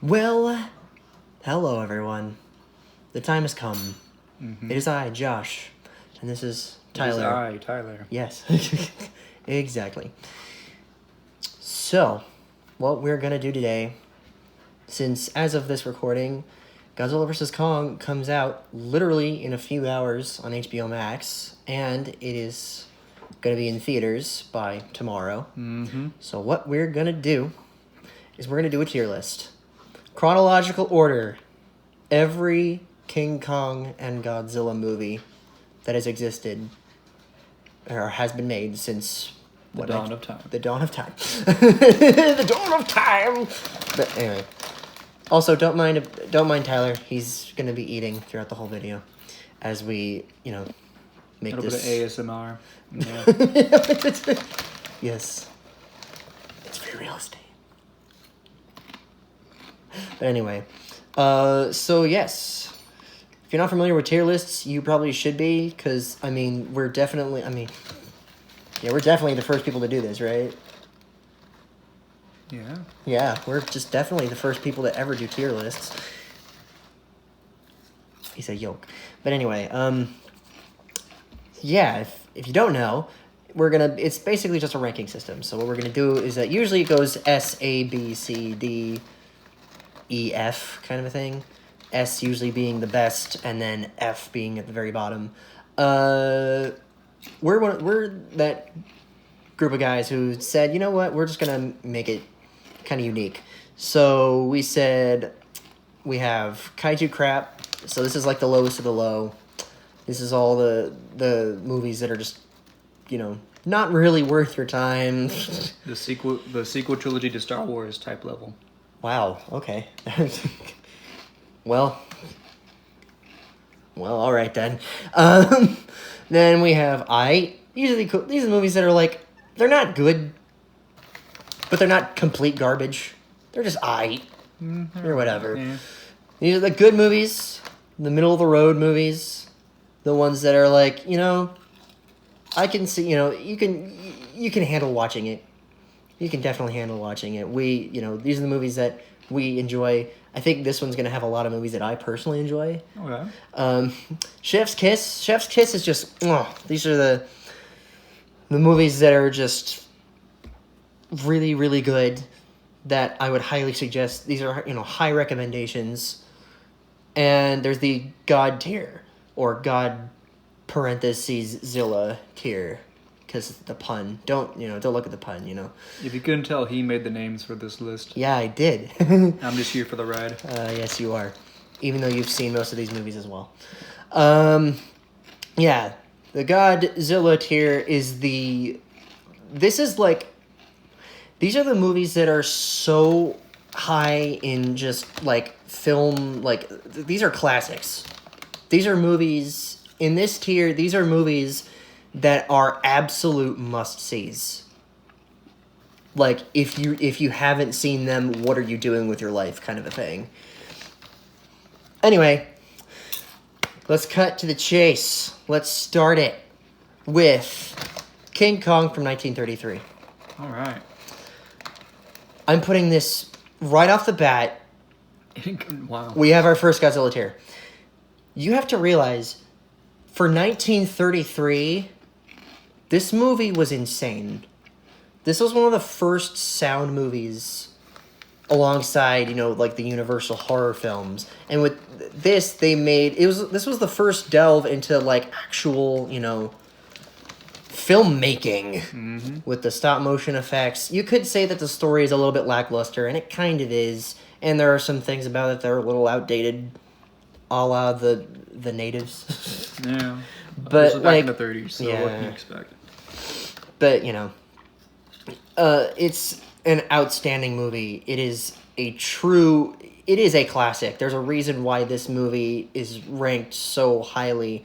Well, hello everyone. The time has come. It is I, Josh, and this is Tyler. It is I, Tyler. Yes, exactly. So, what we're gonna do today, since as of this recording, Godzilla vs. Kong comes out literally in a few hours on HBO Max, and it is gonna be in theaters by tomorrow. So what we're gonna do is we're gonna do a tier list. Chronological order. Every King Kong and Godzilla movie that has existed or has been made since The dawn of time. The dawn of time. The dawn of time. But anyway, also don't mind Tyler. He's gonna be eating throughout the whole video as we make A little this bit of ASMR. Yeah. Yes, it's free real estate. But anyway, so yes, if you're not familiar with tier lists, you probably should be, because, we're definitely the first people to do this, right? Yeah. Yeah, we're just definitely the first people to ever do tier lists. He said yolk. But anyway, yeah, if you don't know, it's basically just a ranking system. So what we're gonna do is that usually it goes S, A, B, C, D, E, F kind of a thing. S usually being the best, and then F being at the very bottom. We're that group of guys who said, you know what, we're just gonna make it kind of unique. So we said we have kaiju crap. So this is like the lowest of the low. This is all the movies that are just, not really worth your time. The sequel trilogy to Star Wars type level. Wow, okay. Well, all right then. Then we have these are the movies that are like, they're not good, but they're not complete garbage. They're just or whatever. Yeah. These are the good movies, the middle of the road movies, the ones that are like, I can see, you can handle watching it. You can definitely handle watching it. These are the movies that we enjoy. I think this one's going to have a lot of movies that I personally enjoy. Okay. Chef's Kiss. Chef's Kiss is just, these are the movies that are just really, really good that I would highly suggest. These are, high recommendations. And there's the God tier, or God parentheses Zilla tier. Because the pun. Don't look at the pun, If you couldn't tell, he made the names for this list. Yeah, I did. I'm just here for the ride. Yes, you are. Even though you've seen most of these movies as well. Yeah. The Godzilla tier is these are the movies that are so high in just, like, film, like, these are classics. These are movies, in this tier, these are movies that are absolute must-sees. Like, if you haven't seen them, what are you doing with your life, kind of a thing. Anyway, let's cut to the chase. Let's start it with King Kong from 1933. All right. I'm putting this right off the bat. Wow. We have our first Godzilla tier. You have to realize, for 1933... this movie was insane. This was one of the first sound movies alongside, like the Universal horror films. And with this, this was the first delve into, like, actual, filmmaking with the stop motion effects. You could say that the story is a little bit lackluster, and it kind of is. And there are some things about it that are a little outdated, a la the natives. Yeah. But, this was back like, in the 30s, so yeah. what can you expect? But, it's an outstanding movie. It is a classic. There's a reason why this movie is ranked so highly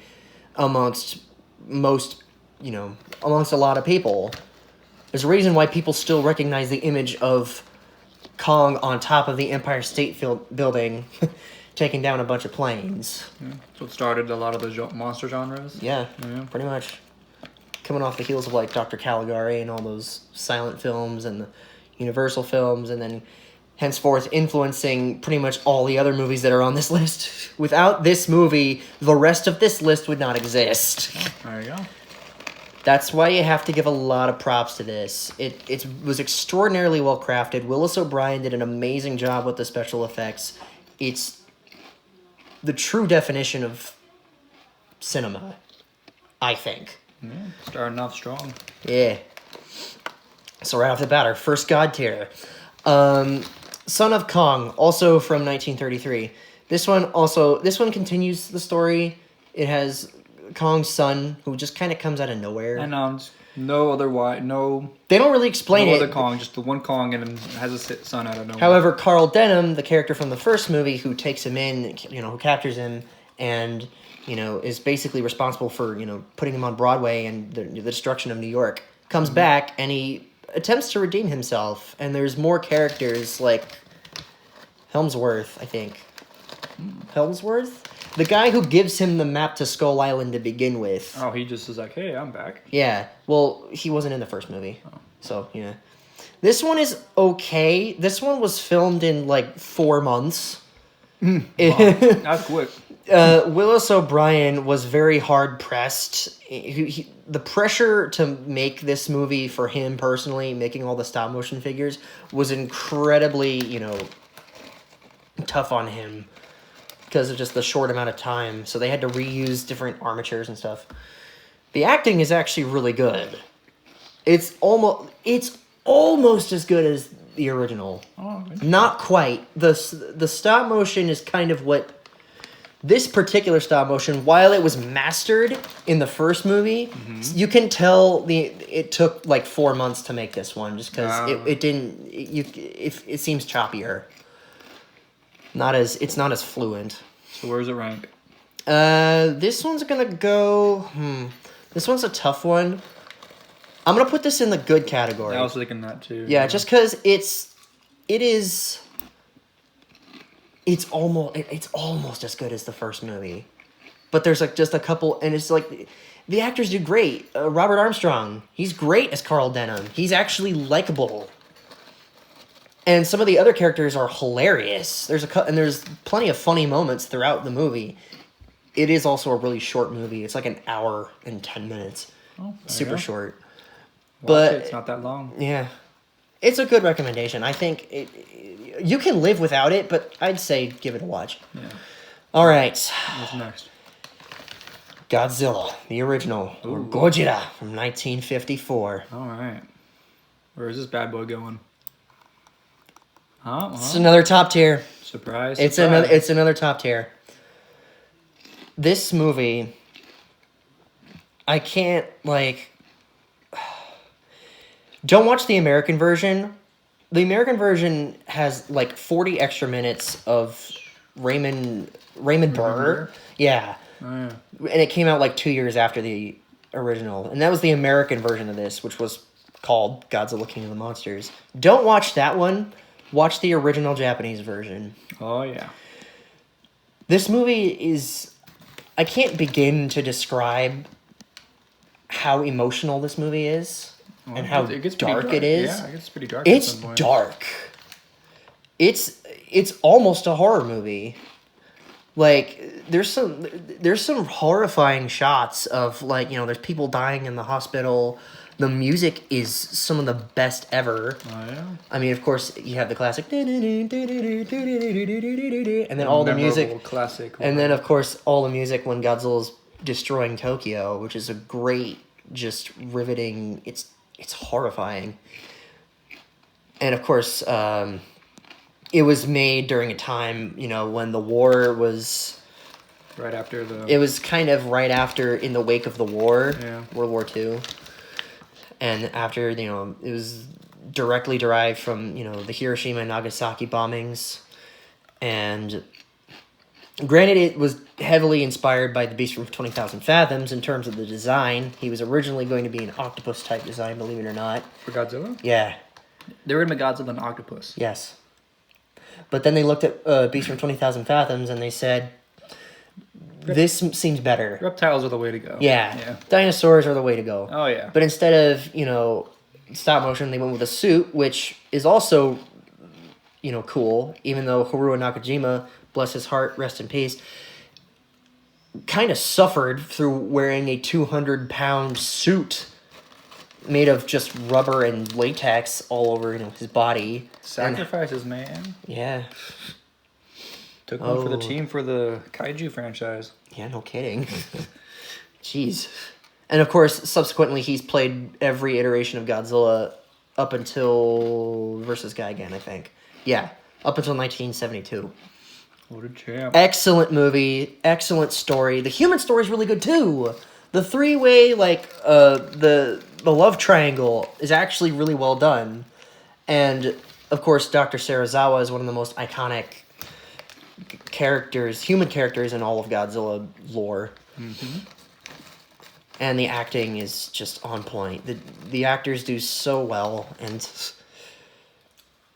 amongst a lot of people. There's a reason why people still recognize the image of Kong on top of the Empire State Building taking down a bunch of planes. Yeah. So it started a lot of the monster genres? Yeah, pretty much. Coming off the heels of, like, Dr. Caligari and all those silent films and the Universal films, and then henceforth influencing pretty much all the other movies that are on this list. Without this movie, the rest of this list would not exist. Oh, there you go. That's why you have to give a lot of props to this. It was extraordinarily well crafted. Willis O'Brien did an amazing job with the special effects. It's the true definition of cinema, I think. Yeah, starting off strong. Yeah. So right off the bat, our first God tier. Son of Kong, also from 1933. This one continues the story. It has Kong's son, who just kind of comes out of nowhere. And no other no. They don't really explain no it. other Kong, just the one Kong, and has a son out of nowhere. However, Carl Denham, the character from the first movie, who takes him in, who captures him, and is basically responsible for putting him on Broadway and the destruction of New York, comes back and he attempts to redeem himself. And there's more characters like Helmsworth, I think. Helmsworth? The guy who gives him the map to Skull Island to begin with. Oh, he just is like, hey, I'm back. Yeah. Well, he wasn't in the first movie. Oh. So, yeah. This one is okay. This one was filmed in, 4 months. Wow. That's quick. Willis O'Brien was very hard-pressed. The pressure to make this movie for him personally, making all the stop-motion figures, was incredibly, tough on him. Because of just the short amount of time. So they had to reuse different armatures and stuff. The acting is actually really good. It's almost as good as the original. Oh, not quite. The stop motion is kind of what this particular stop motion, while it was mastered in the first movie, you can tell it took 4 months to make this one just because it seems choppier. It's not as fluent. So where's it rank? This one's gonna go. This one's a tough one. I'm gonna put this in the good category. I was thinking that too. Yeah, just because it's almost as good as the first movie, but there's just a couple, and it's the actors do great. Robert Armstrong, he's great as Carl Denham. He's actually likable. And some of the other characters are hilarious. There's plenty of funny moments throughout the movie. It is also a really short movie. It's an hour and 10 minutes. Oh, super short. But it's not that long. Yeah. It's a good recommendation. I think you can live without it, but I'd say give it a watch. Yeah. All right. What's next? Godzilla, the original, or Gojira from 1954. All right. Where is this bad boy going? Huh? It's another top tier. Surprise! It's another top tier. This movie, I can't don't watch the American version. The American version has 40 extra minutes of Raymond Burr. Yeah. Oh, yeah. And it came out 2 years after the original. And that was the American version of this, which was called Godzilla King of the Monsters. Don't watch that one. Watch the original Japanese version. Oh, yeah. This movie is... I can't begin to describe how emotional this movie is and how dark it is. Yeah, it gets pretty dark It's at some point. dark. It's almost a horror movie. There's some horrifying shots of there's people dying in the hospital. The music is some of the best ever. Oh, yeah? I mean, of course, you have the classic... And then all the music... Classic. And then, of course, all the music when Godzilla's destroying Tokyo, which is a great, just riveting... It's horrifying. And, of course, it was made during a time, when the war was... Right after It was kind of right after, in the wake of the war, World War II. And after, it was directly derived from, the Hiroshima and Nagasaki bombings. And granted, it was heavily inspired by the Beast from 20,000 Fathoms in terms of the design. He was originally going to be an octopus-type design, believe it or not. For Godzilla? Yeah. They were going to Godzilla an octopus. Yes. But then they looked at Beast from 20,000 Fathoms and they said, this seems better. Reptiles are the way to go. Yeah. Dinosaurs are the way to go. Oh, yeah. But instead of, stop motion, they went with a suit, which is also cool. Even though Haruo Nakajima, bless his heart, rest in peace, kind of suffered through wearing a 200-pound suit made of just rubber and latex all over his body. Sacrifices, man. Yeah. Took one for the team for the Kaiju franchise. Yeah, no kidding. Jeez. And of course, subsequently, he's played every iteration of Godzilla up until versus Gigan, I think. Yeah, up until 1972. What a champ. Excellent movie, excellent story. The human story is really good too. The three-way, the love triangle is actually really well done. And, of course, Dr. Serizawa is one of the most iconic human characters in all of Godzilla lore. Mm-hmm. And the acting is just on point. The actors do so well, and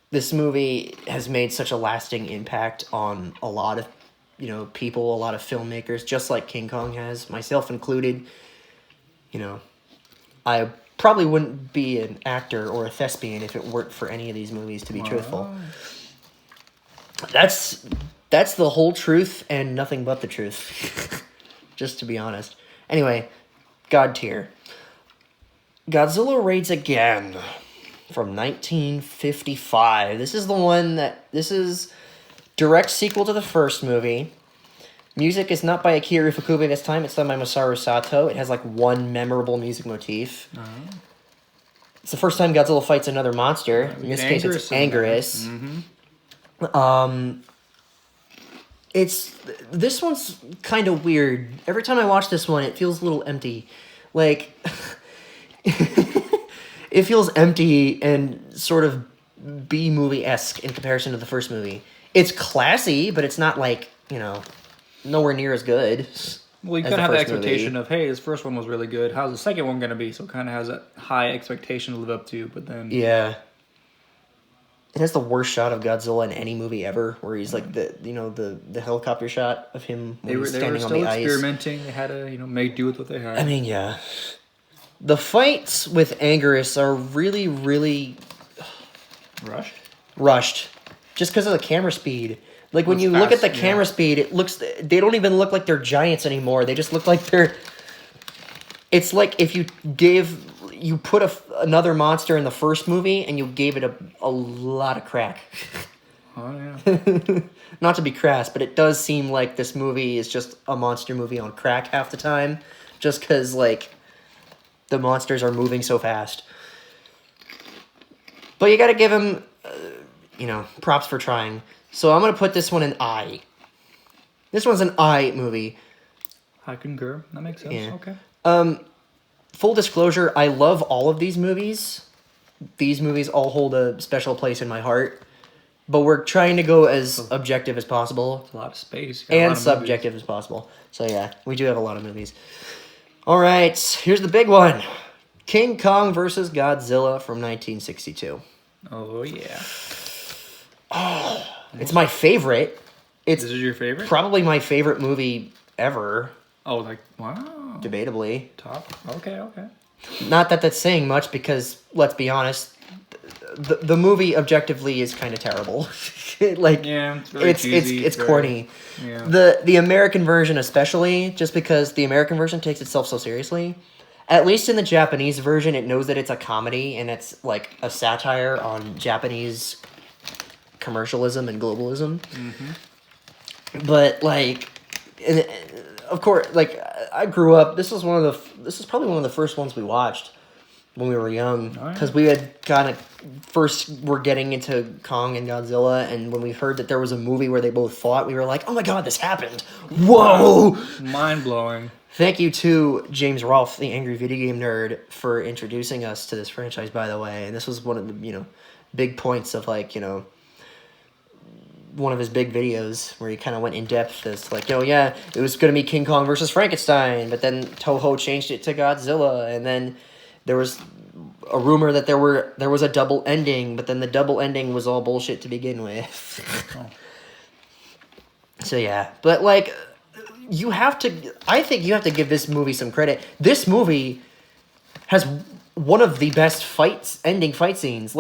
this movie has made such a lasting impact on a lot of people, a lot of filmmakers, just like King Kong has, myself included. I probably wouldn't be an actor or a thespian if it weren't for any of these movies, to be truthful. That's the whole truth and nothing but the truth. Just to be honest. Anyway, God Tier. Godzilla Raids Again from 1955. This is direct sequel to the first movie. Music is not by Akira Ifukube this time. It's done by Masaru Sato. It has one memorable music motif. Uh-huh. It's the first time Godzilla fights another monster. In this case, it's Anguirus. Mm-hmm. This one's kind of weird. Every time I watch this one, it feels a little empty. It feels empty and sort of B-movie-esque in comparison to the first movie. It's classy, but it's not nowhere near as good. Well, you kind of have the expectation of, hey, this first one was really good. How's the second one going to be? So it kind of has a high expectation to live up to, but then... Yeah. It has the worst shot of Godzilla in any movie ever, where he's the helicopter shot of him when he's standing on the ice. They were still experimenting. They had to, make do with what they had. I mean, yeah. The fights with Anguirus are really, really... Rushed. Just because of the camera speed. When you look at the camera speed, they don't even look like they're giants anymore. They just look like they're... It's like if you put another monster in the first movie and you gave it a lot of crack. Oh, yeah. Not to be crass, but it does seem like this movie is just a monster movie on crack half the time. Just because, the monsters are moving so fast. But you gotta give him, props for trying. So I'm going to put this one in I. This one's an I movie. I concur. That makes sense. Yeah. Okay. Full disclosure, I love all of these movies. These movies all hold a special place in my heart. But we're trying to go as objective as possible. It's a lot of space. And subjective as possible. So yeah, we do have a lot of movies. All right, here's the big one. King Kong versus Godzilla from 1962. Oh, yeah. Oh, it's my favorite. This is your favorite? Probably my favorite movie ever. Oh, wow. Debatably. Top. Okay. Not that that's saying much because, let's be honest, the movie objectively is kind of terrible. Yeah, it's cheesy. It's corny. Yeah. The American version especially, just because the American version takes itself so seriously. At least in the Japanese version, it knows that it's a comedy and it's a satire on Japanese commercialism and globalism. Mm-hmm. But of course, I grew up. This is probably one of the first ones we watched when we were young, because we had kind of first were getting into Kong and Godzilla, and when we heard that there was a movie where they both fought, we were like, "Oh my god, this happened! Whoa, mind blowing!" Thank you to James Rolfe, the Angry Video Game Nerd, for introducing us to this franchise. By the way, and this was one of the big points of one of his big videos where he kind of went in depth as it was going to be King Kong versus Frankenstein, but then Toho changed it to Godzilla, and then there was a rumor that there was a double ending, but then the double ending was all bullshit to begin with. So yeah, but I think you have to give this movie some credit. This movie has one of the best ending fight scenes.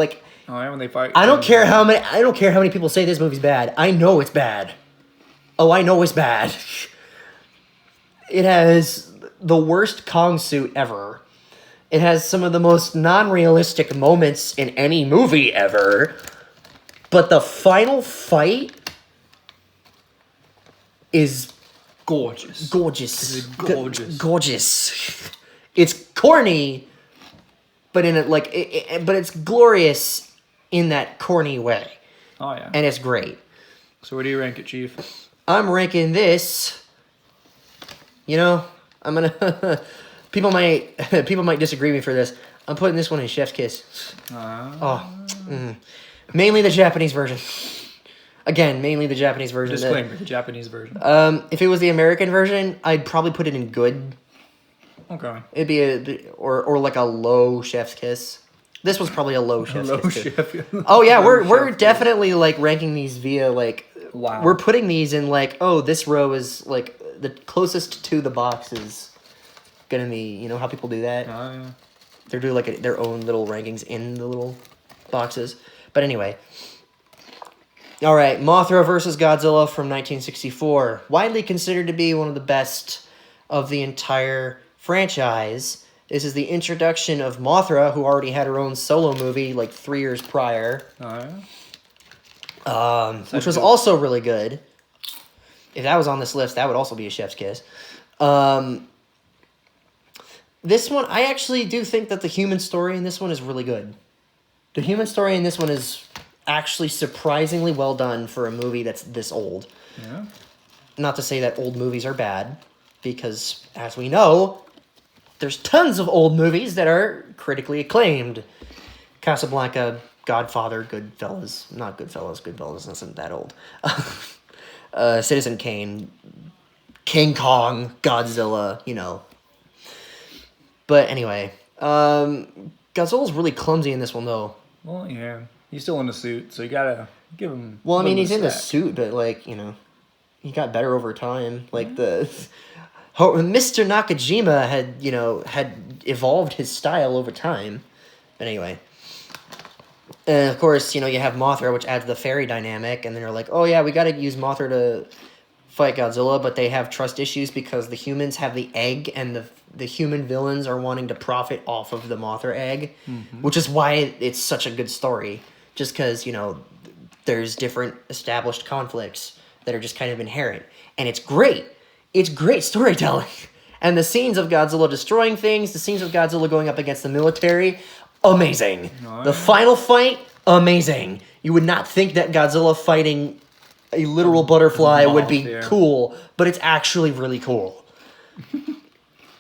Oh, yeah, when they fight. I don't care how many people say this movie's bad. I know it's bad. Oh, I know it's bad. It has the worst Kong suit ever. It has some of the most non-realistic moments in any movie ever. But the final fight is gorgeous. Gorgeous. Gorgeous. Gorgeous. It's corny, but but it's glorious in that corny way. Oh yeah. And it's great. So where do you rank it, Chief? I'm ranking this. I'm gonna. people might disagree with me for this. I'm putting this one in Chef's Kiss. Mainly the Japanese version. Again, mainly the Japanese version. Disclaimer: the Japanese version. If it was the American version, I'd probably put it in good. Okay. It'd be or like a low Chef's Kiss. This was probably a low Chef's Kiss. Oh yeah, we're definitely like ranking these via like. Wow. We're putting these in like, oh, this row is like the closest to the box is gonna be, you know how people do that? Oh yeah. They're doing like their own little rankings in the little boxes. But anyway. All right, Mothra versus Godzilla from 1964. Widely considered to be one of the best of the entire franchise. This is the introduction of Mothra, who already had her own solo movie like 3 years prior. Oh yeah. Which was also really good. If that was on this list, that would also be a Chef's Kiss. This one, I actually do think that the human story in this one is really good. The human story in this one is actually surprisingly well done for a movie that's this old. Yeah. Not to say that old movies are bad, because as we know, there's tons of old movies that are critically acclaimed. Casablanca, Godfather, Goodfellas. Not Goodfellas. Goodfellas isn't that old. Citizen Kane, King Kong, Godzilla, But anyway, Godzilla's really clumsy in this one, though. Well, yeah. He's still in the suit, so you gotta give him... Well, I mean, he's in the suit, but, like, he got better over time. Like, Mr. Nakajima had evolved his style over time. But anyway... And of course, you have Mothra, which adds the fairy dynamic, and then they're like, oh yeah, we gotta use Mothra to fight Godzilla, but they have trust issues because the humans have the egg, and the human villains are wanting to profit off of the Mothra egg, which is why it's such a good story. Just because, there's different established conflicts that are just kind of inherent. And it's great. It's great storytelling. And the scenes of Godzilla destroying things, the scenes of Godzilla going up against the military... amazing. Oh, yeah. The final fight, amazing. You would not think that Godzilla fighting a literal butterfly would be cool, but it's actually really cool.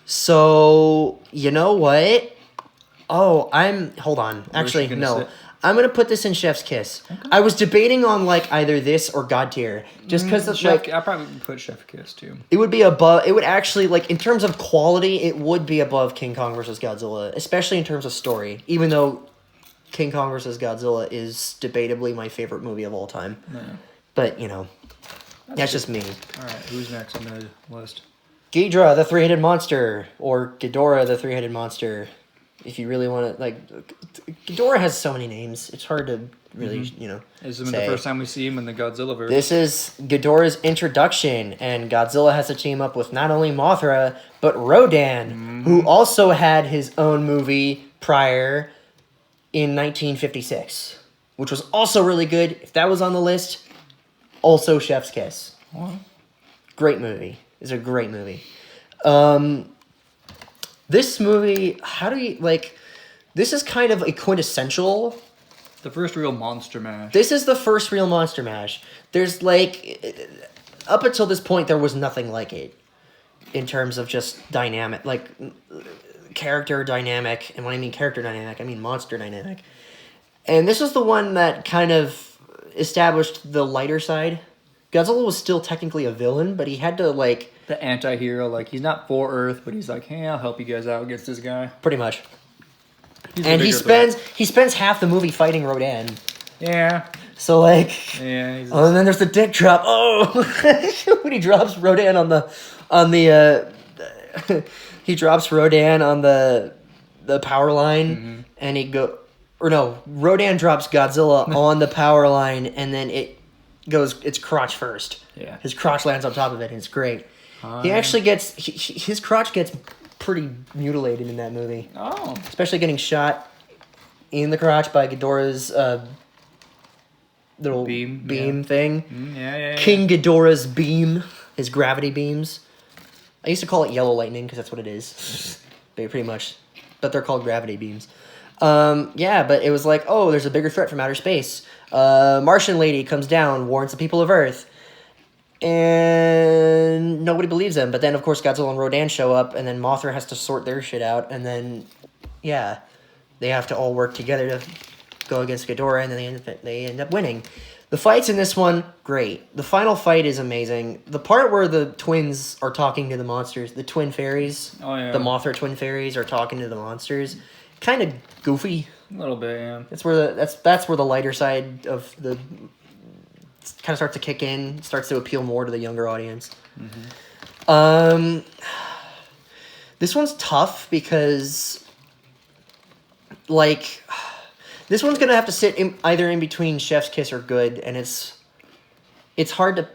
So, you know what? Oh, hold on. Actually, no. Sit? I'm going to put this in Chef's Kiss. Okay. I was debating on like either this or God Tier. Just because it's like... I probably would put Chef's Kiss too. It would be above... It would actually, like, in terms of quality, it would be above King Kong vs. Godzilla. Especially in terms of story. Even though King Kong vs. Godzilla is debatably my favorite movie of all time. Yeah. But, that's just me. Alright, who's next on the list? Geidra, the three-headed monster. Or Ghidorah, the three-headed monster. If you really want to, like, Ghidorah has so many names. It's hard to really, Is it the first time we see him in the Godzilla verse? This is Ghidorah's introduction, and Godzilla has to team up with not only Mothra, but Rodan, who also had his own movie prior in 1956, which was also really good. If that was on the list, also Chef's Kiss. What? Great movie. It's a great movie. This movie, this is kind of a quintessential... The first real monster mash. This is the first real monster mash. There's, up until this point, there was nothing like it. In terms of just dynamic, character dynamic. And when I mean character dynamic, I mean monster dynamic. And this is the one that kind of established the lighter side. Godzilla was still technically a villain, but he had to, the anti-hero, he's not for Earth, but he's like, hey, I'll help you guys out against this guy. Pretty much. And he spends half the movie fighting Rodan. Yeah. So, Yeah. And then there's the dick drop. Oh! When he drops Rodan he drops Rodan on the power line, and he or no, Rodan drops Godzilla on the power line, and then it goes its crotch first. Yeah. His crotch lands on top of it, and it's great. He actually gets his crotch gets pretty mutilated in that movie. Oh. Especially getting shot in the crotch by Ghidorah's little beam thing. Yeah. King Ghidorah's beam, his gravity beams. I used to call it yellow lightning because that's what it is. Pretty much. But they're called gravity beams. Yeah, but it was like, oh, there's a bigger threat from outer space. Martian lady comes down, warns the people of Earth. And nobody believes them. But then, of course, Godzilla and Rodan show up, and then Mothra has to sort their shit out. And then, yeah, they have to all work together to go against Ghidorah, and then they end up winning. The fights in this one, great. The final fight is amazing. The part where the twins are talking to the monsters, the twin fairies, the Mothra twin fairies are talking to the monsters, kind of goofy. A little bit, yeah. That's where the lighter side of the kind of starts to kick in, starts to appeal more to the younger audience. Mm-hmm. This one's tough because, like, this one's gonna have to sit either in between Chef's Kiss or Good, and it's hard to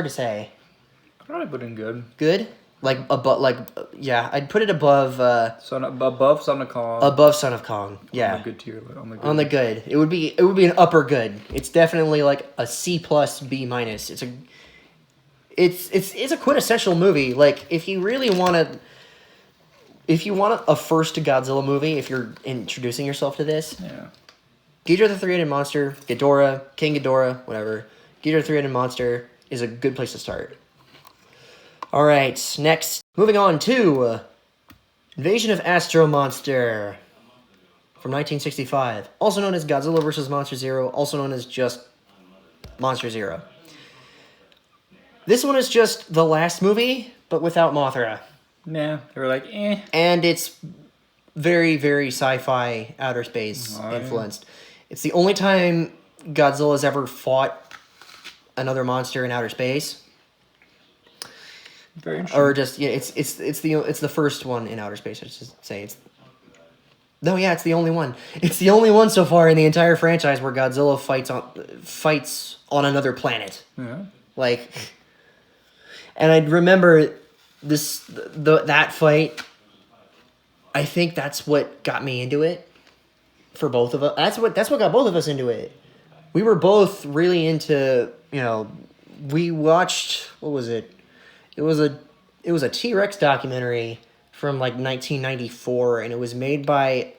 say. I'd probably put in Good. Good, yeah, I'd put it above. Above Son of Kong. Above Son of Kong, yeah. On the Good tier. On the Good, it would be an upper Good. It's definitely like a C plus B minus. It's a quintessential movie. Like if you really want a first Godzilla movie, if you're introducing yourself to this, yeah. Geidra the Three-Headed Monster, Ghidorah, King Ghidorah, whatever. Geidra the Three-Headed Monster is a good place to start. Alright, next. Moving on to Invasion of Astro Monster from 1965. Also known as Godzilla vs. Monster Zero, also known as just Monster Zero. This one is just the last movie, but without Mothra. Yeah, they were like, eh. And it's very, very sci-fi outer space influenced. It's the only time Godzilla's ever fought another monster in outer space. Very interesting. Or just it's the first one in outer space. I should just say it's the only one. It's the only one so far in the entire franchise where Godzilla fights on another planet. Yeah. Like, and I remember that fight. I think that's what got me into it. For both of us, that's what got both of us into it. We were both really into, we watched, what was it? It was a T-Rex documentary from like 1994, and it was made by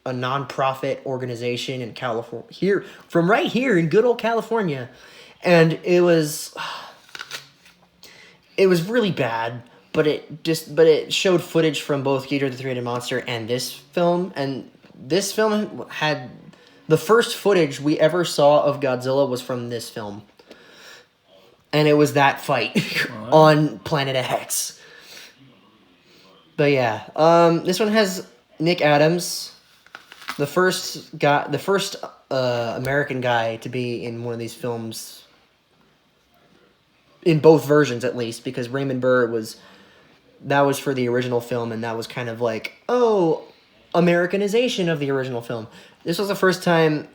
a non-profit organization in California, right here in good old California, and it was really bad. But it showed footage from both Geidra the Three-Headed Monster and this film, and this film had the first footage we ever saw of Godzilla was from this film, and it was that fight on Planet X. But yeah, this one has Nick Adams, the first American guy to be in one of these films, in both versions at least, because Raymond Burr was for the original film, and that was kind of like, Americanization of the original film. This was the first time,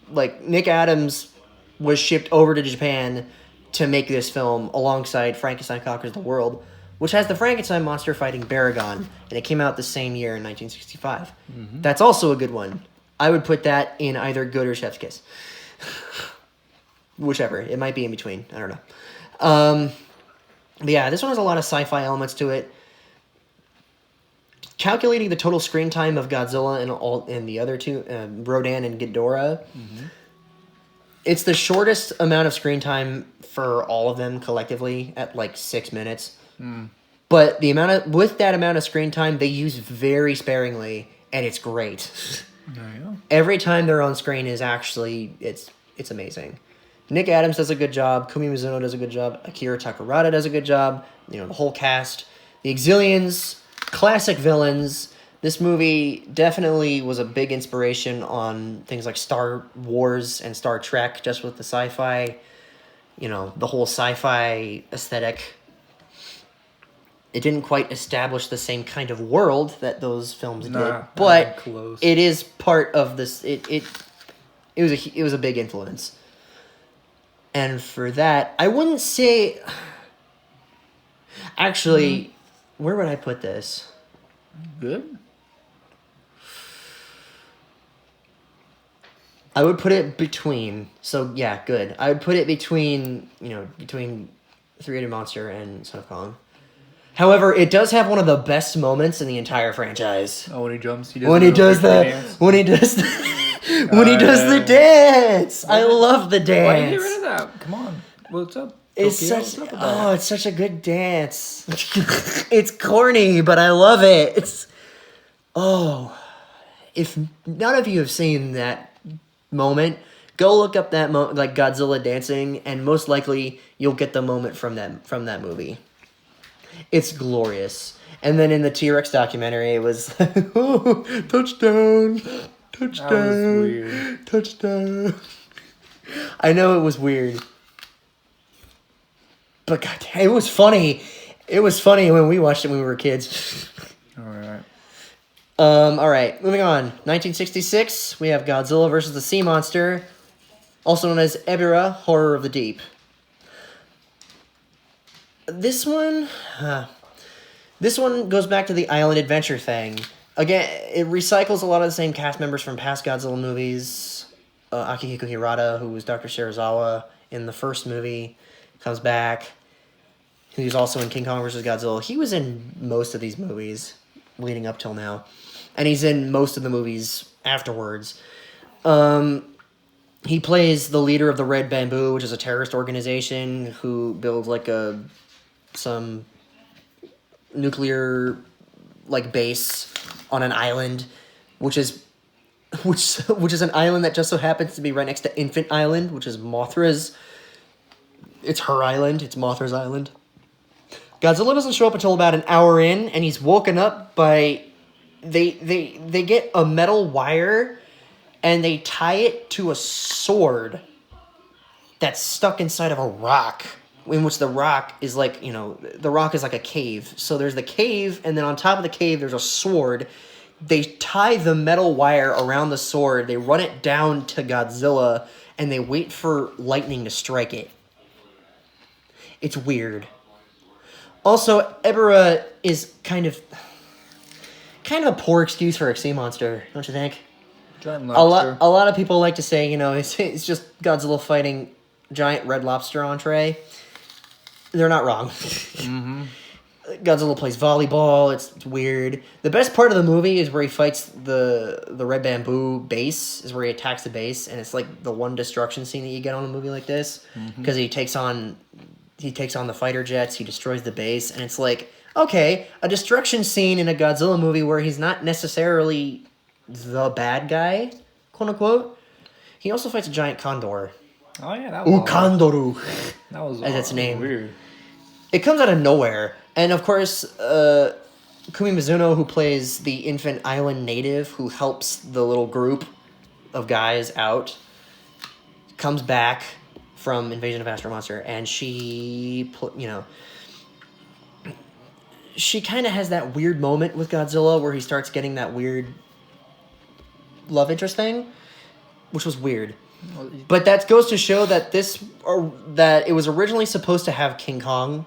like Nick Adams was shipped over to Japan to make this film alongside Frankenstein Conquers the World, which has the Frankenstein monster fighting Baragon, and it came out the same year in 1965. Mm-hmm. That's also a good one. I would put that in either Good or Chef's Kiss. Whichever. It might be in between. I don't know. But yeah, this one has a lot of sci-fi elements to it. Calculating the total screen time of Godzilla and the other two, Rodan and Ghidorah, it's the shortest amount of screen time for all of them collectively at like 6 minutes. But with that amount of screen time, they use very sparingly, and it's great. There you go. Every time they're on screen is actually it's amazing. Nick Adams does a good job. Kumi Mizuno does a good job. Akira Takarada does a good job. The whole cast. The Exilians, classic villains. This movie definitely was a big inspiration on things like Star Wars and Star Trek, just with the sci-fi, the whole sci-fi aesthetic. It didn't quite establish the same kind of world that those films did, Not but even close. it is part of this. It was a big influence. And for that, I wouldn't say... Actually, where would I put this? Good? I would put it between... So, yeah, good. I would put it between, between Three-Headed Monster and Son of Kong. However, it does have one of the best moments in the entire franchise. Oh, when he jumps? When he does the dance. I love the dance. Why did you get rid of that? Come on. What's up? It's such a good dance. It's corny, but I love it. If none of you have seen that moment, go look up that like Godzilla dancing, and most likely you'll get the moment from that movie. It's glorious. And then in the T-Rex documentary, it was touchdown, touchdown, That was weird. touchdown. I know it was weird. But God, it was funny. It was funny when we watched it when we were kids. All right. All right, moving on. 1966, we have Godzilla versus the Sea Monster, also known as Ebirah, Horror of the Deep. This one goes back to the island adventure thing. Again, it recycles a lot of the same cast members from past Godzilla movies. Akihiko Hirata, who was Dr. Serizawa in the first movie, comes back. He was also in King Kong vs. Godzilla. He was in most of these movies leading up till now. And he's in most of the movies afterwards. He plays the leader of the Red Bamboo, which is a terrorist organization who builds some nuclear base on an island, which is an island that just so happens to be right next to Infant Island, which is Mothra's. It's her island. It's Mothra's island. Godzilla doesn't show up until about an hour in, and he's woken up by... They get a metal wire, and they tie it to a sword that's stuck inside of a rock, in which the rock is the rock is like a cave. So there's the cave, and then on top of the cave, there's a sword. They tie the metal wire around the sword, they run it down to Godzilla, and they wait for lightning to strike it. It's weird. Also, Ebirah is kind of a poor excuse for a sea monster, don't you think? Giant lobster. A lot of people like to say, it's just Godzilla fighting giant red lobster entree. They're not wrong. Mm-hmm. Godzilla plays volleyball. It's weird. The best part of the movie is where he fights the Red Bamboo base, is where he attacks the base, and it's like the one destruction scene that you get on a movie like this, because he takes on the fighter jets, he destroys the base, and it's like, okay, a destruction scene in a Godzilla movie where he's not necessarily the bad guy, quote unquote. He also fights a giant condor. Oh yeah, that was Ukandoru. That was as its name. Weird. It comes out of nowhere. And of course, Kumi Mizuno, who plays the Infant Island native who helps the little group of guys out, comes back from Invasion of Astro Monster, and she kind of has that weird moment with Godzilla where he starts getting that weird love interest thing, which was weird. But that goes to show that that it was originally supposed to have King Kong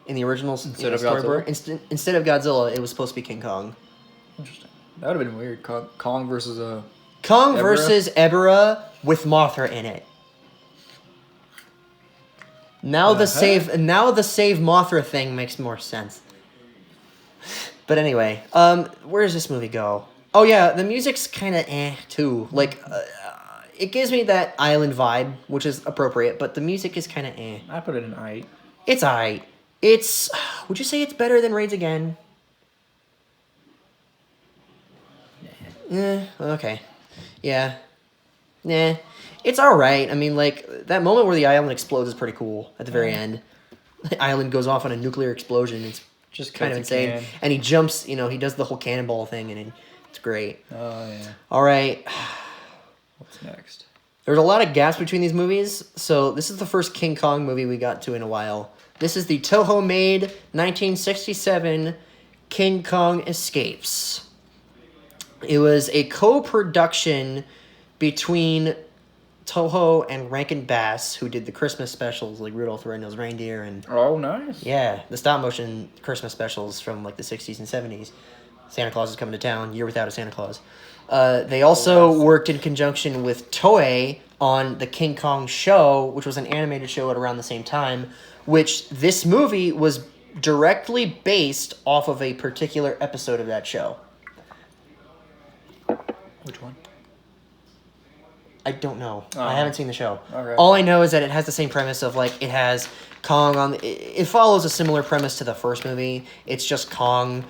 in the original storyboard. Instead of Godzilla, it was supposed to be King Kong. Interesting. That would have been weird. Kong versus Kong Ebirah? versus Ebirah with Mothra in it. Now the save Mothra thing makes more sense. But anyway, where does this movie go? Oh yeah, the music's kind of too. It gives me that island vibe, which is appropriate, but the music is kind of I put it in aight. It's aight. It's... Would you say it's better than Raids Again? Okay. Yeah. Nah. It's alright. I mean, that moment where the island explodes is pretty cool at the very end. The island goes off on a nuclear explosion. It's just kind of insane. And he jumps, he does the whole cannonball thing, and it's great. Oh, yeah. Alright. What's next? There's a lot of gaps between these movies, so this is the first King Kong movie we got to in a while. This is the Toho-made 1967 King Kong Escapes. It was a co-production between Toho and Rankin Bass, who did the Christmas specials like Rudolph the Red-Nosed Reindeer and Oh, nice. yeah, the stop-motion Christmas specials from like the 60s and 70s. Santa Claus is Coming to Town, Year Without a Santa Claus. They also worked in conjunction with Toei on the King Kong show, which was an animated show at around the same time, which this movie was directly based off of a particular episode of that show. Which one? I don't know. I haven't seen the show. Okay. All I know is that it has the same premise of like it has Kong on. It follows a similar premise to the first movie. It's just Kong.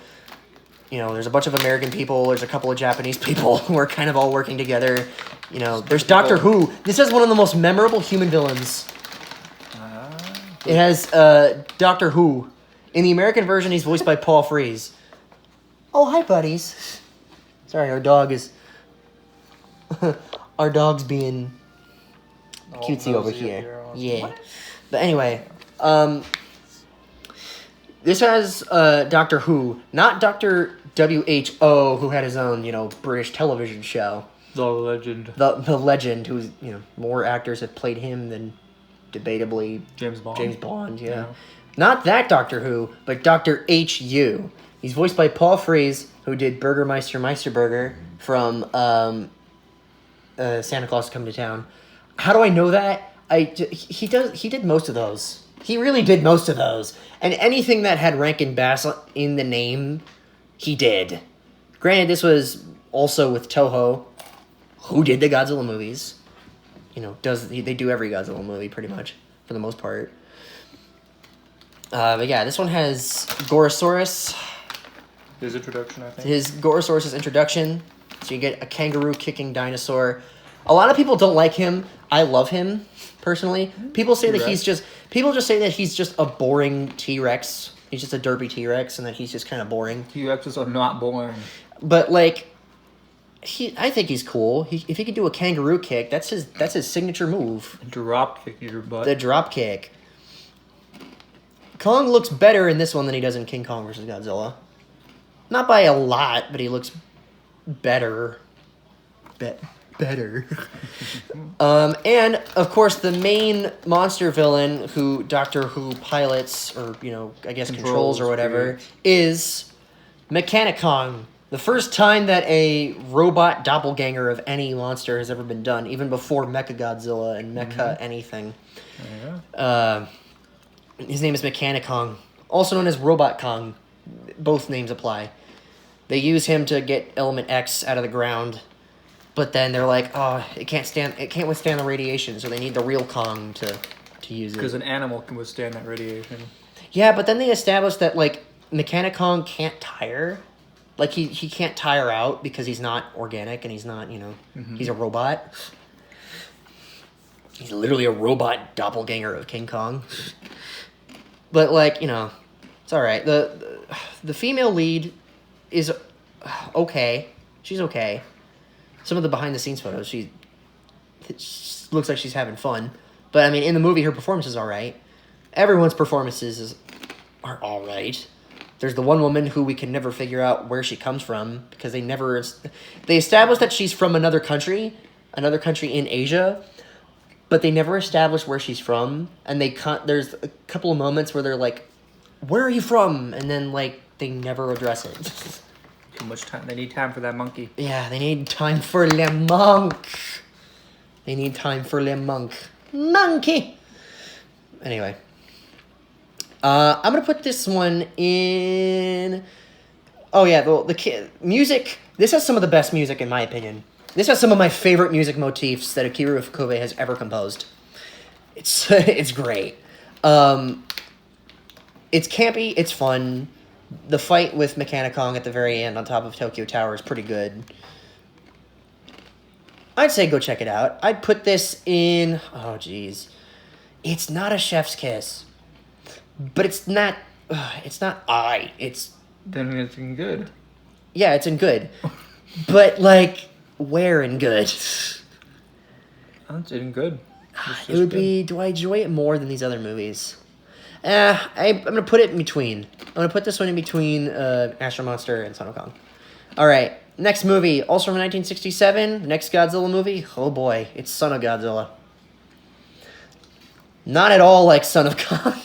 You know, there's a bunch of American people. There's a couple of Japanese people who are kind of all working together. You know, there's Doctor Who. This is one of the most memorable human villains. It has Doctor Who. In the American version, he's voiced by Paul Frees. Oh, hi, buddies. Sorry, our dog is... our dog's being cutesy over here. Yeah. What? But anyway, this has Doctor Who, not Dr. WHO, who had his own, you know, British television show. The legend. The legend, who's, you know, more actors have played him than debatably James Bond, yeah. Not that Doctor Who, but Dr. HU. He's voiced by Paul Frees, who did Burgermeister Meisterburger from Santa Claus is Coming to Town. How do I know that? He did most of those. He really did most of those. And anything that had Rankin Bass in the name, he did. Granted, this was also with Toho, who did the Godzilla movies. You know, they do every Godzilla movie pretty much, for the most part. But yeah, this one has Gorosaurus. His introduction, I think. His Gorosaurus' introduction. So you get a kangaroo-kicking dinosaur. A lot of people don't like him. I love him, personally. People say that people just say that he's just a boring T-Rex. He's just a derpy T-Rex, and that he's just kind of boring. T-Rexes are not boring. But, like... I think he's cool. If he could do a kangaroo kick, that's his signature move. Drop kick your butt. The drop kick. Kong looks better in this one than he does in King Kong vs. Godzilla. Not by a lot, but he looks better. Better. And, of course, the main monster villain who Doctor Who pilots, or, you know, I guess controls or whatever, is Mechanicon. The first time that a robot doppelganger of any monster has ever been done, even before Mechagodzilla and Mecha anything. Yeah. His name is Mechanicon, also known as Robot Kong. Both names apply. They use him to get Element X out of the ground, but then they're like, oh, it can't withstand the radiation, so they need the real Kong to use it. Because an animal can withstand that radiation. Yeah, but then they established that like Mechanicon can't tire. Like, he can't tire out because he's not organic and he's not, you know, he's a robot. He's literally a robot doppelganger of King Kong. But, like, you know, it's alright. The female lead is okay. She's okay. Some of the behind-the-scenes photos, she looks like she's having fun. But, I mean, in the movie, her performance is alright. Everyone's performances are alright. There's the one woman who we can never figure out where she comes from because they established that she's from another country in Asia, but they never established where she's from. And there's a couple of moments where they're like, "Where are you from?" And then like they never address it. Too much time. They need time for that monkey. Yeah, they need time for le monk. They need time for le monk. Monkey. Anyway. I'm going to put this one in... Oh, yeah, the music... This has some of the best music, in my opinion. This has some of my favorite music motifs that Akira Ifukube has ever composed. It's great. It's campy, it's fun. The fight with Mechanicon at the very end on top of Tokyo Tower is pretty good. I'd say go check it out. I'd put this in... Oh, jeez. It's not a chef's kiss. But it's not I. Then it's in good. Yeah, it's in good. But, like, where in good? It's even good. It would be. Do I enjoy it more than these other movies? I'm gonna put it in between. I'm gonna put this one in between Astro Monster and Son of Kong. All right, next movie, also from 1967. Next Godzilla movie. Oh boy, it's Son of Godzilla. Not at all like Son of Kong.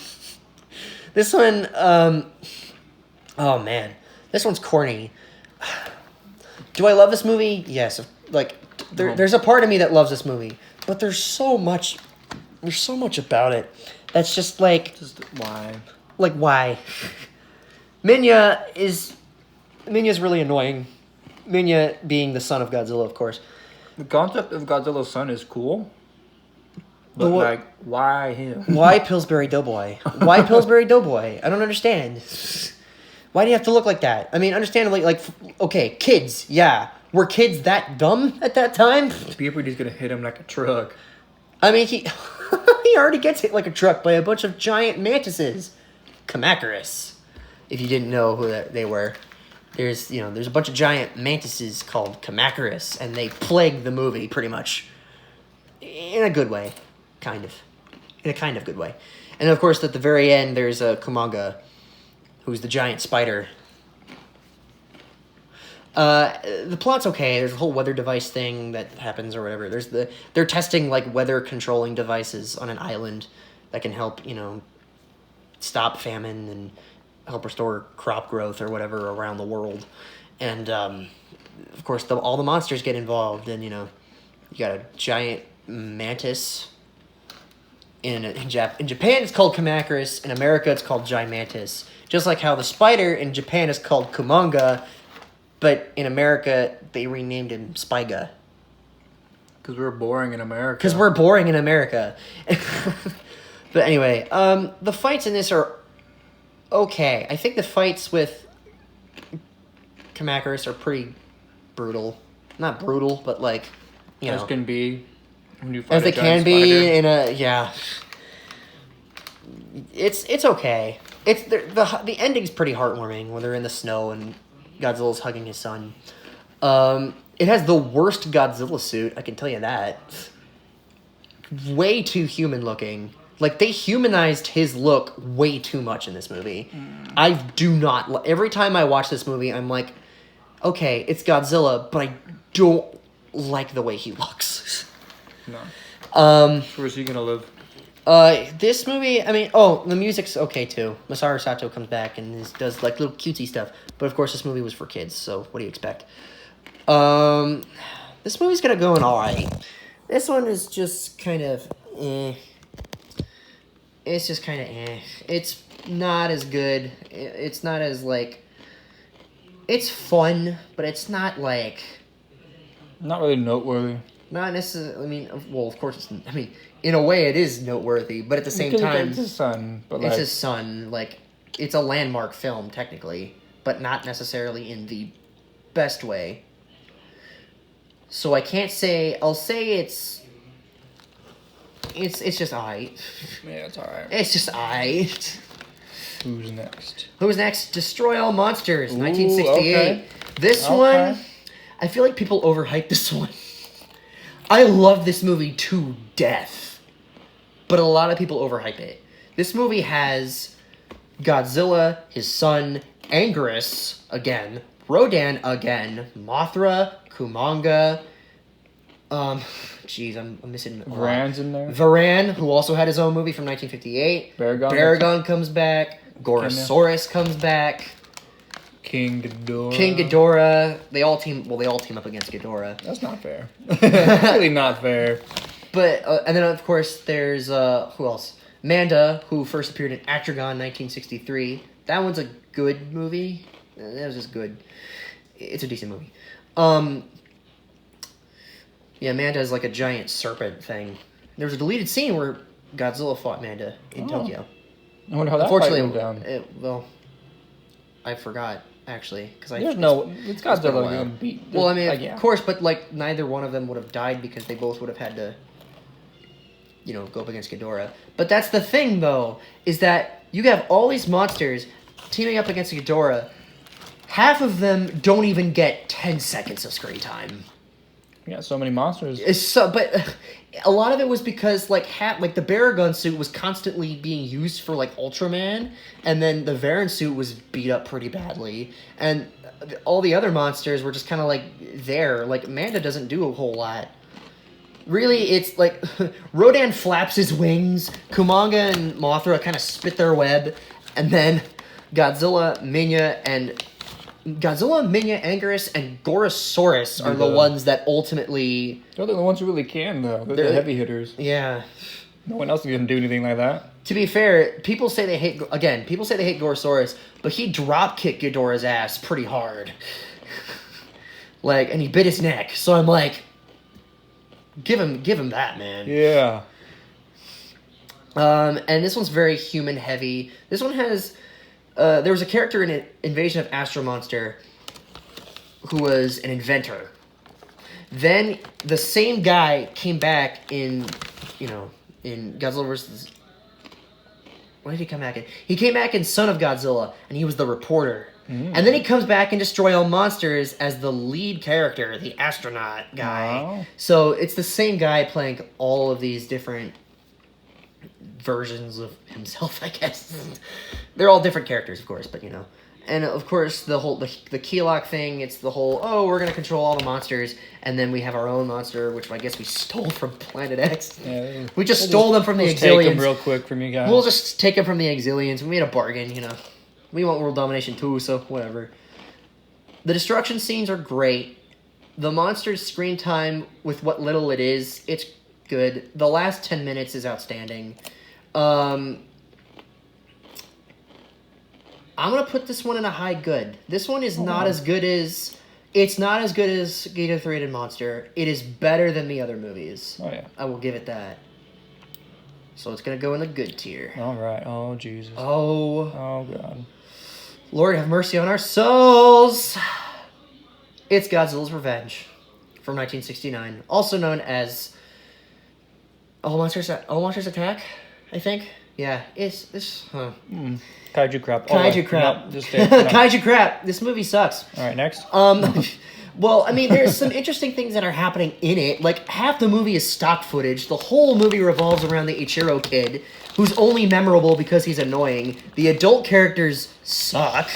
This one, oh man, this one's corny. Do I love this movie? Yes. Like, there's a part of me that loves this movie, but there's so much about it that's just like, why? Like, why? Minya's really annoying. Minya being the son of Godzilla, of course. The concept of Godzilla's son is cool. But, like, why him? Why Pillsbury Doughboy? Why Pillsbury Doughboy? I don't understand. Why do you have to look like that? I mean, understandably, like, okay, kids, yeah. Were kids that dumb at that time? Puberty's gonna hit him like a truck. I mean, he he already gets hit like a truck by a bunch of giant mantises. Kamacuras, if you didn't know who they were. There's a bunch of giant mantises called Kamacuras, and they plague the movie pretty much. In a good way. Kind of. In a kind of good way. And of course, at the very end, there's Kumonga, who's the giant spider. The plot's okay. There's a whole weather device thing that happens or whatever. They're testing like weather controlling devices on an island that can help, stop famine and help restore crop growth or whatever around the world. And of course, all the monsters get involved, and you got a giant mantis. In Japan, it's called Kamacuras. In America, it's called Gigantus. Just like how the spider in Japan is called Kumonga, but in America, they renamed him Spyga. Because we're boring in America. But anyway, the fights in this are okay. I think the fights with Kamacuras are pretty brutal. Not brutal, but like, as can be. As they can be in a It's okay. It's the ending's pretty heartwarming when they're in the snow and Godzilla's hugging his son. It has the worst Godzilla suit, I can tell you that. Way too human looking. Like, they humanized his look way too much in this movie. I do not... Every time I watch this movie, I'm like, okay, it's Godzilla, but I don't like the way he looks. No. Where's he gonna live? This movie, I mean, the music's okay too. Masaru Sato comes back and does like little cutesy stuff. But of course, this movie was for kids, so what do you expect? This movie's gonna go in alright. This one is just kind of It's just kind of It's not as good. It's not as like. It's fun, but it's not like. Not really noteworthy. Not necessarily. I mean, well, of course, in a way, it is noteworthy, but at the same time, it's his son. But it's his son. Like, it's a landmark film technically, but not necessarily in the best way. So I can't say. I'll say it's just alright. Yeah, it's alright. It's just alright. Who's next? Destroy All Monsters, 1968. Okay. This one, I feel like people overhype this one. I love this movie to death, but a lot of people overhype it. This movie has Godzilla, his son, Anguirus again, Rodan again, Mothra, Kumonga, I'm missing Varan's in there. Varan, who also had his own movie from 1958. Baragon comes back. Gorosaurus comes back. King Ghidorah. They all team up against Ghidorah. That's not fair. Really not fair. But and then of course there's who else? Manda, who first appeared in Atragon 1963. That one's a good movie. That was just good. It's a decent movie. Yeah, Manda is like a giant serpent thing. There was a deleted scene where Godzilla fought Manda in Tokyo. I wonder how that fight went down. I forgot. Actually, because it's Godzilla going to beat. Well, I mean, of course, but like neither one of them would have died because they both would have had to, go up against Ghidorah. But that's the thing, though, is that you have all these monsters teaming up against Ghidorah. Half of them don't even get 10 seconds of screen time. Yeah, so many monsters. But a lot of it was because like the Baragon suit was constantly being used for like Ultraman, and then the Varan suit was beat up pretty badly, and all the other monsters were just kind of like there. Like Manda doesn't do a whole lot. Really, it's like Rodan flaps his wings, Kumanga and Mothra kind of spit their web, and then Godzilla, Minya, Anguirus, and Gorosaurus are the ones that ultimately... They're the ones who really can, though. They're the heavy hitters. Yeah. No one else can do anything like that. To be fair, people say they hate Gorosaurus, but he drop-kicked Ghidorah's ass pretty hard. Like, and he bit his neck, so I'm like... Give him that, man. Yeah. And this one's very human-heavy. This one has... there was a character in Invasion of Astro Monster who was an inventor. Then the same guy came back in Godzilla vs. What did he come back in? He came back in Son of Godzilla, and he was the reporter. Mm. And then he comes back in Destroy All Monsters as the lead character, the astronaut guy. Wow. So it's the same guy playing all of these different versions of himself, I guess. They're all different characters, of course, but you know. And of course, the Keylok thing, it's the whole, we're going to control all the monsters, and then we have our own monster, which I guess we stole from Planet X. Yeah, we stole them from the Exilians. We'll take them real quick from you guys. We'll just take them from the Exilians. We made a bargain, you know. We want world domination too, so whatever. The destruction scenes are great. The monster's screen time, with what little it is, it's good. The last 10 minutes is outstanding. I'm gonna put this one in a high good. This one is not as good as... It's not as good as Geidra 3-Headed Monster. It is better than the other movies. Oh, yeah. I will give it that. So it's gonna go in the good tier. Alright. Oh, Jesus. Oh, God. Lord have mercy on our souls. It's Godzilla's Revenge from 1969. Also known as... All Monsters Attack, I think. Yeah, it's this. Kaiju crap. Kaiju crap. No, just Kaiju crap. This movie sucks. All right, next. Well, I mean, there's some interesting things that are happening in it. Like half the movie is stock footage. The whole movie revolves around the Ichiro kid, who's only memorable because he's annoying. The adult characters suck.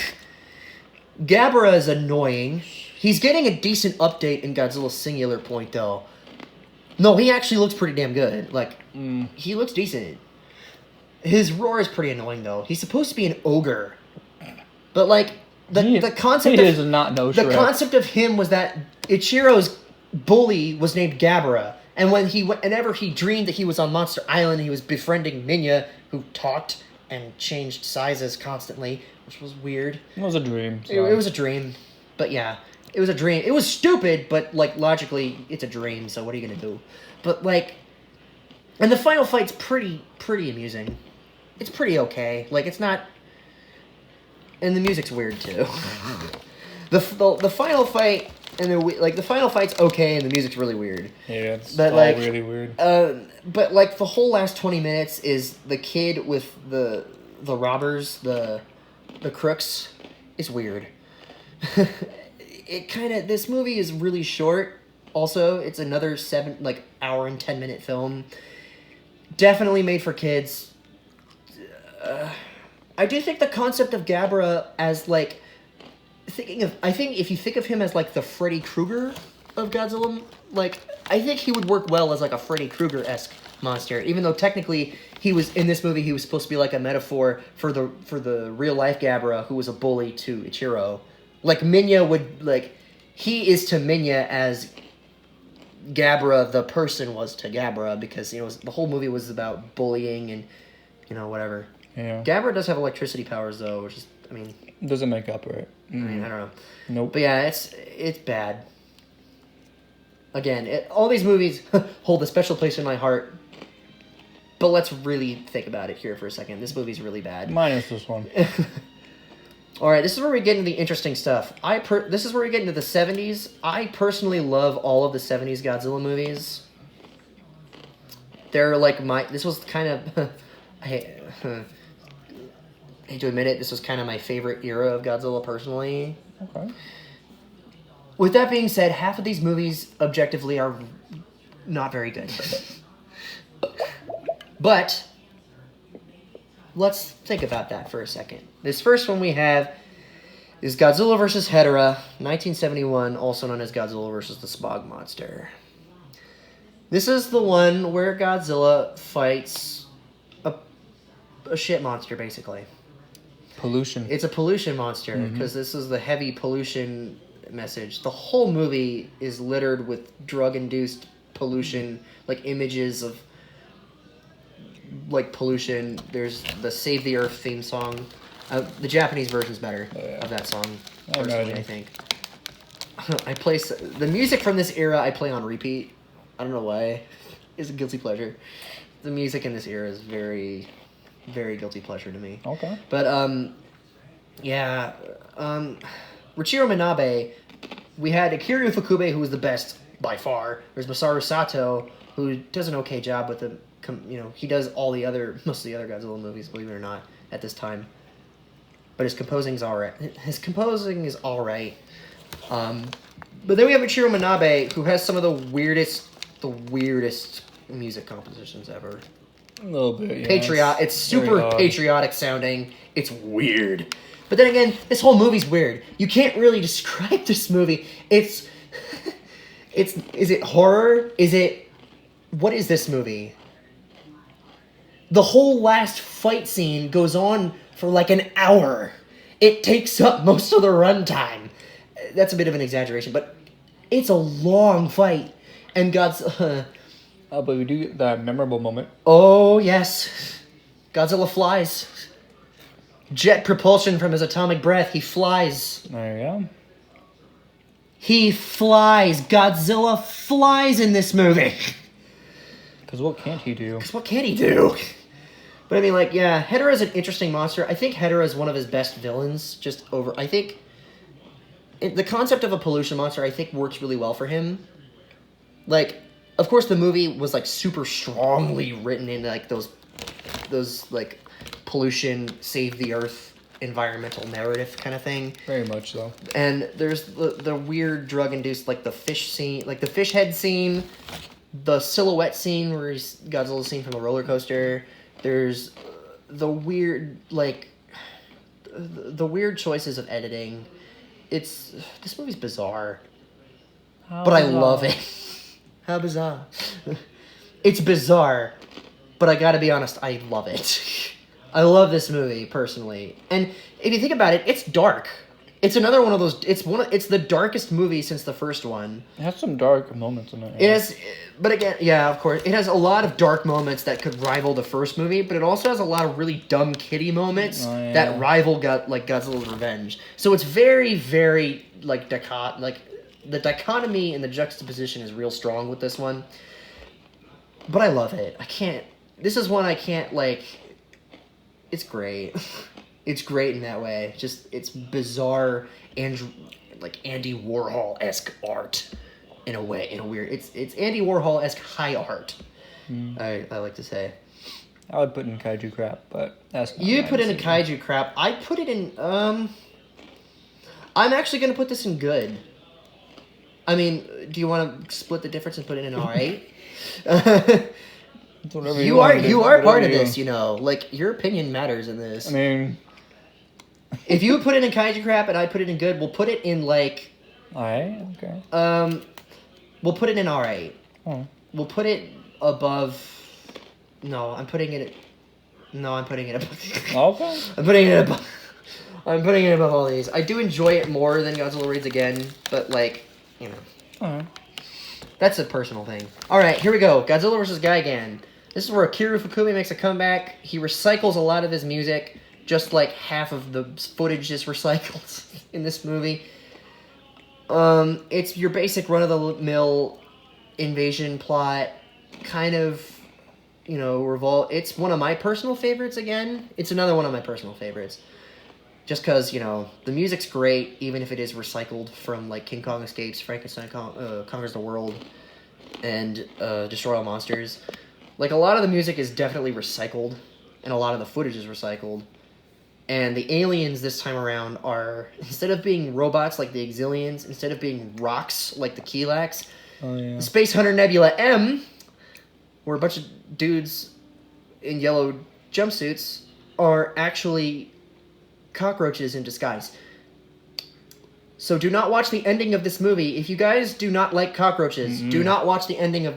Gabra is annoying. He's getting a decent update in Godzilla Singular Point, though. No, he actually looks pretty damn good. Like, he looks decent. His roar is pretty annoying, though. He's supposed to be an ogre. But, like, the concept he is not no Shrek. The concept of him was that Ichiro's bully was named Gabara. And whenever he dreamed that he was on Monster Island, he was befriending Minya, who talked and changed sizes constantly, which was weird. It was a dream. It was a dream. But, yeah. It was a dream. It was stupid, but, like, logically, it's a dream, so what are you going to do? But, like... And the final fight's pretty amusing. It's pretty okay. Like, it's not... And the music's weird, too. the final fight... the final fight's okay, and the music's really weird. Yeah, it's really weird. But, like, the whole last 20 minutes is the kid with the robbers, the crooks. It's weird. This movie is really short. Also, it's another hour and 10 minute film. Definitely made for kids. I do think the concept of Gabra as I think if you think of him as like the Freddy Krueger of Godzilla, I think he would work well as like a Freddy Krueger-esque monster. Even though technically he was supposed to be like a metaphor for the real life Gabra who was a bully to Ichiro. Like, Minya he is to Minya as Gabra the person was to Gabra, because, the whole movie was about bullying and, whatever. Yeah. Gabra does have electricity powers, though, which is, doesn't make up, right? Mm-hmm. I don't know. Nope. But yeah, it's bad. Again, all these movies hold a special place in my heart, but let's really think about it here for a second. This movie's really bad. Minus this one. All right, this is where we get into the interesting stuff. This is where we get into the 70s. I personally love all of the 70s Godzilla movies. They're like this was kind of... I hate to admit it, this was kind of my favorite era of Godzilla, personally. Okay. With that being said, half of these movies objectively are not very good. But let's think about that for a second. This first one we have is Godzilla vs. Hedorah, 1971, also known as Godzilla vs. the Smog Monster. This is the one where Godzilla fights a shit monster, basically. Pollution. It's a pollution monster, because this is the heavy pollution message. The whole movie is littered with drug-induced pollution, like images of like pollution. There's the Save the Earth theme song. The Japanese version's better of that song, personally, I think. I play the music from this era. I play on repeat. I don't know why. It's a guilty pleasure. The music in this era is very, very guilty pleasure to me. Okay. But yeah, Richiro Minabe. We had Akira Ufukube, who was the best by far. There's Masaru Sato, who does an okay job with the. He does most of the other Godzilla movies, believe it or not, at this time. But his composing is alright. But then we have Ichiro Minabe, who has some of the weirdest music compositions ever. A little bit, yeah. It's super patriotic sounding. It's weird. But then again, this whole movie's weird. You can't really describe this movie. Is it horror? What is this movie? The whole last fight scene goes on for like an hour. It takes up most of the runtime. That's a bit of an exaggeration, but it's a long fight. And Godzilla... but we do get that memorable moment. Oh, yes. Godzilla flies. Jet propulsion from his atomic breath. He flies. There you go. He flies. Godzilla flies in this movie. Because what can't he do? But I mean, like, yeah, Hedorah is an interesting monster. I think Hedorah is one of his best villains. I think the concept of a pollution monster, I think, works really well for him. Like, of course, the movie was like super strongly written in like those like pollution, save the earth, environmental narrative kind of thing. Very much so. And there's the weird drug induced like the fish scene, like the fish head scene, the silhouette scene where Godzilla's seen from a roller coaster. There's the weird choices of editing. This movie's bizarre, but I love it. How bizarre! It's bizarre, but I gotta be honest, I love it. I love this movie personally, and if you think about it, it's dark. It's another one of those. It's the darkest movie since the first one. It has some dark moments in it. It has, but again, yeah, of course, it has a lot of dark moments that could rival the first movie, but it also has a lot of really dumb kiddie moments that rival Godzilla's Revenge. So it's very, very like the dichotomy and the juxtaposition is real strong with this one. But I love it. This is one I can't like. It's great. It's great in that way. Just it's bizarre and like Andy Warhol-esque art in a way, in a weird. It's Andy Warhol-esque high art. I like to say. I would put in kaiju crap, but that's not you put in a kaiju crap. I put it in. I'm actually gonna put this in good. I mean, do you want to split the difference and put it in R8? You are part of this, Like your opinion matters in this. I mean. If you put it in kaiju crap and I put it in good, we'll put it in like. Alright, okay. We'll put it in R8. Oh. We'll put it above. No, I'm putting it. No, I'm putting it above. Okay. I'm putting it above all these. I do enjoy it more than Godzilla Raids Again, but like, Alright. That's a personal thing. All right, here we go. Godzilla vs. Gigan. This is where Akira Ifukube makes a comeback. He recycles a lot of his music. Just like half of the footage is recycled in this movie. It's your basic run-of-the-mill invasion plot. Kind of, revolt. It's one of my personal favorites again. It's another one of my personal favorites. Just because, the music's great, even if it is recycled from, like, King Kong Escapes, Frankenstein Conquers the World, and Destroy All Monsters. Like, a lot of the music is definitely recycled, and a lot of the footage is recycled. And the aliens this time around are, instead of being robots like the Exilians, instead of being rocks like the Kilax, the Space Hunter Nebula M, where a bunch of dudes in yellow jumpsuits are actually cockroaches in disguise. So do not watch the ending of this movie. If you guys do not like cockroaches, do not watch the ending of...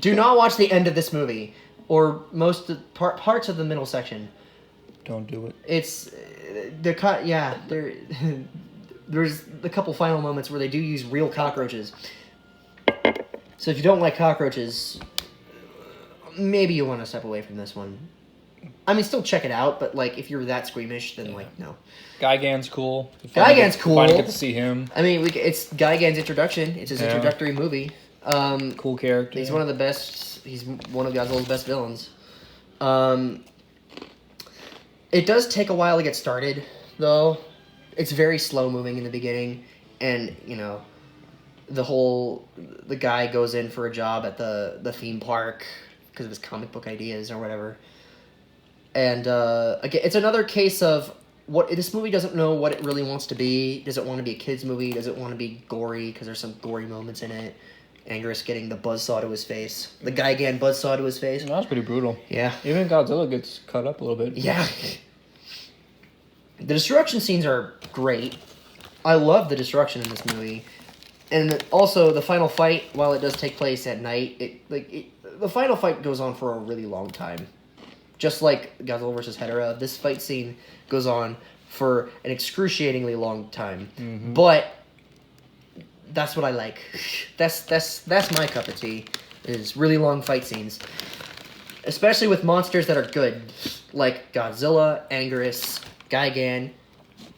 Do not watch the end of this movie. Or most parts of the middle section. Don't do it. It's... There's a couple final moments where they do use real cockroaches. So if you don't like cockroaches, maybe you want to step away from this one. I mean, still check it out, but like if you're that squeamish, then like no. Gigan's cool. Gigan's cool. Finally get to see him. I mean, it's Gigan's introduction. It's his introductory movie. Cool character. He's one of the best. He's one of Godzilla's best villains. It does take a while to get started, though. It's very slow moving in the beginning, and you know, the guy goes in for a job at the theme park because of his comic book ideas or whatever. And again, it's another case of this movie doesn't know what it really wants to be. Does it want to be a kids movie? Does it want to be gory? Because there's some gory moments in it. Anguirus getting the buzzsaw to his face. The Gigan buzzsaw to his face. That's pretty brutal. Yeah. Even Godzilla gets cut up a little bit. Yeah. The destruction scenes are great. I love the destruction in this movie. And also, the final fight, while it does take place at night, the final fight goes on for a really long time. Just like Godzilla vs. Ghidorah, this fight scene goes on for an excruciatingly long time. Mm-hmm. But that's what I like. That's my cup of tea, is really long fight scenes. Especially with monsters that are good, like Godzilla, Anguirus, Gigan,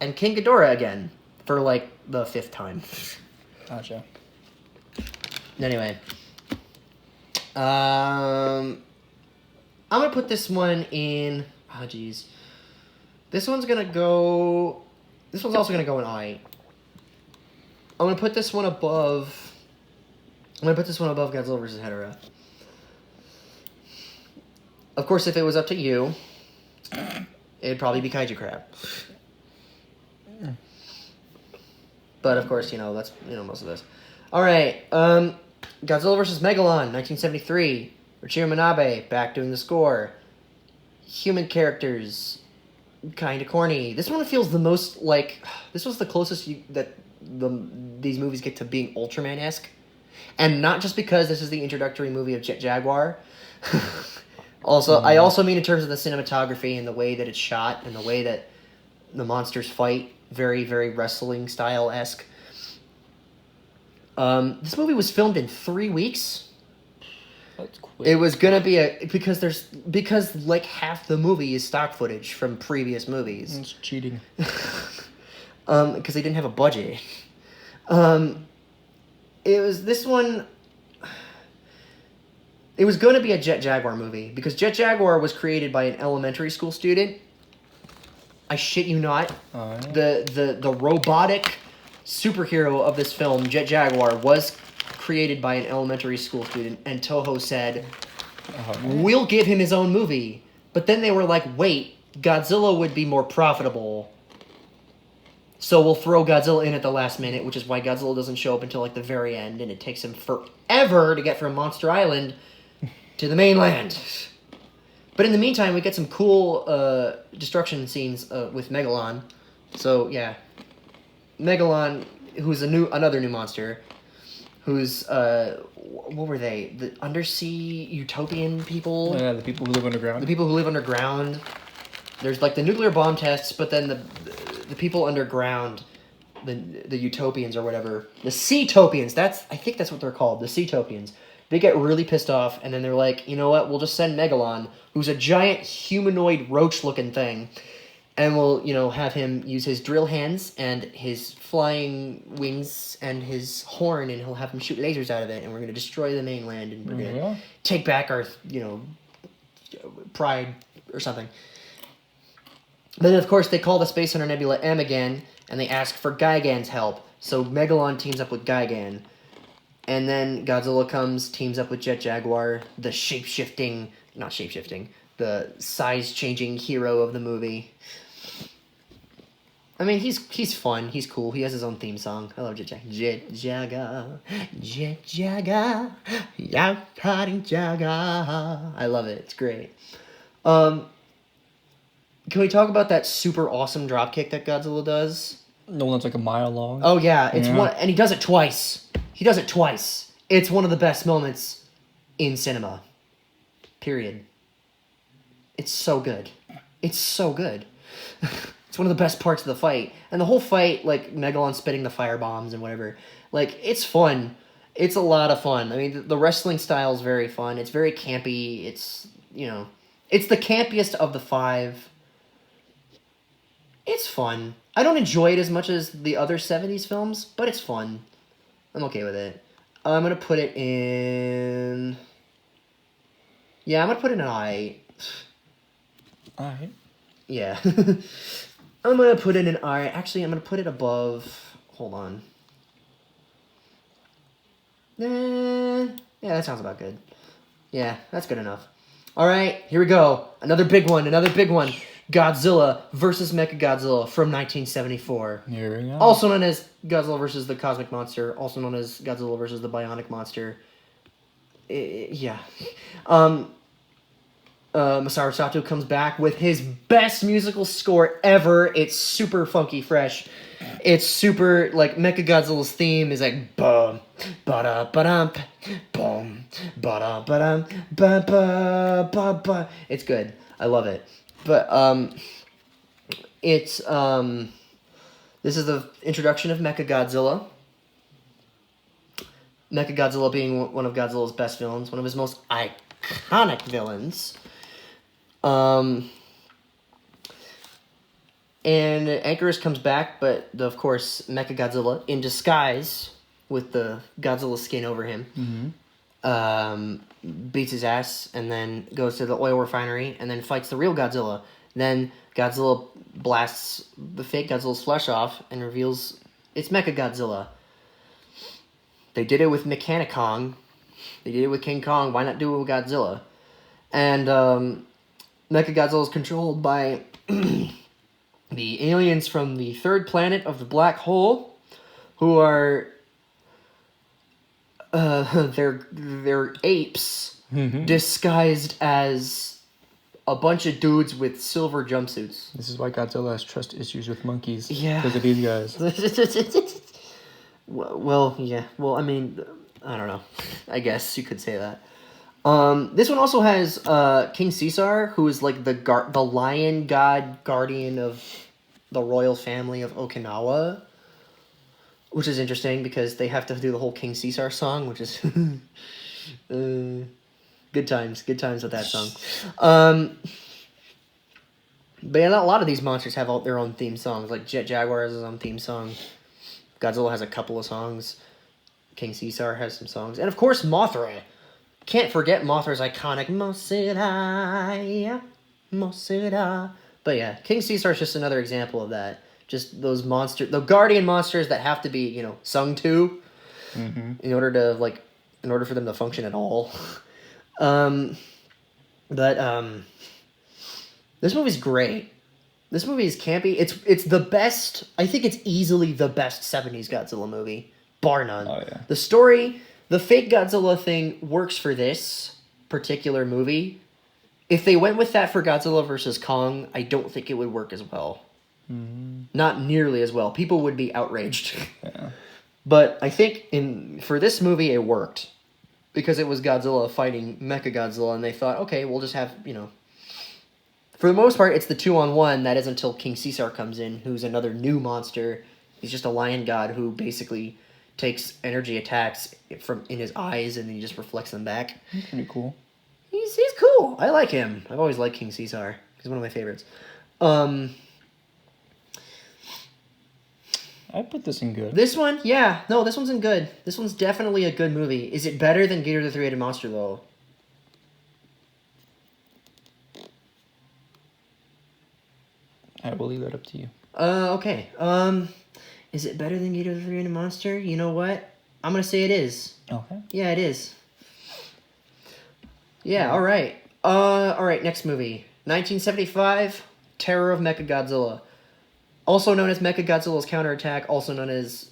and King Ghidorah again, for like the 5th time. Gotcha. Anyway. I'm going to put this one in... Oh, jeez. This one's also going to go in I. I'm going to put this one above... Godzilla vs. Ghidorah. Of course, if it was up to you, it'd probably be Kaiju Crab. But, of course, that's, most of this. Alright, Godzilla vs. Megalon, 1973. Richiro Manabe, back doing the score. Human characters, kind of corny. This one feels the most like... This was the closest these movies get to being Ultraman-esque. And not just because this is the introductory movie of Jet Jaguar. I also mean in terms of the cinematography and the way that it's shot and the way that the monsters fight. Very, very wrestling-style-esque. This movie was filmed in 3 weeks. That's quick. It was gonna be because like half the movie is stock footage from previous movies. It's cheating. Because they didn't have a budget. It was this one. It was going to be a Jet Jaguar movie because Jet Jaguar was created by an elementary school student. I shit you not. Oh, yeah. The robotic superhero of this film, Jet Jaguar, was created by an elementary school student, and Toho said, we'll give him his own movie. But then they were like, wait, Godzilla would be more profitable, so we'll throw Godzilla in at the last minute, which is why Godzilla doesn't show up until like the very end, and it takes him forever to get from Monster Island to the mainland. But in the meantime, we get some cool destruction scenes with Megalon. So yeah, Megalon, who's another new monster, who's what were they? The undersea utopian people? Yeah, the people who live underground. The people who live underground. There's like the nuclear bomb tests, but then the people underground, the utopians or whatever, the Seatopians. I think that's what they're called, the Seatopians. They get really pissed off, and then they're like, you know what? We'll just send Megalon, who's a giant humanoid roach-looking thing, and we'll, have him use his drill hands and his flying wings and his horn, and he'll have him shoot lasers out of it, and we're going to destroy the mainland, and we're going to take back our, pride or something. Then, of course, they call the Space Hunter Nebula M again, and they ask for Gigan's help. So Megalon teams up with Gigan. And then Godzilla teams up with Jet Jaguar, the the size-changing hero of the movie. I mean, he's fun. He's cool. He has his own theme song. I love Jet Jaga. Jet Jaga, Jet Jaga, yeah, party Jaga. I love it. It's great. Can we talk about that super awesome dropkick that Godzilla does? The one that's like a mile long. Oh yeah, it's one, and he does it twice. It's one of the best moments in cinema. Period. It's so good. It's one of the best parts of the fight. And the whole fight, like Megalon spitting the fire bombs and whatever, like, it's fun. It's a lot of fun. I mean, the wrestling style is very fun. It's very campy. It's, it's the campiest of the 5. It's fun. I don't enjoy it as much as the other 70s films, but it's fun. I'm okay with it. I'm going to put it in... Yeah, I'm going to put it in I. Alright. Yeah. I'm going to put it in I. Actually, I'm going to put it above... Hold on. Yeah, that sounds about good. Yeah, that's good enough. Alright, here we go. Another big one. Godzilla versus Mechagodzilla from 1974. Here we go. Also known as Godzilla versus the Cosmic Monster. Also known as Godzilla versus the Bionic Monster. Yeah. Masaru Sato comes back with his best musical score ever. It's super funky fresh. It's super, like, Mechagodzilla's theme is like bum ba-da ba-dum bum ba-da ba-dum ba ba ba ba. It's good. I love it. But it's this is the introduction of Mechagodzilla. Mechagodzilla being one of Godzilla's best villains, one of his most iconic villains. And Anchorus comes back, but of course Mechagodzilla in disguise with the Godzilla skin over him, beats his ass and then goes to the oil refinery and then fights the real Godzilla. Then Godzilla blasts the fake Godzilla's flesh off and reveals it's Mechagodzilla. They did it with Mechanicong. They did it with King Kong. Why not do it with Godzilla? And Mechagodzilla is controlled by the aliens from the third planet of the black hole, who are they're apes disguised as a bunch of dudes with silver jumpsuits. This is why Godzilla has trust issues with monkeys. Yeah. Because of these guys. Well, yeah. Well, I mean, I don't know. I guess you could say that. This one also has King Caesar, who is like the lion god guardian of the royal family of Okinawa, which is interesting because they have to do the whole King Caesar song, which is good times with that song. But yeah, a lot of these monsters have their own theme songs. Like Jet Jaguar has his own theme song. Godzilla has a couple of songs. King Caesar has some songs, and of course Mothra. Can't forget Mothra's iconic Mosera. But yeah, King Caesar is just another example of that. Just those the guardian monsters that have to be, sung to in order for them to function at all. This movie's great. This movie is campy. It's the best. I think it's easily the best 70s Godzilla movie, bar none. Oh yeah. The story, the fake Godzilla thing works for this particular movie. If they went with that for Godzilla vs. Kong, I don't think it would work as well. Mm-hmm. Not nearly as well. People would be outraged. Yeah. But I think for this movie, it worked. Because it was Godzilla fighting Mechagodzilla, and they thought, okay, we'll just have, For the most part, it's the 2-on-1. That is until King Caesar comes in, who's another new monster. He's just a lion god who basically takes energy attacks in his eyes, and he just reflects them back. That's pretty cool. He's cool. I like him. I've always liked King Caesar. He's one of my favorites. I put this in good. This one? Yeah. No, this one's in good. This one's definitely a good movie. Is it better than Geidra the Three-Headed Monster, though? I will leave that up to you. Okay. Is it better than Geidra the Three-Headed Monster? You know what? I'm gonna say it is. Okay. Yeah, it is. Yeah, alright. Alright, next movie. 1975, Terror of Mechagodzilla. Also known as Mechagodzilla's counterattack, also known as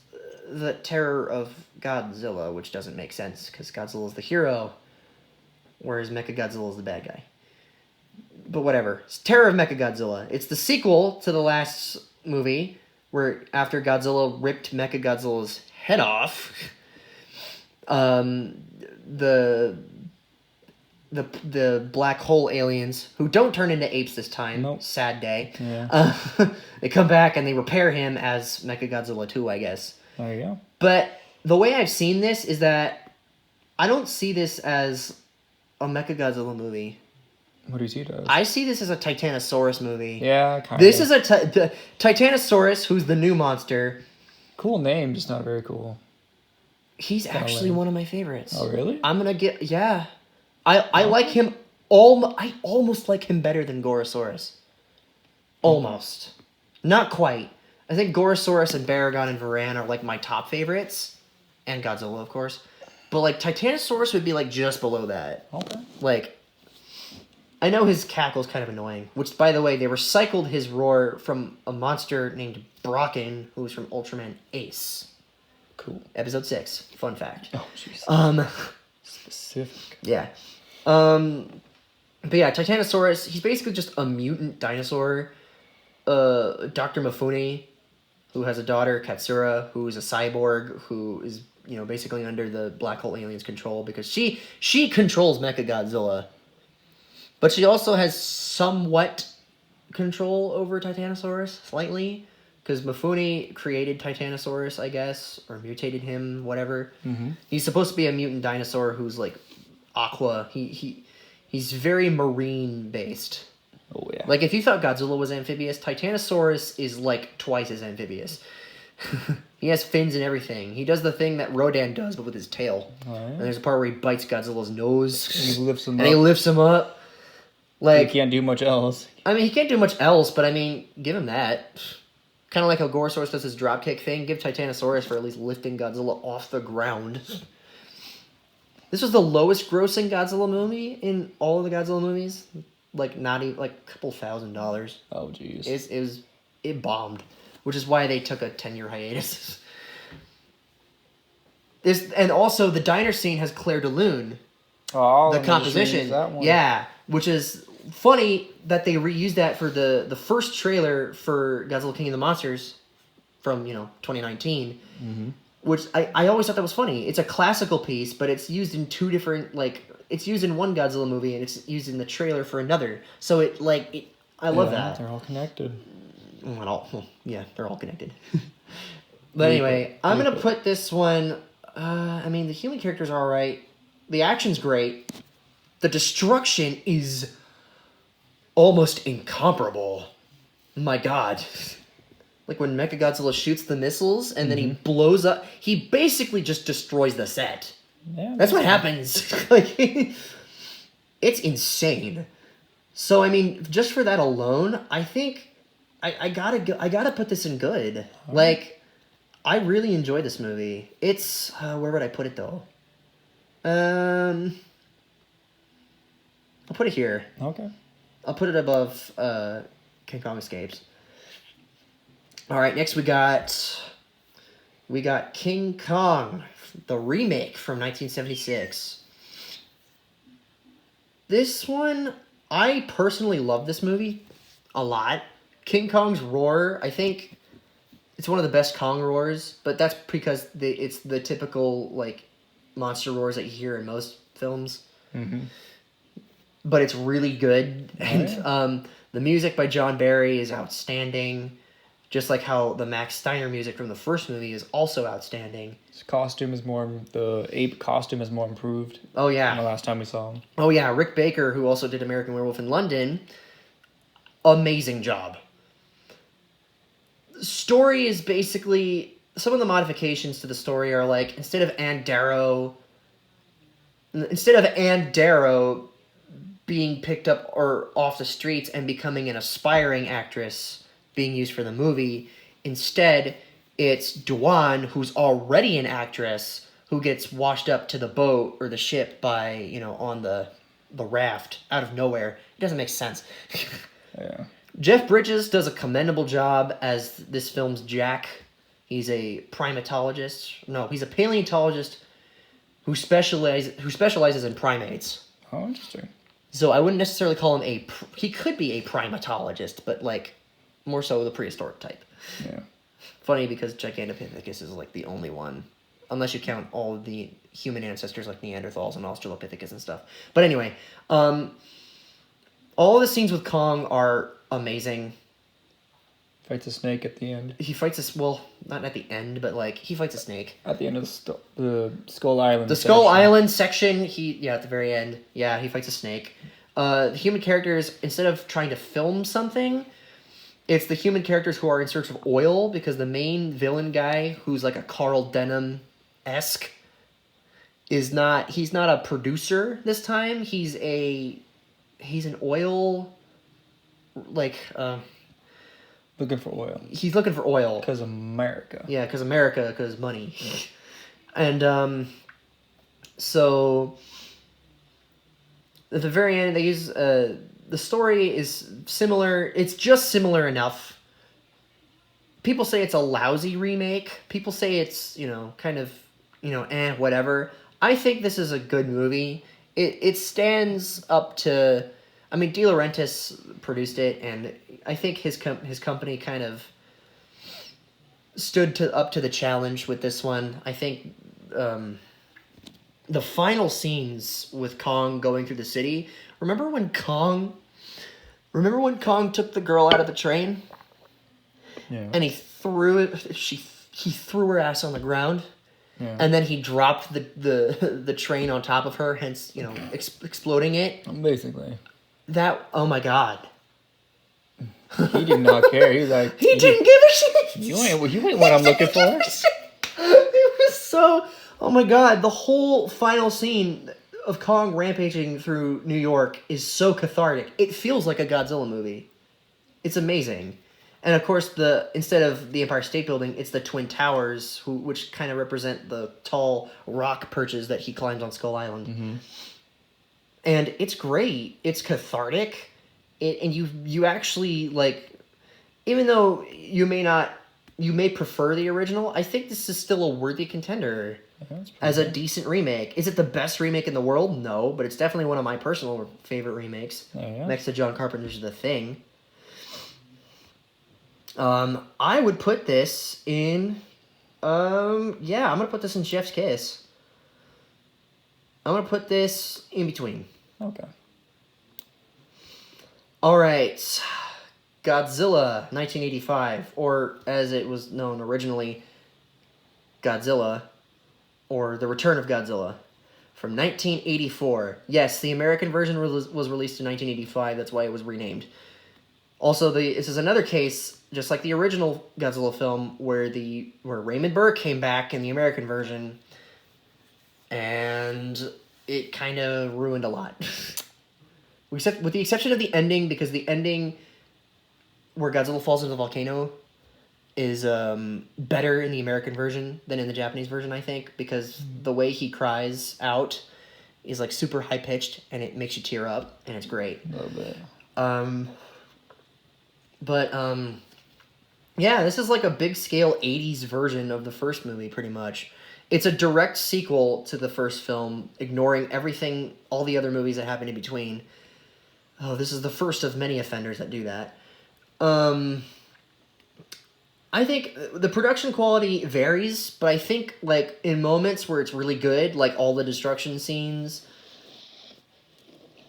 the Terror of Godzilla, which doesn't make sense because Godzilla is the hero, whereas Mechagodzilla is the bad guy. But whatever. It's Terror of Mechagodzilla. It's the sequel to the last movie, where after Godzilla ripped Mechagodzilla's head off, the black hole aliens, who don't turn into apes this time, nope. Sad day, yeah. They come back and they repair him as Mechagodzilla 2, I guess. There you go. But the way I've seen this is that I don't see this as a Mechagodzilla movie. What do you see it as? I see this as a Titanosaurus movie. Yeah, kind of. This is the Titanosaurus, who's the new monster. Cool name, just not very cool. He's actually one of my favorites. Oh, really? I'm gonna get... Yeah. I like him... I almost like him better than Gorosaurus. Almost. Not quite. I think Gorosaurus and Baragon and Varan are like my top favorites. And Godzilla, of course. But like Titanosaurus would be like just below that. Okay. Like... I know his cackle's kind of annoying, which, by the way, they recycled his roar from a monster named Brocken, who was from Ultraman Ace. Cool. Episode 6. Fun fact. Oh, jeez. Specific. Yeah. But yeah, Titanosaurus, he's basically just a mutant dinosaur. Dr. Mifune, who has a daughter, Katsura, who is a cyborg, who is, basically under the black hole aliens' control, because she controls Mechagodzilla. But she also has somewhat control over Titanosaurus, slightly. Because Mifune created Titanosaurus, I guess, or mutated him, whatever. Mm-hmm. He's supposed to be a mutant dinosaur who's, like, aqua. He's very marine-based. Oh, yeah. Like, if you thought Godzilla was amphibious, Titanosaurus is, like, twice as amphibious. He has fins and everything. He does the thing that Rodan does, but with his tail. Oh, yeah. And there's a part where he bites Godzilla's nose. And he lifts him and up. he lifts him up. Like, he can't do much else. I mean, he can't do much else, but I mean, give him that. Kind of like how Gorosaurus does his dropkick thing. Give Titanosaurus for at least lifting Godzilla off the ground. This was the lowest grossing Godzilla movie in all of the Godzilla movies. Like, not even, like, a couple $1,000. Oh, jeez. It bombed. Which is why they took a 10-year hiatus. And also, the diner scene has Claire de Lune. Oh, the composition. That one. Yeah, which is funny that they reused that for the first trailer for Godzilla King of the Monsters from 2019. Mm-hmm. Which I always thought that was funny. It's a classical piece, but it's used in two different, like, it's used in one Godzilla movie and it's used in the trailer for another. So I love that. They're all connected. Yeah, they're all connected. But anyway, I'm gonna put this one. The human characters are alright. The action's great. The destruction is almost incomparable. My God. Like when Mechagodzilla shoots the missiles and then he blows up. He basically just destroys the set. Yeah, that's what happens. Like, it's insane. So, I mean, just for that alone, I think I gotta put this in good. Like, I really enjoyed this movie. It's where would I put it though? I'll put it here. Okay. I'll put it above King Kong Escapes. All right, next we got King Kong, the remake from 1976. This one, I personally love this movie a lot. King Kong's roar, I think it's one of the best Kong roars, but that's because it's the typical, like, monster roars that you hear in most films. Mm-hmm. But it's really good. And the music by John Barry is outstanding. Just like how the Max Steiner music from the first movie is also outstanding. The ape costume is more improved. Oh, yeah. Than the last time we saw him. Oh, yeah. Rick Baker, who also did American Werewolf in London, amazing job. Story is basically... Some of the modifications to the story are like, instead of Ann Darrow being picked up or off the streets and becoming an aspiring actress being used for the movie, instead it's Duan, who's already an actress, who gets washed up to the boat or the ship by, on the raft out of nowhere. It doesn't make sense. Yeah. Jeff Bridges does a commendable job as this film's Jack. He's a primatologist. No, he's a paleontologist who specializes in primates. Oh, interesting. So I wouldn't necessarily call him he could be a primatologist, but like more so the prehistoric type. Yeah. Funny because Gigantopithecus is like the only one, unless you count all of the human ancestors like Neanderthals and Australopithecus and stuff. But anyway, all the scenes with Kong are amazing. Fights a snake at the end. He fights not at the end, but like he fights a snake At the end of the Skull Island. The Skull Island section. At the very end. Yeah, he fights a snake. The human characters, instead of trying to film something, it's the human characters who are in search of oil, because the main villain guy, who's like a Carl Denham-esque, he's not a producer this time. He's an oil, like, looking for oil. He's looking for oil. Because America. Yeah, because money. And, so, at the very end, they use, the story is similar. It's just similar enough. People say it's a lousy remake. People say it's, kind of, whatever. I think this is a good movie. It stands up to... I mean, De Laurentiis produced it, and I think his company kind of stood up to the challenge with this one. I think the final scenes with Kong going through the city. Remember when Kong took the girl out of the train? Yeah. And he threw her ass on the ground. Yeah. And then he dropped the train on top of her, hence, exploding it. Basically. Oh my god. He did not care. He was like... He didn't give a shit! You ain't what I'm looking for. It was so... Oh my god, the whole final scene of Kong rampaging through New York is so cathartic. It feels like a Godzilla movie. It's amazing. And of course, instead of the Empire State Building, it's the Twin Towers, which kind of represent the tall rock perches that he climbs on Skull Island. Mm-hmm. And it's great. It's cathartic. And you actually, like, even though you may prefer the original, I think this is still a worthy contender as a decent remake. Is it the best remake in the world? No, but it's definitely one of my personal favorite remakes. Oh, yeah? Next to John Carpenter's The Thing. I would put this in, I'm going to put this in Chef's Kiss. I'm going to put this in between. Okay. All right. Godzilla, 1985, or as it was known originally, Godzilla, or The Return of Godzilla, from 1984. Yes, the American version was released in 1985. That's why it was renamed. Also, this is another case, just like the original Godzilla film, where Raymond Burr came back in the American version, and it kind of ruined a lot. With the exception of the ending, because the ending where Godzilla falls into the volcano is better in the American version than in the Japanese version, I think, because the way he cries out is like super high pitched, and it makes you tear up, and it's great. A little bit. Yeah, this is like a big scale 80s version of the first movie, pretty much. It's a direct sequel to the first film, ignoring everything, all the other movies that happened in between. Oh, this is the first of many offenders that do that. I think the production quality varies, but I think, like, in moments where it's really good, like all the destruction scenes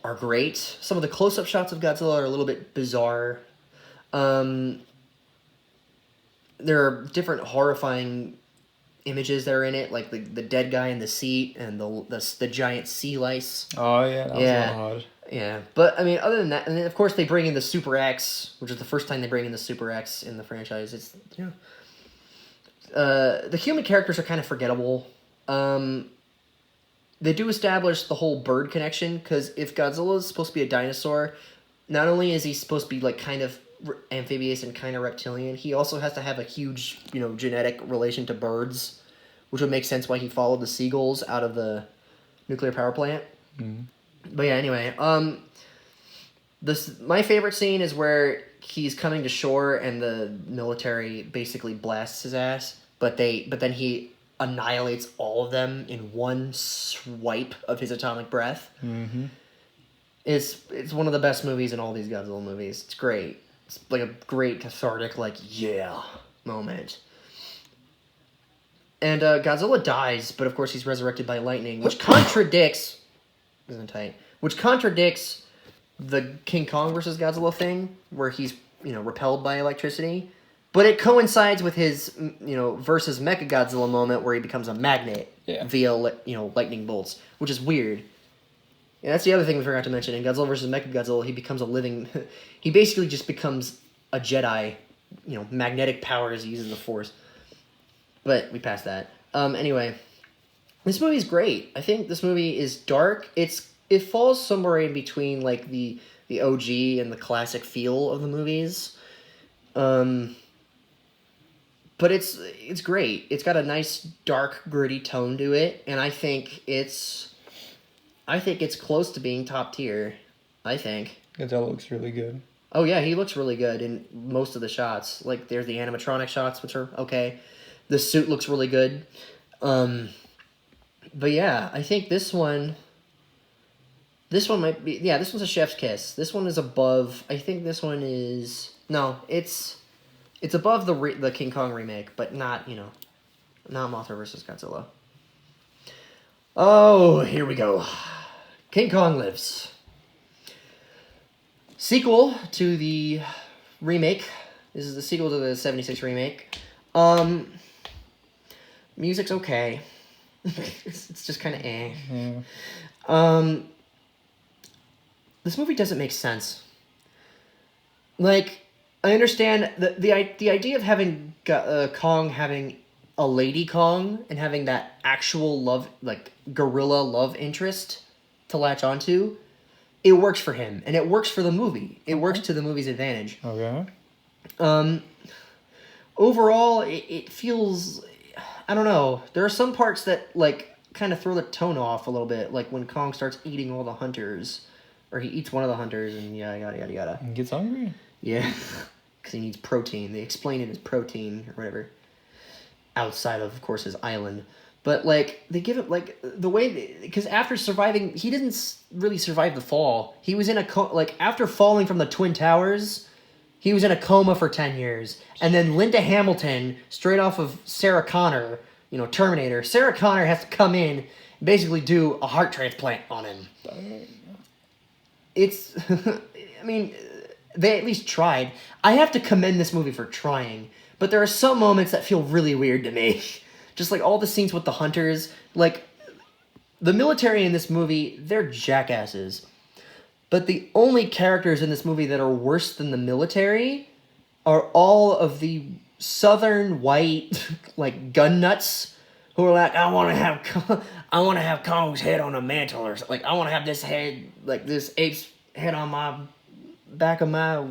are great. Some of the close-up shots of Godzilla are a little bit bizarre. There are different horrifying images that are in it, like the dead guy in the seat and the giant sea lice. Oh, yeah. That was a little odd. Yeah, but I mean, other than that, and then of course they bring in the Super X, which is the first time they bring in the Super X in the franchise. It's the human characters are kind of forgettable. They do establish the whole bird connection, because if Godzilla is supposed to be a dinosaur, not only is he supposed to be like kind of amphibious and kind of reptilian, he also has to have a huge, genetic relation to birds, which would make sense why he followed the seagulls out of the nuclear power plant. Mm-hmm. But yeah, anyway, my favorite scene is where he's coming to shore and the military basically blasts his ass, but then he annihilates all of them in one swipe of his atomic breath. Mm-hmm. It's one of the best movies in all these Godzilla movies. It's great. It's like a great cathartic, like, yeah moment. And Godzilla dies, but of course he's resurrected by lightning, which contradicts... Isn't tight. Which contradicts the King Kong versus Godzilla thing, where he's, repelled by electricity. But it coincides with his, versus Mechagodzilla moment where he becomes a magnet via, lightning bolts, which is weird. And that's the other thing we forgot to mention. In Godzilla versus Mechagodzilla, he becomes a living... he basically just becomes a Jedi, magnetic powers, he uses the Force. But we passed that. Anyway, this movie is great. I think this movie is dark. It falls somewhere in between, like, the OG and the classic feel of the movies. But it's great. It's got a nice, dark, gritty tone to it, and I think it's close to being top tier. I think. Godzilla looks really good. Oh yeah, he looks really good in most of the shots. Like, there's the animatronic shots, which are okay. The suit looks really good. But yeah, I think this one might be... Yeah, this one's a chef's kiss. This one is above... I think this one is... No, it's above the King Kong remake, but not, not Mothra versus Godzilla. Oh, here we go. King Kong Lives. Sequel to the remake. This is the sequel to the 76 remake. Music's okay. it's just kind of eh. Yeah. This movie doesn't make sense. Like, I understand the idea of having Kong having a Lady Kong and having that actual love, like, gorilla love interest to latch onto. It works for him, and it works for the movie. It works to the movie's advantage. Okay. Overall, it feels... I don't know. There are some parts that, like, kind of throw the tone off a little bit. Like when Kong starts eating all the hunters. Or he eats one of the hunters and yada. And gets hungry? Yeah. Because he needs protein. They explain it as protein or whatever. Outside of course, his island. But, like, they give it, like, the way... Because after surviving... He didn't really survive the fall. He was in a... after falling from the Twin Towers... He was in a coma for 10 years. And then Linda Hamilton, straight off of Sarah Connor, Terminator. Sarah Connor has to come in and basically do a heart transplant on him. It's... I mean, they at least tried. I have to commend this movie for trying. But there are some moments that feel really weird to me. Just like all the scenes with the hunters. Like, the military in this movie, they're jackasses. But the only characters in this movie that are worse than the military are all of the southern white, like, gun nuts who are like, I want to have Kong's head on a mantle, or like, I want to have this head, like this ape's head on my back of my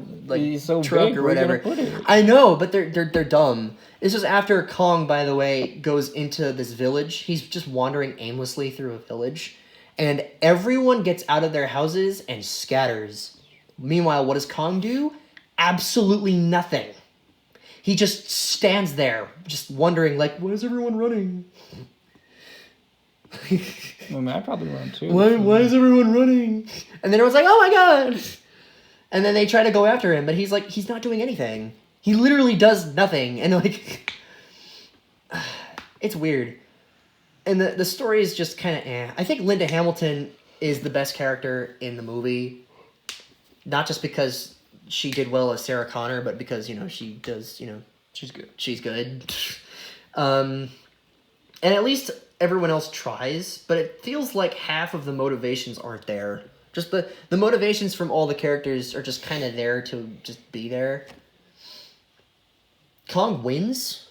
truck big, or whatever. I know, but they're dumb. This is after Kong, by the way, goes into this village. He's just wandering aimlessly through a village. And everyone gets out of their houses and scatters. Meanwhile, what does Kong do? Absolutely nothing. He just stands there, just wondering, like, why is everyone running? Well, I'd probably run too. Why is everyone running? And then everyone's like, oh my god! And then they try to go after him, but he's like, he's not doing anything. He literally does nothing. And, like, it's weird. And the story is just kind of eh. I think Linda Hamilton is the best character in the movie. Not just because she did well as Sarah Connor, but because, she does, She's good. She's good. And at least everyone else tries, but it feels like half of the motivations aren't there. Just the motivations from all the characters are just kind of there to just be there. Kong wins.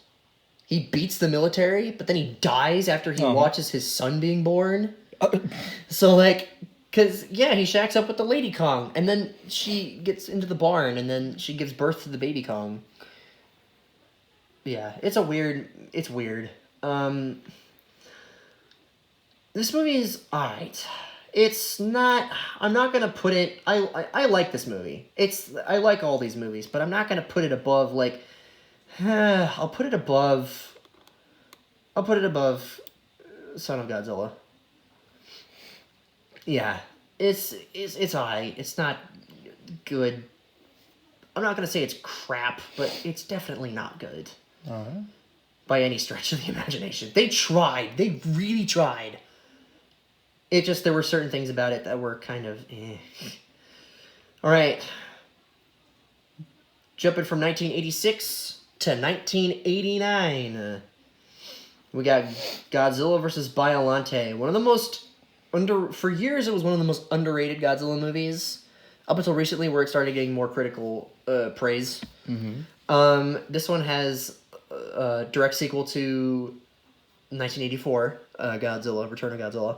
He beats the military, but then he dies after he watches his son being born. So, like, because, yeah, he shacks up with the Lady Kong, and then she gets into the barn, and then she gives birth to the baby Kong. Yeah, it's weird. This movie is alright. It's not. I'm not gonna put it. I like this movie. I like all these movies, but I'm not gonna put it above like. I'll put it above. I'll put it above Son of Godzilla. Yeah, it's alright. It's not good. I'm not gonna say it's crap, but it's definitely not good. Alright. By any stretch of the imagination. They tried. They really tried. It just, there were certain things about it that were kind of Alright. Jumping from 1986 to 1989. We got Godzilla versus Biollante. One of the most for years it was one of the most underrated Godzilla movies. Up until recently where it started getting more critical praise. Mm-hmm. This one has a direct sequel to 1984, Godzilla, Return of Godzilla.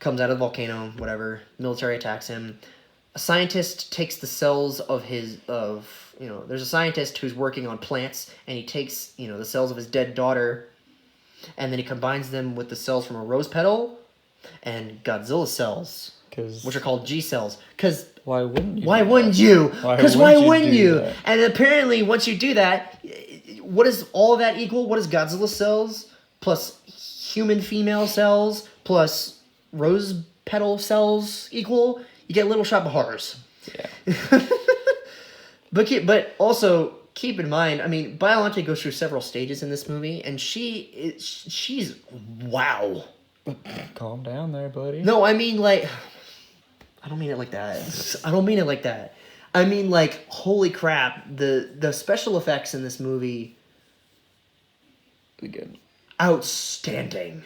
Comes out of the volcano, whatever. Military attacks him. A scientist takes the cells of there's a scientist who's working on plants, and he takes, the cells of his dead daughter, and then he combines them with the cells from a rose petal and Godzilla cells, which are called G cells. Because why wouldn't you? Why wouldn't you? Because why wouldn't you? And apparently, once you do that, what does all of that equal? What is Godzilla cells plus human female cells plus rose petal cells equal? You get Little Shop of Horrors. Yeah. But also keep in mind, I mean, Biollante goes through several stages in this movie, and she's wow. Calm down there, buddy. No, I mean I don't mean it like that. I don't mean it like that. I mean holy crap, the special effects in this movie. Good. Outstanding.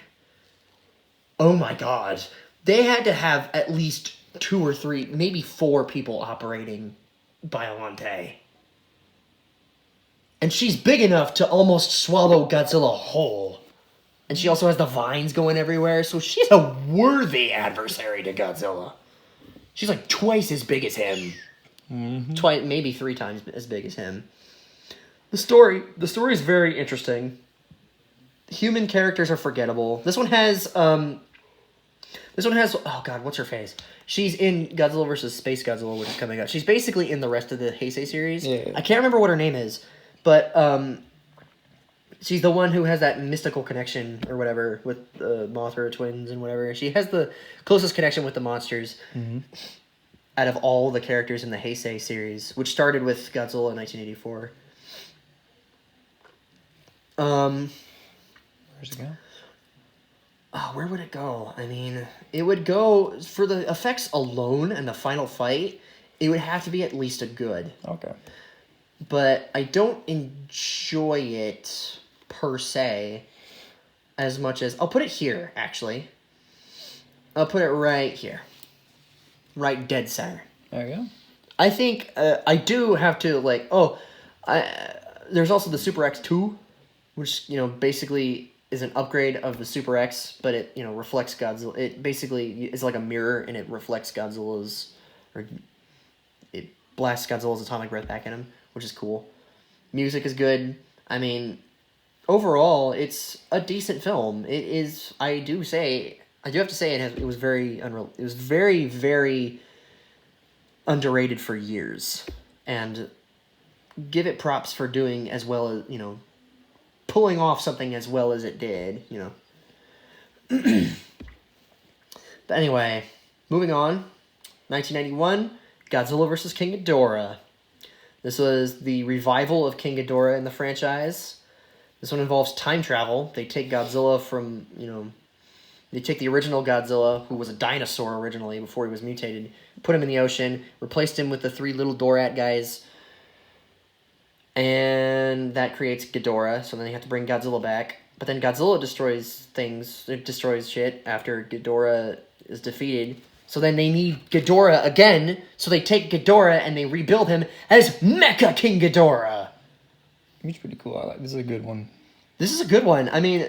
Oh my god. They had to have at least 2 or 3, maybe 4 people operating Biollante. And she's big enough to almost swallow Godzilla whole. And she also has the vines going everywhere, so she's a worthy adversary to Godzilla. She's like twice as big as him. Mm-hmm. Maybe 3 times as big as him. The story is very interesting. Human characters are forgettable. This one has oh god, what's her face? She's in Godzilla vs. Space Godzilla, which is coming out. She's basically in the rest of the Heisei series. Yeah. I can't remember what her name is, but she's the one who has that mystical connection or whatever with the Mothra twins and whatever. She has the closest connection with the monsters out of all the characters in the Heisei series, which started with Godzilla in 1984. Where's it go? Oh, where would it go? I mean, it would go, for the effects alone and the final fight, it would have to be at least a good. Okay. But I don't enjoy it, per se, as much as... I'll put it here, actually. I'll put it right here. Right dead center. There you go. I think, I do have to, there's also the Super X2, which, basically... is an upgrade of the Super X, but it, reflects Godzilla. It basically is like a mirror, and it reflects Godzilla's, or it blasts Godzilla's atomic breath back at him, which is cool. Music is good. I mean, overall, it's a decent film. It is. I do have to say it was very It was very, very underrated for years, and give it props for doing as well as pulling off something as well as it did, But anyway, moving on. 1991, Godzilla vs. King Ghidorah. This was the revival of King Ghidorah in the franchise. This one involves time travel. They take Godzilla from, they take the original Godzilla, who was a dinosaur originally before he was mutated, put him in the ocean, replaced him with the 3 little Dorat guys, and that creates Ghidorah, so then they have to bring Godzilla back. But then Godzilla destroys shit after Ghidorah is defeated. So then they need Ghidorah again, so they take Ghidorah and they rebuild him as Mecha King Ghidorah. It's pretty cool. This is a good one. This is a good one. I mean,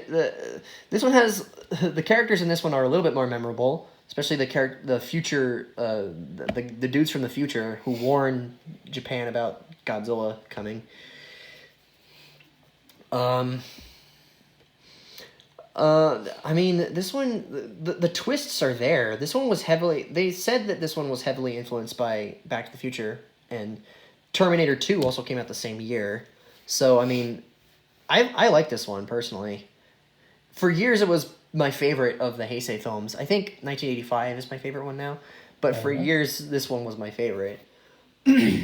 this one has... The characters in this one are a little bit more memorable, especially the future... the dudes from the future who warn Japan about Godzilla coming. I mean, this one, the twists are there. This one was they said that this one was heavily influenced by Back to the Future, and Terminator 2 also came out the same year. So, I mean, I like this one, personally. For years, it was my favorite of the Heisei films. I think 1985 is my favorite one now, but for years, this one was my favorite.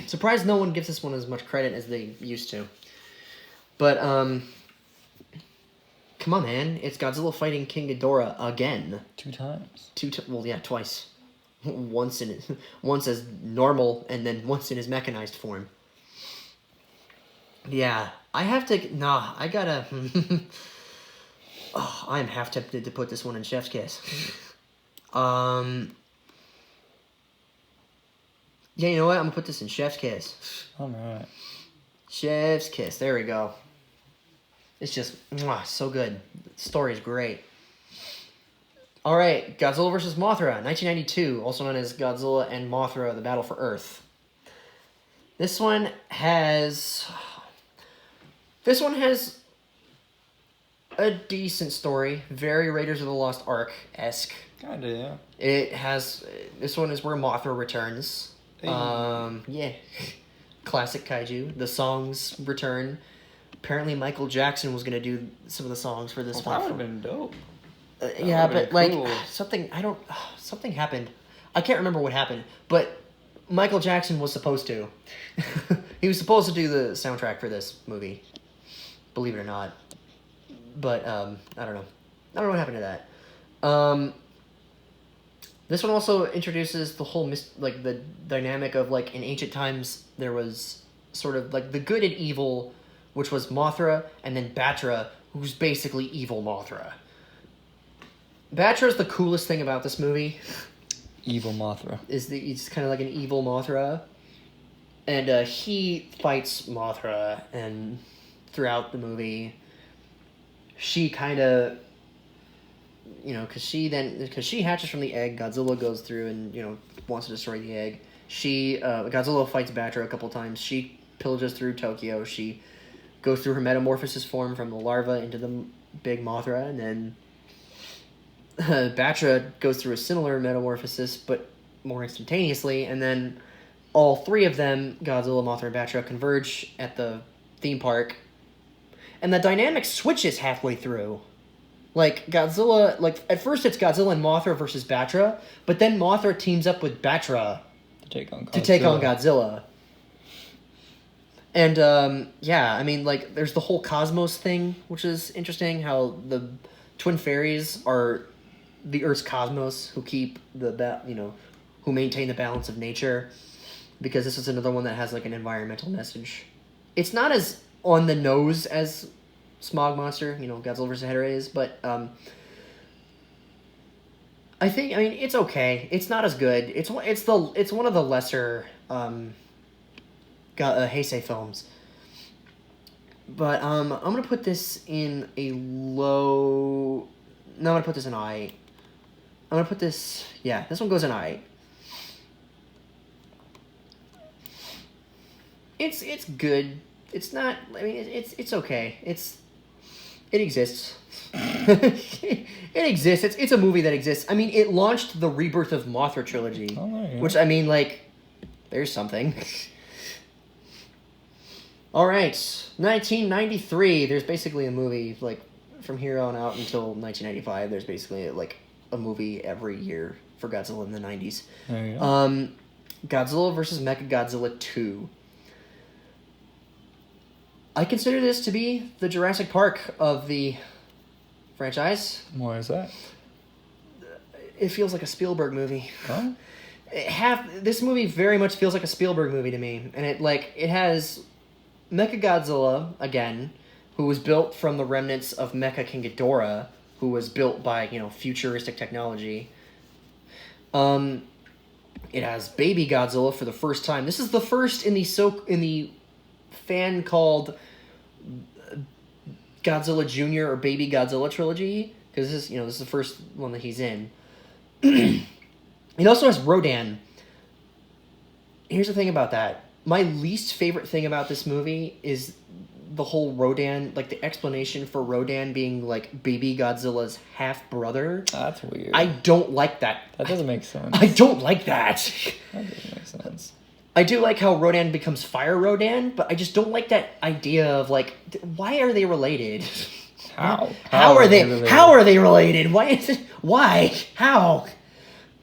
Surprised no one gives this one as much credit as they used to. But, come on, man. It's Godzilla fighting King Ghidorah again. 2 times. Well, yeah, twice. Once as normal, and then once in his mechanized form. Yeah, I gotta... Oh, I'm half tempted to put this one in Chef's Kiss. Yeah, you know what? I'm gonna put this in Chef's Kiss. Alright. Chef's Kiss. There we go. It's just so good. The story is great. All right, Godzilla vs. Mothra, 1992, also known as Godzilla and Mothra: The Battle for Earth. This one has a decent story, very Raiders of the Lost Ark-esque. Kinda, yeah. This one is where Mothra returns. Hey. Yeah. Classic kaiju. The songs return. Apparently Michael Jackson was going to do some of the songs for this one. That would have been dope. Yeah, but cool. something happened. I can't remember what happened, but Michael Jackson was supposed to. He was supposed to do the soundtrack for this movie. Believe it or not. But I don't know. I don't know what happened to that. This one also introduces the whole the dynamic of in ancient times there was sort of the good and evil, which was Mothra, and then Batra, who's basically evil Mothra. Batra's the coolest thing about this movie. Evil Mothra. He's kind of like an evil Mothra. And he fights Mothra, and throughout the movie, she kind of, because she hatches from the egg, Godzilla goes through and, wants to destroy the egg. Godzilla fights Batra a couple times. She pillages through Tokyo. She goes through her metamorphosis form from the larva into the big Mothra, and then Batra goes through a similar metamorphosis, but more instantaneously, and then all three of them, Godzilla, Mothra, and Batra, converge at the theme park, and the dynamic switches halfway through. Godzilla, at first it's Godzilla and Mothra versus Batra, but then Mothra teams up with Batra to take on Godzilla. And, there's the whole cosmos thing, which is interesting, how the twin fairies are the Earth's cosmos, who keep who maintain the balance of nature, because this is another one that has, an environmental message. It's not as on the nose as Smog Monster, Godzilla vs. Hedorah is, but, it's okay. It's not as good. It's one of the lesser, Heisei films. But I'm gonna put this in a low. No, I'm gonna put this in I. I'm gonna put this. Yeah, this one goes in I. It's good. It's not. It's okay. It exists. It exists. It's a movie that exists. It launched the Rebirth of Mothra trilogy, which there's something. All right, 1993. There's basically a movie from here on out until 1995. There's basically a movie every year for Godzilla in the 90s. There you go. Godzilla vs. Mechagodzilla 2. I consider this to be the Jurassic Park of the franchise. Why is that? It feels like a Spielberg movie. Huh? This movie very much feels like a Spielberg movie to me, and it has Mechagodzilla again, who was built from the remnants of Mecha King Ghidorah, who was built by futuristic technology. It has Baby Godzilla for the first time. This is the first in the fan called Godzilla Jr. or Baby Godzilla trilogy, because this is the first one that he's in. It also has Rodan. Here's the thing about that. My least favorite thing about this movie is the whole Rodan, like the explanation for Rodan being like baby Godzilla's half brother. That's weird. I don't like that. That doesn't make sense. I don't like that. That doesn't make sense. I do like how Rodan becomes Fire Rodan, but I just don't like that idea of like, why are they related? How? How are they? Related? How are they related? Why is it? Why? How?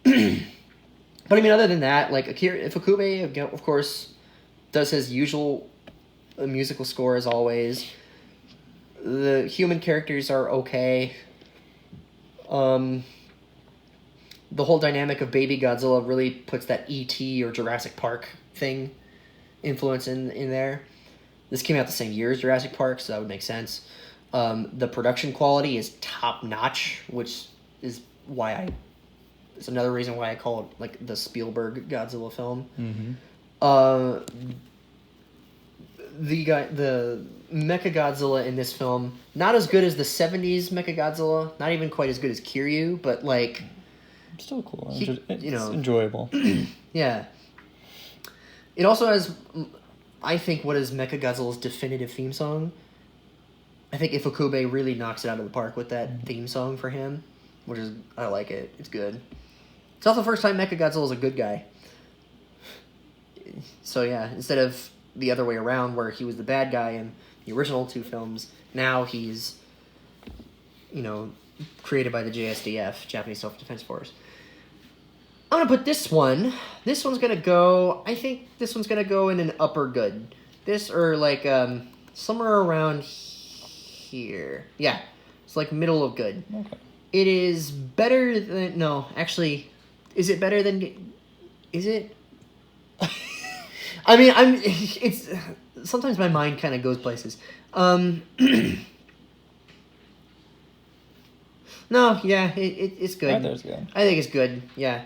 But I mean, other than that, like Ifukube, of course, does his usual musical score as always. The human characters are okay. The whole dynamic of Baby Godzilla really puts that E.T. or Jurassic Park thing influence in there. This came out the same year as Jurassic Park, so that would make sense. The production quality is top notch, which is why it's another reason why I call it like the Spielberg Godzilla film. Mm-hmm. The Mechagodzilla in this film, not as good as the 70s Mechagodzilla, not even quite as good as Kiryu, but like still cool. It's enjoyable. Yeah. It also has, I think, what is Mechagodzilla's definitive theme song. I think Ifukube really knocks it out of the park with that theme song for him, which is, I like it. It's good. It's also the first time Mechagodzilla is a good guy. So yeah, instead of the other way around where he was the bad guy in the original two films, now he's, created by the JSDF, Japanese Self-Defense Force. I'm going to put this one's going to go, I think this one's going to go in an upper good. This, or like, somewhere around here. Yeah, it's like middle of good. Okay. It is better than, no, actually, is it better than, is it? I mean, it's, sometimes my mind kind of goes places. No, yeah, it's good. I think it's good. I think it's good, yeah.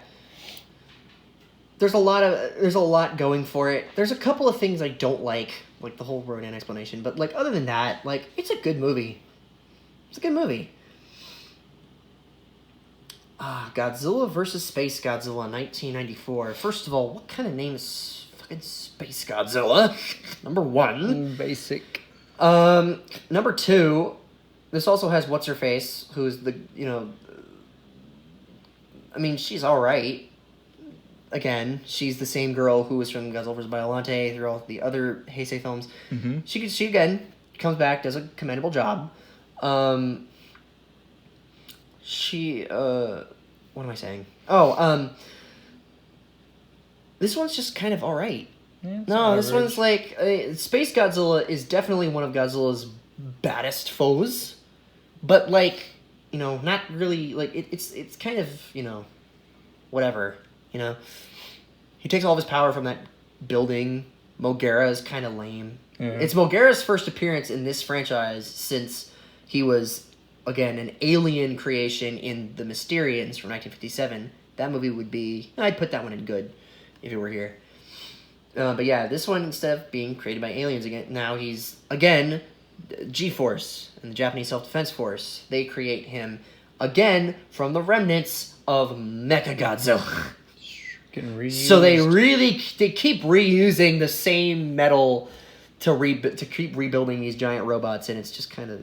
There's a lot going for it. There's a couple of things I don't like the whole Rodan explanation, but like other than that, like it's a good movie. It's a good movie. Godzilla versus Space Godzilla, 1994. First of all, what kind of name is fucking Space Godzilla? Number one. Basic. Number two, this also has what's-her-face, who's the, I mean, she's alright. Again, she's the same girl who was from Godzilla vs. Biollante through all the other Heisei films. Mm-hmm. She again comes back, does a commendable job. What am I saying? This one's just kind of alright. Yeah, no, this one's like Space Godzilla is definitely one of Godzilla's baddest foes, but like not really like it's kind of whatever. He takes all of his power from that building. Mogera is kind of lame. Yeah. It's Mogera's first appearance in this franchise since he was, again, an alien creation in The Mysterians from 1957. That movie would be... I'd put that one in good if it were here. But yeah, this one, instead of being created by aliens again, now he's, again, G-Force and the Japanese Self-Defense Force. They create him, again, from the remnants of Mechagodzilla. So they keep reusing the same metal to keep rebuilding these giant robots, and it's just kind of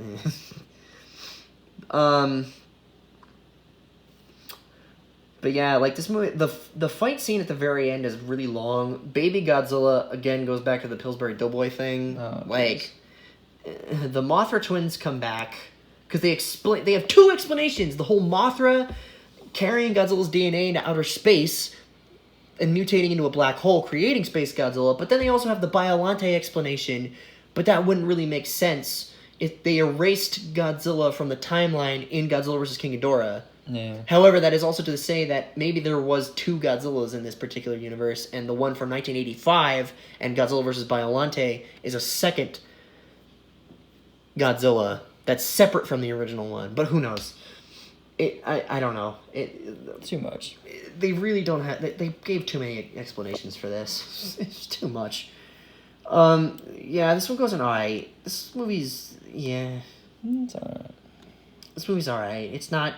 but yeah, like this movie, the fight scene at the very end is really long. Baby Godzilla again goes back to the Pillsbury Doughboy thing. The Mothra twins come back because they have two explanations. The whole Mothra carrying Godzilla's DNA into outer space and mutating into a black hole, creating Space Godzilla. But then they also have the Biollante explanation, but that wouldn't really make sense if they erased Godzilla from the timeline in Godzilla vs. King Ghidorah. Yeah. However, that is also to say that maybe there was two Godzillas in this particular universe, and the one from 1985 and Godzilla vs. Biollante is a second Godzilla that's separate from the original one. But who knows? I don't know. Too much. They really don't have... They gave too many explanations for this. It's too much. Yeah, this one goes an alright. This movie's... Yeah. It's alright. This movie's alright. It's not...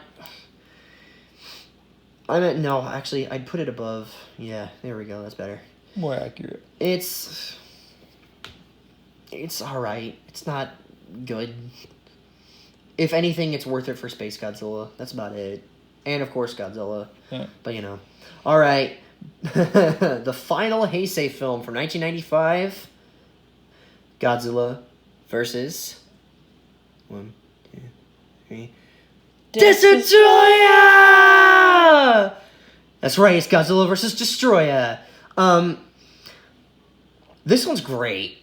No, actually, I'd put it above... Yeah, there we go. That's better. More accurate. It's It's alright. It's not good. If anything, it's worth it for Space Godzilla. That's about it. And, of course, Godzilla. Yeah. But, you know. Alright. The final Heisei film from 1995. Godzilla versus... 1, 2, 3... Destroyer! That's right, it's Godzilla versus Destroyer. This one's great.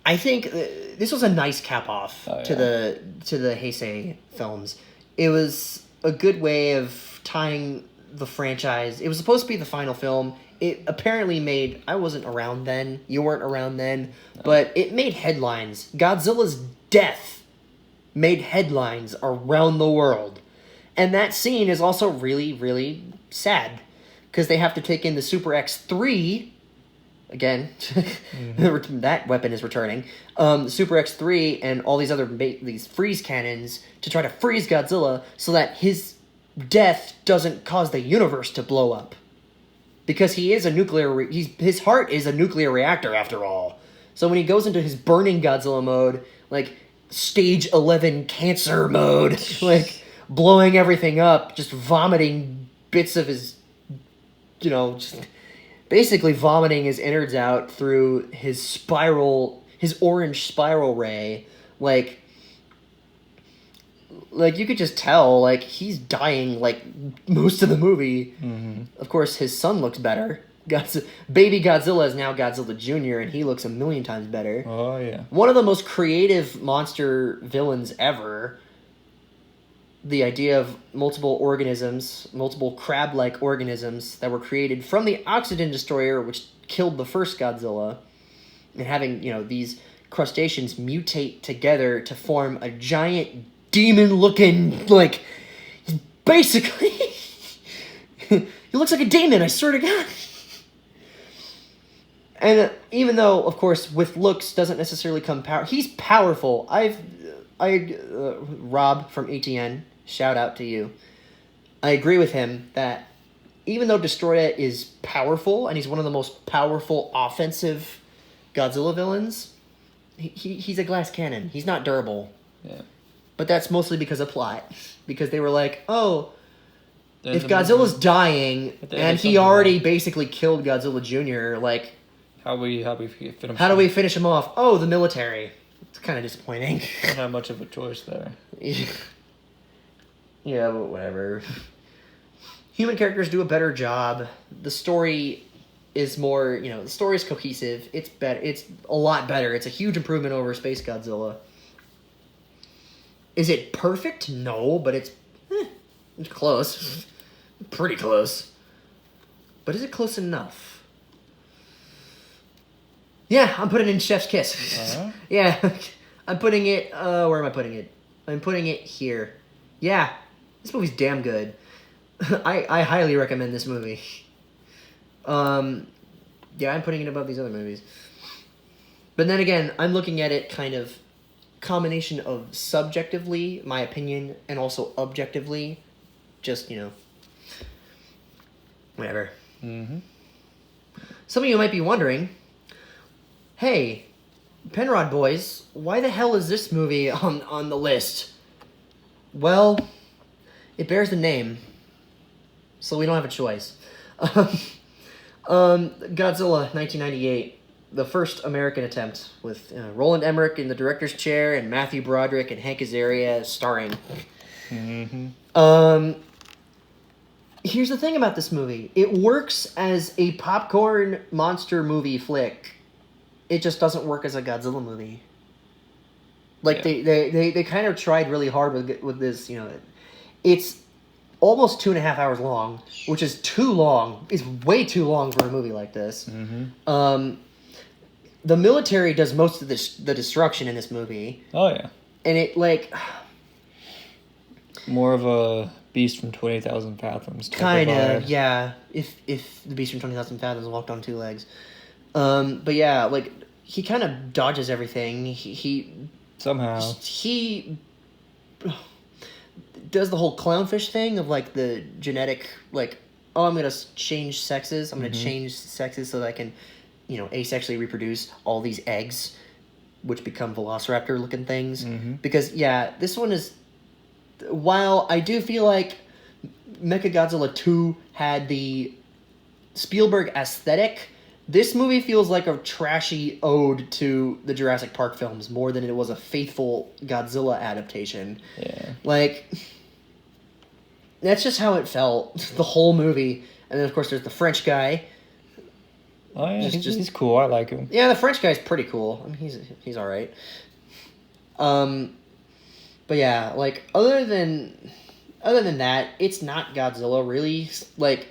I think this was a nice cap off to the Heisei films. It was a good way of tying the franchise. It was supposed to be the final film. It apparently made... I wasn't around then. You weren't around then. No. But it made headlines. Godzilla's death made headlines around the world. And that scene is also really, really sad. Because they have to take in the Super X3... Again, that weapon is returning. Super X3 and all these other these freeze cannons to try to freeze Godzilla so that his death doesn't cause the universe to blow up. Because he is a nuclear... his heart is a nuclear reactor, after all. So when he goes into his burning Godzilla mode, like, stage 11 cancer mode, like, blowing everything up, just vomiting bits of his, you know, just... basically vomiting his innards out through his orange spiral ray, like you could just tell, like, he's dying, like, most of the movie. Mm-hmm. Of course, his son looks better. Baby Godzilla is now Godzilla Jr., and he looks a million times better. Oh, yeah. One of the most creative monster villains ever. The idea of multiple crab-like organisms that were created from the Oxygen Destroyer, which killed the first Godzilla, and having, you know, these crustaceans mutate together to form a giant demon-looking, like, basically, he looks like a demon, I swear to God. And even though, of course, with looks doesn't necessarily come power, he's powerful. Rob from ATN, shout out to you. I agree with him that even though Destroyer is powerful, and he's one of the most powerful offensive Godzilla villains, he's a glass cannon. He's not durable. Yeah. But that's mostly because of plot. Because they were like, oh, if Godzilla's dying, and he already basically killed Godzilla Jr., like... How do we finish him off? Oh, the military. It's kind of disappointing. Not have much of a choice there. Yeah, but whatever. Human characters do a better job. The story is more, you know, the story is cohesive. It's better. It's a lot better. It's a huge improvement over Space Godzilla. Is it perfect? No, but it's close. Pretty close. But is it close enough? Yeah, I'm putting it in Chef's Kiss. Uh-huh. Yeah, I'm putting it... where am I putting it? I'm putting it here. Yeah, this movie's damn good. I highly recommend this movie. Yeah, I'm putting it above these other movies. But then again, I'm looking at it kind of combination of subjectively, my opinion, and also objectively. Just, you know, whatever. Mm-hmm. Some of you might be wondering... Hey, Penrod boys, why the hell is this movie on the list? Well, it bears the name, so we don't have a choice. Godzilla, 1998, the first American attempt, with Roland Emmerich in the director's chair and Matthew Broderick and Hank Azaria starring. Mm-hmm. Here's the thing about this movie. It works as a popcorn monster movie flick. It just doesn't work as a Godzilla movie. Like, yeah. They kind of tried really hard with this, you know. It's almost 2.5 hours long, which is too long. It's way too long for a movie like this. Mm-hmm. The military does most of the destruction in this movie. Oh, yeah. And it, like... More of a Beast from 20,000 Fathoms. Kind of, yeah. If the Beast from 20,000 Fathoms walked on 2 legs. But yeah, like, he kind of dodges everything. He does the whole clownfish thing of, like, the genetic, like, oh, I'm going to change sexes. I'm going to change sexes so that I can, you know, asexually reproduce all these eggs. which become Velociraptor looking things. Because this one is, while I do feel like Mechagodzilla 2 had the Spielberg aesthetic, this movie feels like a trashy ode to the Jurassic Park films more than it was a faithful Godzilla adaptation. Yeah. Like, that's just how it felt, the whole movie. And then, of course, there's the French guy. Oh, yeah, he's cool. I like him. Yeah, the French guy's pretty cool. I mean, he's all right. But yeah, like, other than that, it's not Godzilla, really. Like,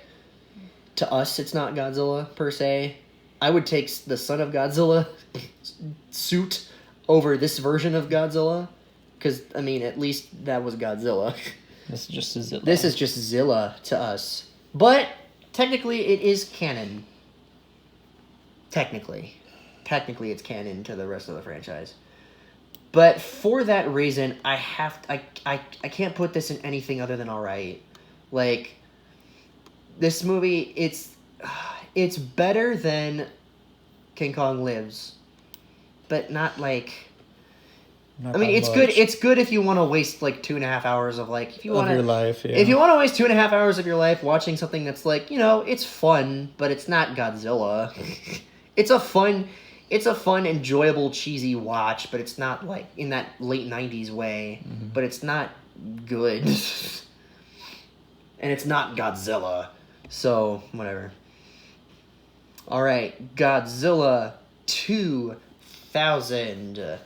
to us, it's not Godzilla, per se. I would take the Son of Godzilla suit over this version of Godzilla. Because, I mean, at least that was Godzilla. This is just Zilla. This is just Zilla to us. But, technically, it is canon. Technically, it's canon to the rest of the franchise. But for that reason, I can't put this in anything other than alright. Like, this movie, it's better than King Kong Lives, but not like. I mean, it's good. It's good if you want to waste like 2.5 hours of like if you want your life. Yeah. If you want to waste 2.5 hours of your life watching something that's like, you know, it's fun, but it's not Godzilla. It's a fun, enjoyable, cheesy watch, but it's not like in that late 90s way. But it's not good. And it's not Godzilla. So, whatever. Alright, Godzilla 2000.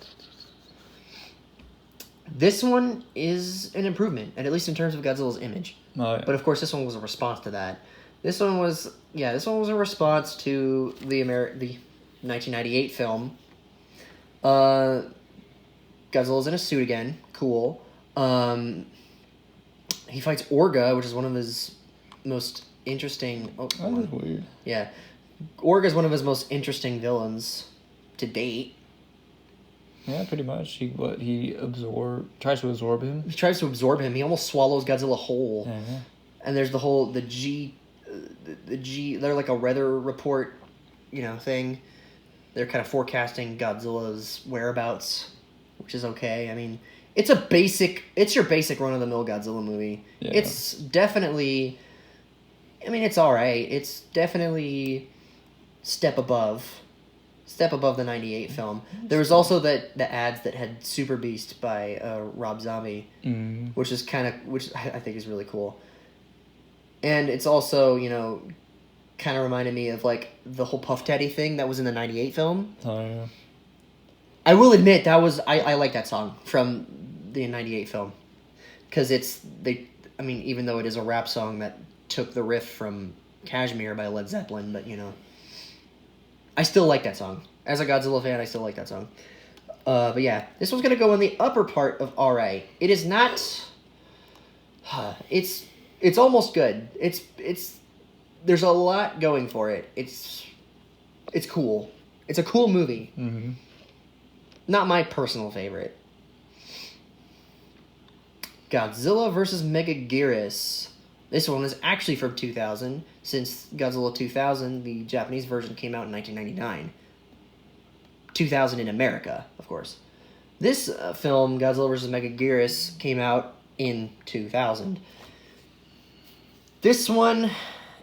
This one is an improvement, and at least in terms of Godzilla's image. Oh, yeah. But of course, this one was a response to that. This one was a response to the 1998 film. Godzilla's in a suit again. Cool. He fights Orga, which is one of his most interesting... Oh, that was weird. Yeah. Orga is one of his most interesting villains to date. Yeah, pretty much. Tries to absorb him. He tries to absorb him. He almost swallows Godzilla whole. Uh-huh. And there's the G, they're like a weather report, thing. They're kind of forecasting Godzilla's whereabouts, which is okay. I mean, it's your basic run-of-the-mill Godzilla movie. Yeah. It's definitely, it's alright. It's definitely step above the 98 film. There was also the ads that had Super Beast by Rob Zombie, which I think is really cool. And it's also, kind of reminded me of like the whole Puff Daddy thing that was in the 98 film. Oh, yeah. I will admit I like that song from the 98 film. Because even though it is a rap song that took the riff from Kashmir by Led Zeppelin, but I still like that song. As a Godzilla fan, I still like that song. But yeah, this one's going to go in the upper part of alright. It is not... It's almost good. There's a lot going for it. It's cool. It's a cool movie. Mm-hmm. Not my personal favorite. Godzilla vs. Megaguirus. This one is actually from 2000, since Godzilla 2000, the Japanese version, came out in 1999. 2000 in America, of course. This film, Godzilla vs. Megaguirus, came out in 2000. This one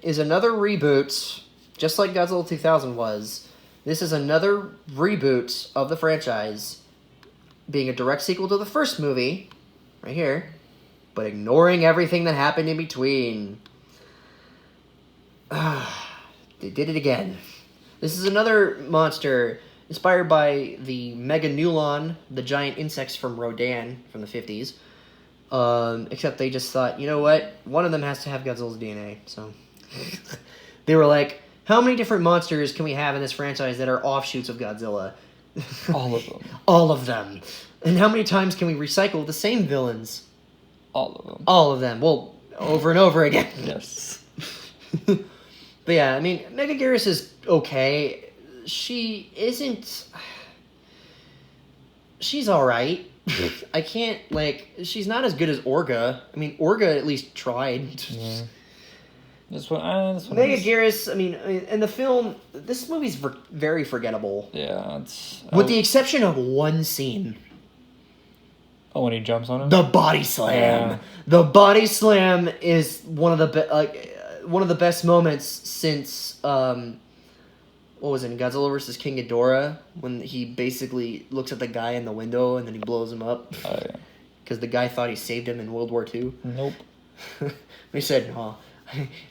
is another reboot, just like Godzilla 2000 was. This is another reboot of the franchise, being a direct sequel to the first movie, right here, but ignoring everything that happened in between. They did it again. This is another monster inspired by the Megalon, the giant insects from Rodan from the 50s. Except they just thought, you know what? One of them has to have Godzilla's DNA. So they were like, how many different monsters can we have in this franchise that are offshoots of Godzilla? All of them. All of them. And how many times can we recycle the same villains? All of them. All of them. Well, over and over again. Yes. But yeah, Megaguirus is okay. She isn't... She's alright. I can't, she's not as good as Orga. Orga at least tried. Yeah. This one Megaguirus, I mean, in the film, this movie's very forgettable. Yeah, it's... With the exception of one scene. Oh, when he jumps on him? The body slam. Yeah. The body slam is one of the best moments since, what was it, in Godzilla vs. King Ghidorah, when he basically looks at the guy in the window and then he blows him up. Oh, yeah. Because the guy thought he saved him in World War II. Nope. He said, no.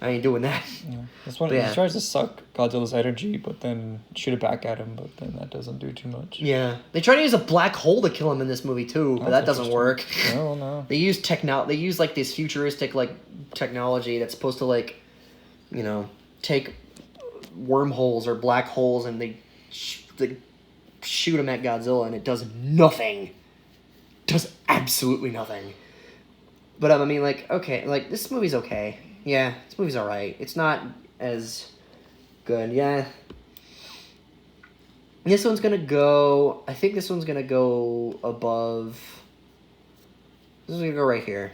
I ain't doing that. Yeah. This one, he tries to suck Godzilla's energy, but then shoot it back at him, but then that doesn't do too much. Yeah. They try to use a black hole to kill him in this movie, too, but that doesn't work. No. They use like, this futuristic, like, technology that's supposed to, like, you know, take wormholes or black holes and they shoot them at Godzilla and it does nothing. Does absolutely nothing. But, I mean, like, okay, like, this movie's okay. Yeah, this movie's alright. It's not as good. Yeah. This one's gonna go... I think this one's gonna go above... This is gonna go right here.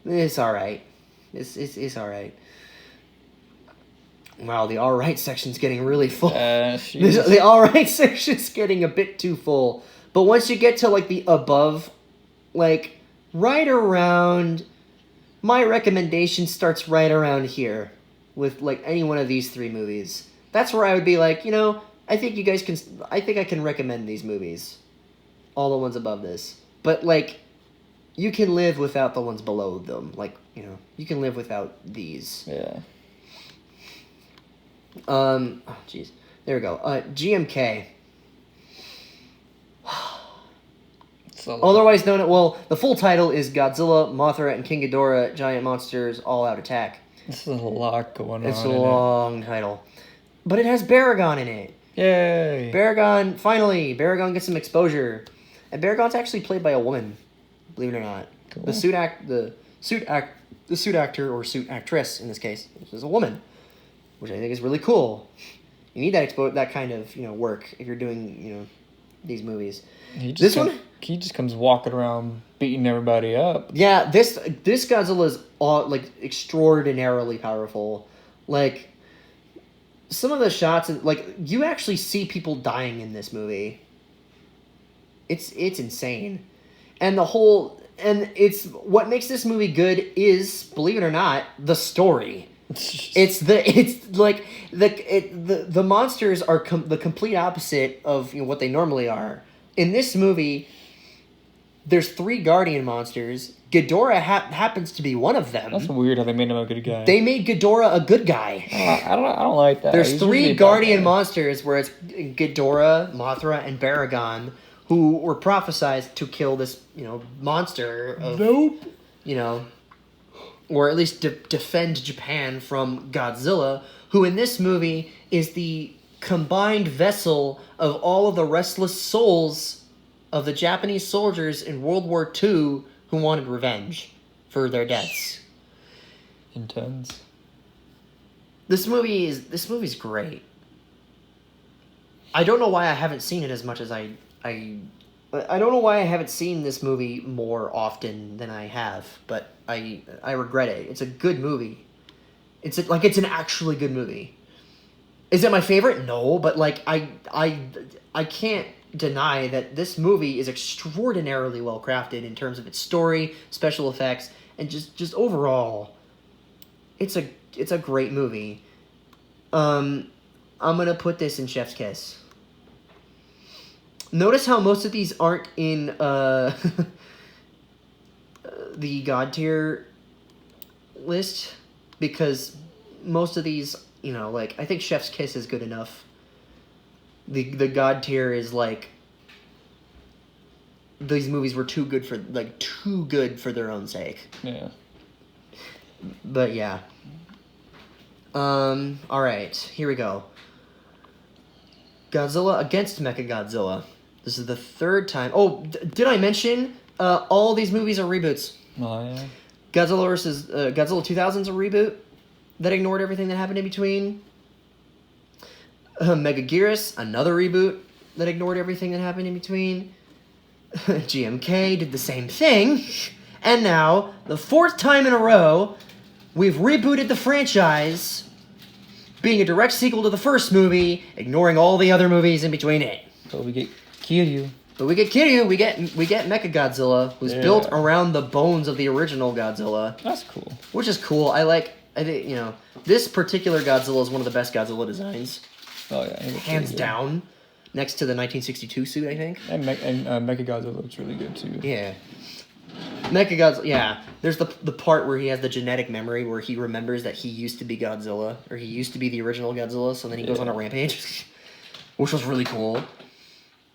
It's alright. It's alright. Wow, the alright section's getting really full. The alright section's getting a bit too full. But once you get to, like, the above, like, right around... My recommendation starts right around here with, like, any one of these three movies. That's where I would be like, you know, I think I can recommend these movies. All the ones above this. But, like, you can live without the ones below them. Like, you know, you can live without these. Yeah. Oh, jeez. There we go. GMK. Otherwise known as, well, the full title is Godzilla, Mothra, and King Ghidorah, Giant Monsters, All Out Attack. This is a lot going on. It's a long title. But it has Baragon in it. Yay. Finally, Baragon gets some exposure. And Baragon's actually played by a woman, believe it or not. Cool. The suit actor or suit actress in this case is a woman, which I think is really cool. You need that kind of, you know, work if you're doing, you know, these movies. He just comes walking around beating everybody up. Yeah, this Godzilla is like extraordinarily powerful. Like some of the shots, like you actually see people dying in this movie. It's insane, and it's what makes this movie good is, believe it or not, the story. The monsters are the complete opposite of, you know, what they normally are. In this movie, there's 3 guardian monsters. Ghidorah happens to be one of them. That's weird how they made him a good guy. They made Ghidorah a good guy. I don't like that. There's 3 guardian monsters where it's Ghidorah, Mothra, and Baragon, who were prophesized to kill this, you know, monster of, you know, or at least defend Japan from Godzilla, who in this movie is the combined vessel of all of the restless souls of the Japanese soldiers in World War II who wanted revenge for their deaths. Intense. This movie's great. I don't know why I haven't seen it as much as I don't know why I haven't seen this movie more often than I have, but I regret it. It's a good movie. It's an actually good movie. Is it my favorite? No, but like I can't deny that this movie is extraordinarily well crafted in terms of its story, special effects, and just overall. It's a great movie. I'm gonna put this in Chef's Kiss. Notice how most of these aren't in the God Tier list, because most of these, you know, like, I think Chef's Kiss is good enough. The God Tier is like, these movies were too good for their own sake. Yeah. But yeah. Alright, here we go. Godzilla against Mechagodzilla. This is the 3rd time. Oh, did I mention all these movies are reboots? Oh, yeah. Godzilla 2000's a reboot that ignored everything that happened in between. Megaguirus, another reboot that ignored everything that happened in between. GMK did the same thing. And now, the 4th time in a row, we've rebooted the franchise, being a direct sequel to the first movie, ignoring all the other movies in between it. So we get Kiryu. But we get Kiryu, we get Mechagodzilla, who's built around the bones of the original Godzilla. That's cool. Which is cool. I think, this particular Godzilla is one of the best Godzilla designs. Oh, yeah. Hands down. Next to the 1962 suit, I think. And Mechagodzilla looks really good, too. Yeah. Mechagodzilla, yeah. There's the part where he has the genetic memory where he remembers that he used to be Godzilla, or he used to be the original Godzilla, so then he goes on a rampage, which was really cool.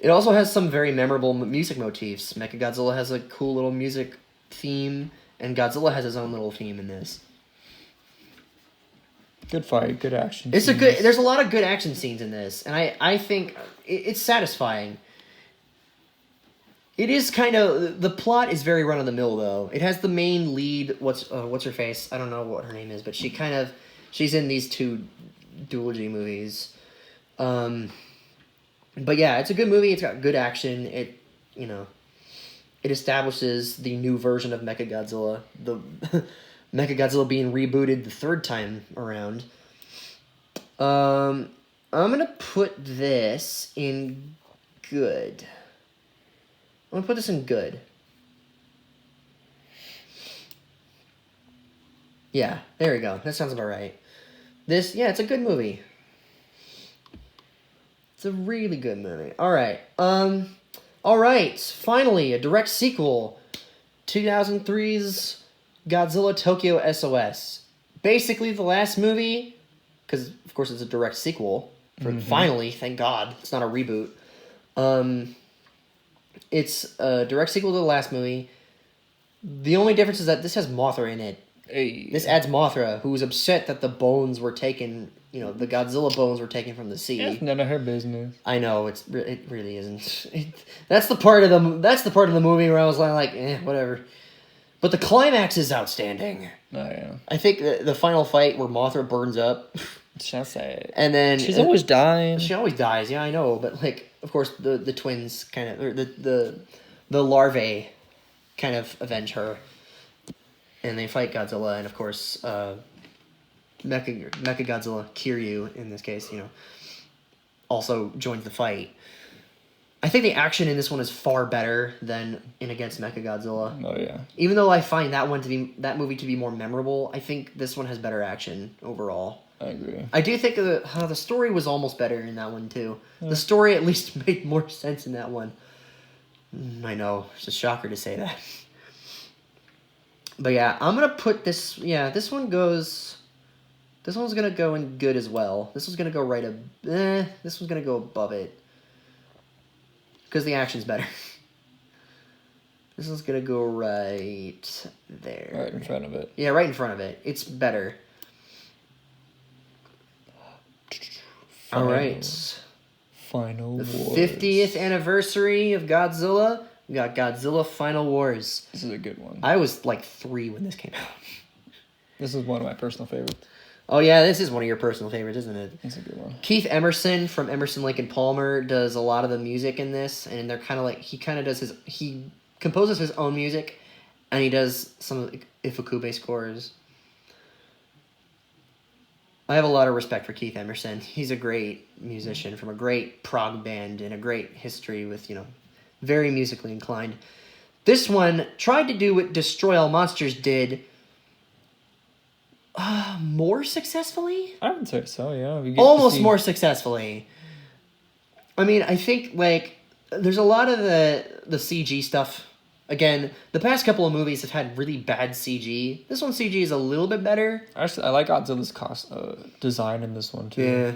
It also has some very memorable music motifs. Mechagodzilla has a cool little music theme, and Godzilla has his own little theme in this. Good fight, good action. There's a lot of good action scenes in this, and I think it's satisfying. It is kind of, the plot is very run of the mill though. It has the main lead. What's her face? I don't know what her name is, but she's in these two Trilogy movies. But yeah, it's a good movie. It's got good action. It establishes the new version of Mechagodzilla. The Mechagodzilla being rebooted the third time around. I'm gonna put this in good. I'm gonna put this in good. Yeah, there we go. That sounds about right. It's a good movie. It's a really good movie. Alright. Alright. Finally, a direct sequel. 2003's Godzilla Tokyo SOS. Basically the last movie, because of course it's a direct sequel. Finally, thank God. It's not a reboot. It's a direct sequel to the last movie. The only difference is that this has Mothra in it. Hey. This adds Mothra, who was upset that the bones were taken, the Godzilla bones were taken from the sea. It's none of her business. I know, it really isn't. That's the part of the movie where I was like, whatever. But the climax is outstanding. Oh, yeah. I think the final fight where Mothra burns up. Shall say. And then she's always dying. She always dies, yeah, I know. But, of course, the twins kind of, or the larvae kind of avenge her. And they fight Godzilla, and of course, Mechagodzilla, Kiryu, in this case, also joins the fight. I think the action in this one is far better than in Against Mechagodzilla. Oh, yeah. Even though I find that movie to be more memorable, I think this one has better action overall. I agree. I do think the story was almost better in that one, too. Yeah. The story at least made more sense in that one. I know, it's a shocker to say that. But yeah, I'm going to put this... Yeah, this one's going to go in good as well. This one's going to go this one's going to go above it. Because the action's better. This one's going to go right there. Right in front of it. Yeah, right in front of it. It's better. All right. Final the Wars. 50th anniversary of Godzilla. We got Godzilla Final Wars. This is a good one. I was 3 when this came out. This is one of my personal favorites. Oh yeah, this is one of your personal favorites, isn't it? It's a good one. Keith Emerson from Emerson, Lake and Palmer does a lot of the music in this, and they're kind of he composes his own music, and he does some of the Ifukube scores. I have a lot of respect for Keith Emerson. He's a great musician from a great prog band and a great history with, very musically inclined. This one tried to do what Destroy All Monsters did more successfully? I would say so, yeah. Almost more successfully. I mean, I think, there's a lot of the CG stuff. Again, the past couple of movies have had really bad CG. This one's CG is a little bit better. Actually, I like Godzilla's design in this one, too. Yeah.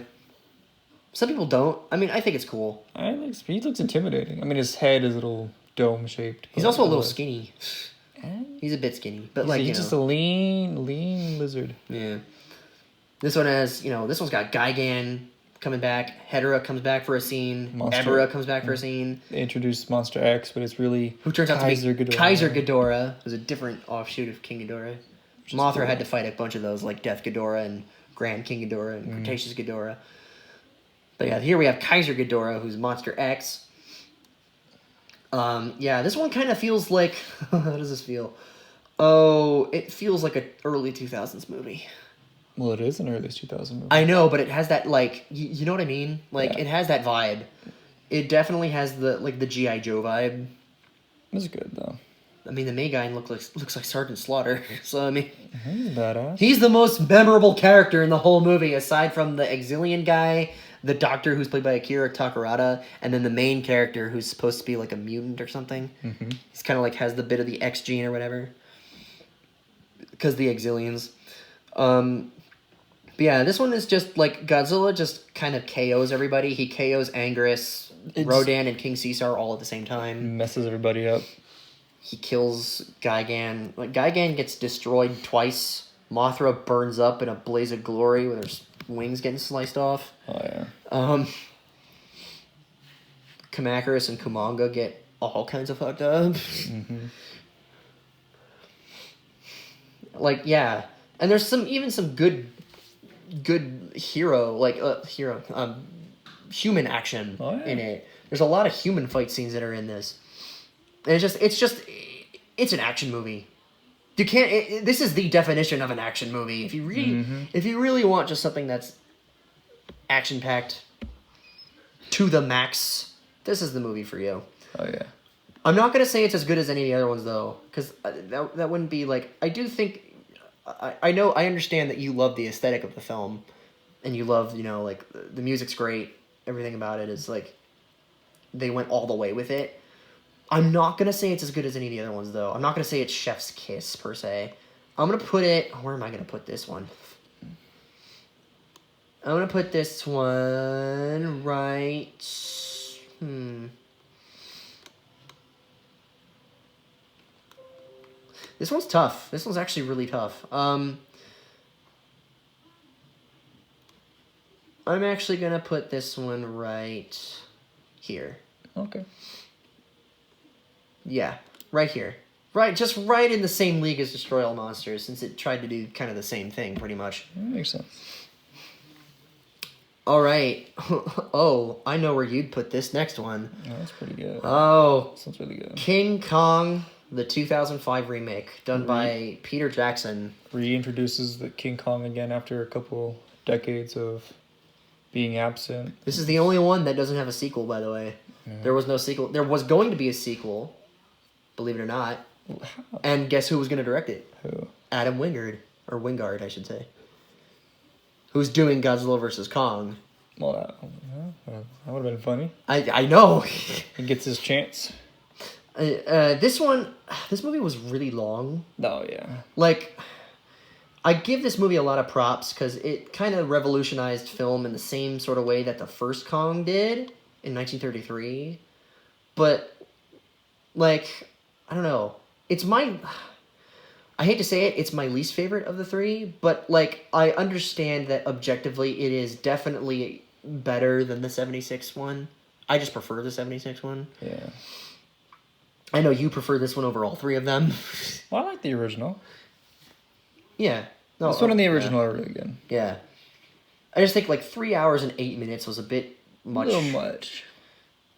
Some people don't. I mean, I think it's cool. He looks intimidating. I mean, his head is a little dome-shaped. He's also a little skinny. He's a bit skinny. But, he's just a lean lizard. Yeah. This one has, this one's got Gigan coming back. Hedorah comes back for a scene. Ebera comes back for a scene. They introduced Monster X, but it's really who turns out to be Ghidorah. Kaiser Ghidorah, who's a different offshoot of King Ghidorah. Mothra had to fight a bunch of those, like Death Ghidorah and Grand King Ghidorah and Cretaceous Ghidorah. But yeah, here we have Kaiser Ghidorah, who's Monster X. Yeah, this one kind of feels like... How does this feel? Oh, it feels like an early 2000s movie. Well, it is an early 2000 movie. I know, but it has that, like, you know what I mean? Like, Yeah. it has that vibe. It definitely has the G.I. Joe vibe. It's good, though. I mean, the main guy looks like Sergeant Slaughter. So, I mean... He's badass. He's the most memorable character in the whole movie, aside from the Exilian guy, the doctor who's played by Akira Takarada, and then the main character who's supposed to be like a mutant or something. Mm-hmm. He's kind of like has the bit of the X gene or whatever. Because the Exilians. But yeah, this one is just like Godzilla just kind of KOs everybody. He KOs Anguirus, Rodan, and King Caesar all at the same time. Messes everybody up. He kills Gigan. Like, Gigan gets destroyed twice. Mothra burns up in a blaze of glory with her wings getting sliced off. Oh, yeah. Kamacuras and Kumanga get all kinds of fucked up. Mm-hmm. Like, yeah. And there's some good human action in it. There's a lot of human fight scenes that are in this. And it's an action movie. You can't. This is the definition of an action movie. If you really want just something that's action packed to the max, this is the movie for you. Oh yeah. I'm not gonna say it's as good as any of the other ones though, because that wouldn't be like. I do think. I understand that you love the aesthetic of the film, and you love like the music's great. Everything about it is like they went all the way with it. I'm not going to say it's as good as any of the other ones, though. I'm not going to say it's chef's kiss, per se. I'm going to put it... Where am I going to put this one? I'm going to put this one right... This one's tough. This one's actually really tough. I'm actually going to put this one right here. Okay. Yeah, right here. Just right in the same league as Destroy All Monsters, since it tried to do kind of the same thing, pretty much. That makes sense. All right. Oh, I know where you'd put this next one. Oh, that's pretty good. Oh. Sounds really good. King Kong, the 2005 remake, done by Peter Jackson. Reintroduces the King Kong again after a couple decades of being absent. This is the only one that doesn't have a sequel, by the way. Yeah. There was no sequel. There was going to be a sequel, believe it or not. How? And guess who was going to direct it? Who? Adam Wingard, or Wingard, I should say. Who's doing Godzilla vs. Kong. Well, that would have been funny. I know. He gets his chance. This movie was really long. Oh, yeah. Like, I give this movie a lot of props because it kind of revolutionized film in the same sort of way that the first Kong did in 1933. But, like, I don't know. I hate to say it, it's my least favorite of the three, but, like, I understand that objectively it is definitely better than the 76 one. I just prefer the 76 one. Yeah. I know you prefer this one over all three of them. Well, I like the original. Yeah. No, this one and the original are really good. Yeah. I just think, like, 3 hours and 8 minutes was a bit much. A little much.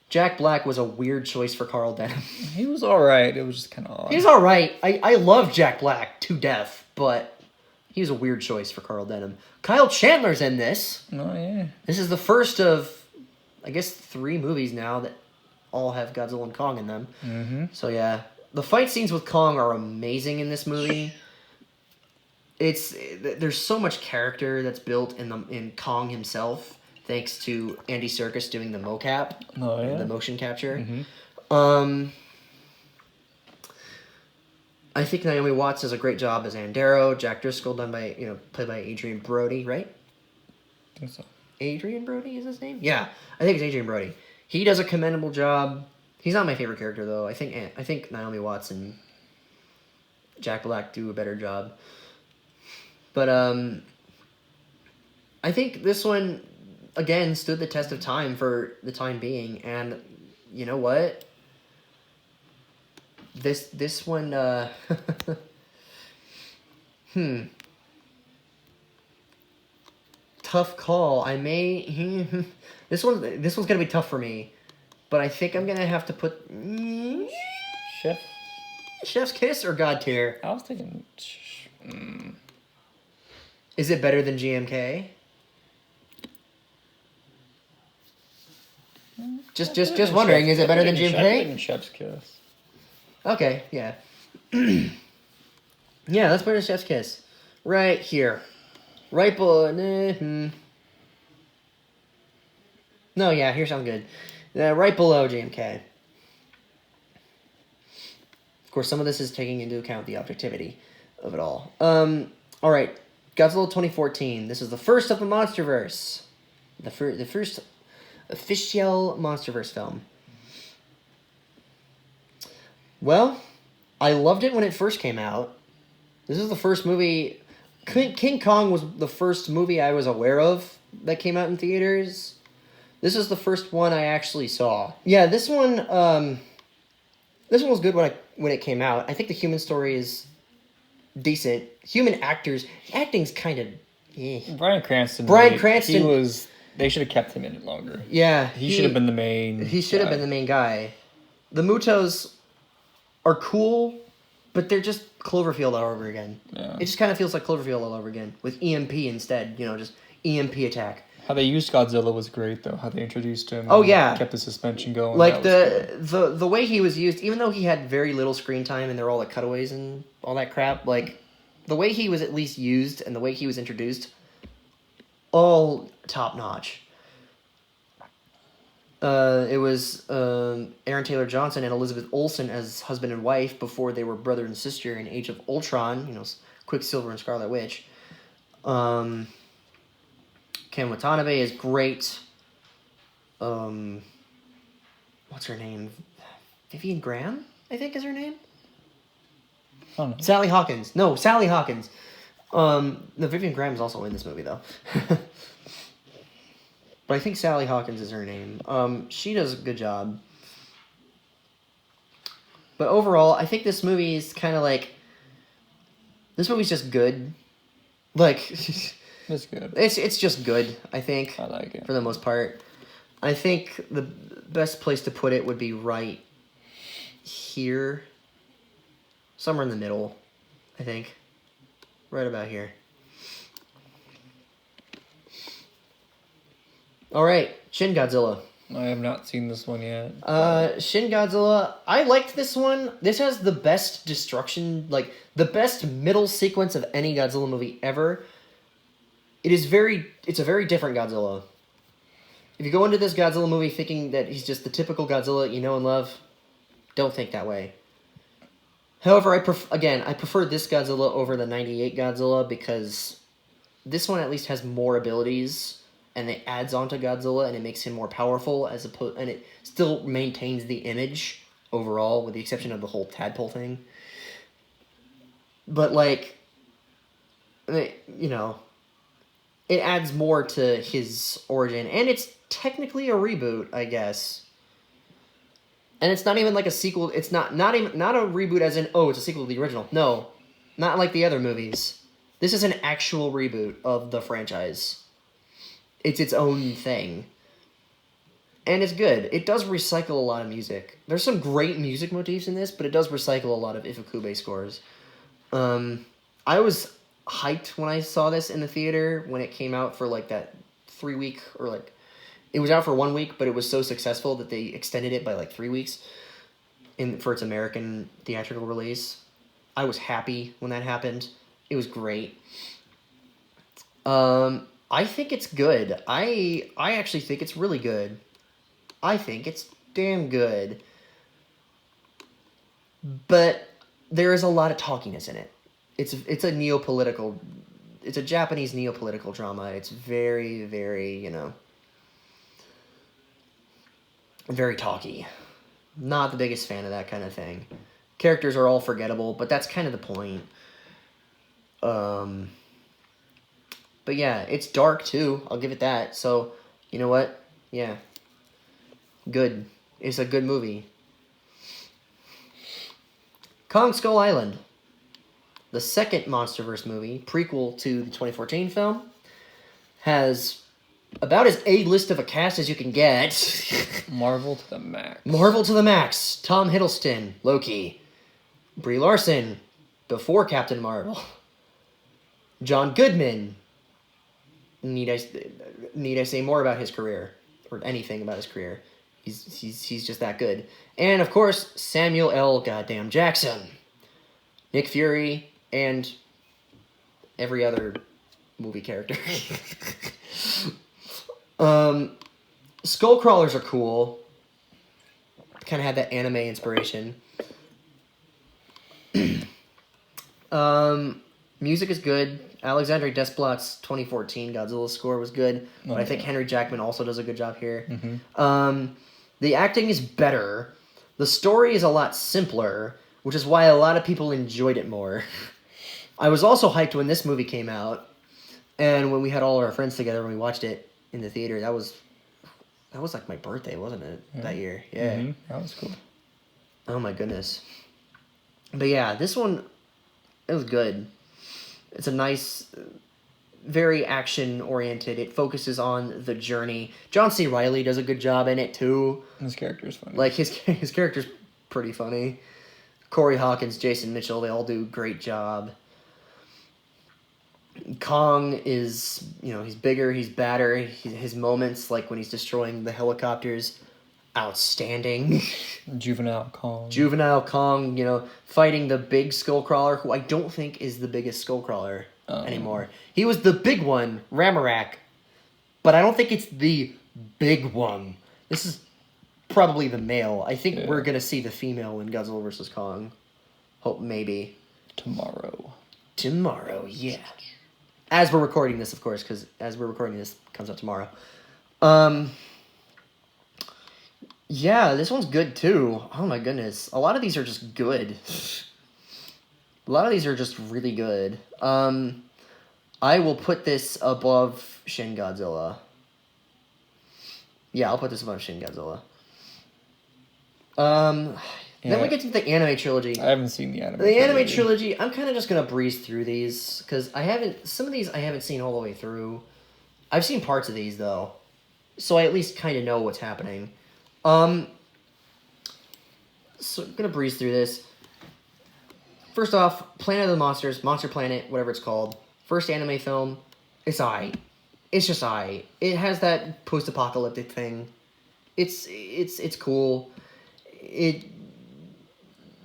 Jack Black was a weird choice for Carl Denham. He was alright. It was just kind of odd. He was alright. I love Jack Black to death, but he was a weird choice for Carl Denham. Kyle Chandler's in this. Oh, yeah. This is the first of, I guess, 3 movies now that all have Godzilla and Kong in them. Mm-hmm. So, yeah. The fight scenes with Kong are amazing in this movie. There's so much character that's built in Kong himself, thanks to Andy Serkis doing the mocap, the motion capture. Mm-hmm. I think Naomi Watts does a great job as Andero. Jack Driscoll played by Adrian Brody, right? I think so. Adrian Brody is his name? Yeah, I think it's Adrian Brody. He does a commendable job. He's not my favorite character though. I think Naomi Watts and Jack Black do a better job. But I think this one, again, stood the test of time for the time being. And you know what? This one, tough call. I may... This one's going to be tough for me. But I think I'm going to have to put... Chef? Chef's Kiss or God Tier? I was thinking... Is it better than GMK? Just wondering, is it better than GMK? Chef's Kiss. Okay, yeah. Yeah, let's put a Chef's Kiss. Right here. Right below... No, yeah, here sounds good. Right below GMK. Of course, some of this is taking into account the objectivity of it all. All right, Godzilla 2014. This is the first of the MonsterVerse. The first official MonsterVerse film. Well, I loved it when it first came out. This is the first movie... King Kong was the first movie I was aware of that came out in theaters. This is the first one I actually saw. Yeah, this one was good when it came out. I think the human story is decent. Human actors, acting's kind of... Bryan Cranston. Cranston. They should have kept him in it longer. Yeah. He should have been the main He should have been the main guy. The Mutos are cool, but they're just Cloverfield all over again. Yeah. It just kind of feels like Cloverfield all over again, with EMP instead. Just EMP attack. How they used Godzilla was great, though. How they introduced him. Oh, yeah. Kept the suspension going. Like, the way he was used, even though he had very little screen time and they're all like cutaways and all that crap, like, the way he was at least used and the way he was introduced, all top-notch. It was Aaron Taylor Johnson and Elizabeth Olsen as husband and wife before they were brother and sister in Age of Ultron, Quicksilver and Scarlet Witch. Ken Watanabe is great. What's her name? Vivian Graham, I think is her name. I don't know. Sally Hawkins. No, Sally Hawkins. Vivian Graham is also in this movie, though. But I think Sally Hawkins is her name. She does a good job. But overall, I think this movie is kind of like... This movie's just good. Like... It's good. It's just good, I think. I like it. For the most part. I think the best place to put it would be right here. Somewhere in the middle, I think. Right about here. Alright, Shin Godzilla. I have not seen this one yet. Shin Godzilla, I liked this one. This has the best destruction, like, the best middle sequence of any Godzilla movie ever. It's a very different Godzilla. If you go into this Godzilla movie thinking that he's just the typical Godzilla you know and love, don't think that way. However, I prefer this Godzilla over the 98 Godzilla because this one at least has more abilities and it adds on to Godzilla and it makes him more powerful and it still maintains the image overall with the exception of the whole tadpole thing. But like, it adds more to his origin, and it's technically a reboot, I guess. And it's not even like a sequel. It's not a reboot as in, it's a sequel to the original. No, not like the other movies. This is an actual reboot of the franchise. It's its own thing. And it's good. It does recycle a lot of music. There's some great music motifs in this, but it does recycle a lot of Ifukube scores. I was hyped when I saw this in the theater when it came out for like that 3 week or like it was out for 1 week, but it was so successful that they extended it by like 3 weeks for its American theatrical release. I was happy when that happened. It was great. I think it's good. I actually think it's really good. I think it's damn good. But there is a lot of talkiness in it. It's a neopolitical... It's a Japanese neopolitical drama. It's very, very, very talky. Not the biggest fan of that kind of thing. Characters are all forgettable, but that's kind of the point. But yeah, it's dark too. I'll give it that. So, you know what? Yeah. Good. It's a good movie. Kong Skull Island. The second MonsterVerse movie, prequel to the 2014 film, has about as A-list of a cast as you can get. Marvel to the max. Marvel to the max. Tom Hiddleston, Loki. Brie Larson, before Captain Marvel. John Goodman. Need I say more about his career? Or anything about his career? He's just that good. And, of course, Samuel L. Goddamn Jackson. Nick Fury, and every other movie character. Skullcrawlers are cool. Kind of had that anime inspiration. Music is good. Alexandre Desplat's 2014 Godzilla score was good, but I think Henry Jackman also does a good job here. Mm-hmm. The acting is better. The story is a lot simpler, which is why a lot of people enjoyed it more. I was also hyped when this movie came out, and when we had all our friends together when we watched it in the theater. That was like my birthday, wasn't it? Yeah. That year, yeah. Mm-hmm. That was cool. Oh my goodness. But yeah, this one, it was good. It's a nice, very action-oriented. It focuses on the journey. John C. Reilly does a good job in it, too. His character's funny. Like, his character's pretty funny. Corey Hawkins, Jason Mitchell, they all do a great job. Kong is, he's bigger, he's badder. His moments, like when he's destroying the helicopters, outstanding. Juvenile Kong, fighting the big Skullcrawler, who I don't think is the biggest Skullcrawler anymore. He was the big one, Ramarak, but I don't think it's the big one. This is probably the male. I think we're going to see the female in Godzilla vs. Kong. Hope maybe. Tomorrow, yeah. As we're recording this, of course, because as we're recording this, it comes out tomorrow. Yeah, this one's good, too. Oh, my goodness. A lot of these are just good. A lot of these are just really good. I will put this above Shin Godzilla. Yeah, I'll put this above Shin Godzilla. Then we get to the anime trilogy. I haven't seen the anime trilogy. Anime trilogy, I'm kind of just going to breeze through these, because some of these I haven't seen all the way through. I've seen parts of these, though, so I at least kind of know what's happening. So I'm going to breeze through this. First off, Planet of the Monsters, Monster Planet, whatever it's called. First anime film. It's aight. It's just aight. It has that post-apocalyptic thing. It's cool.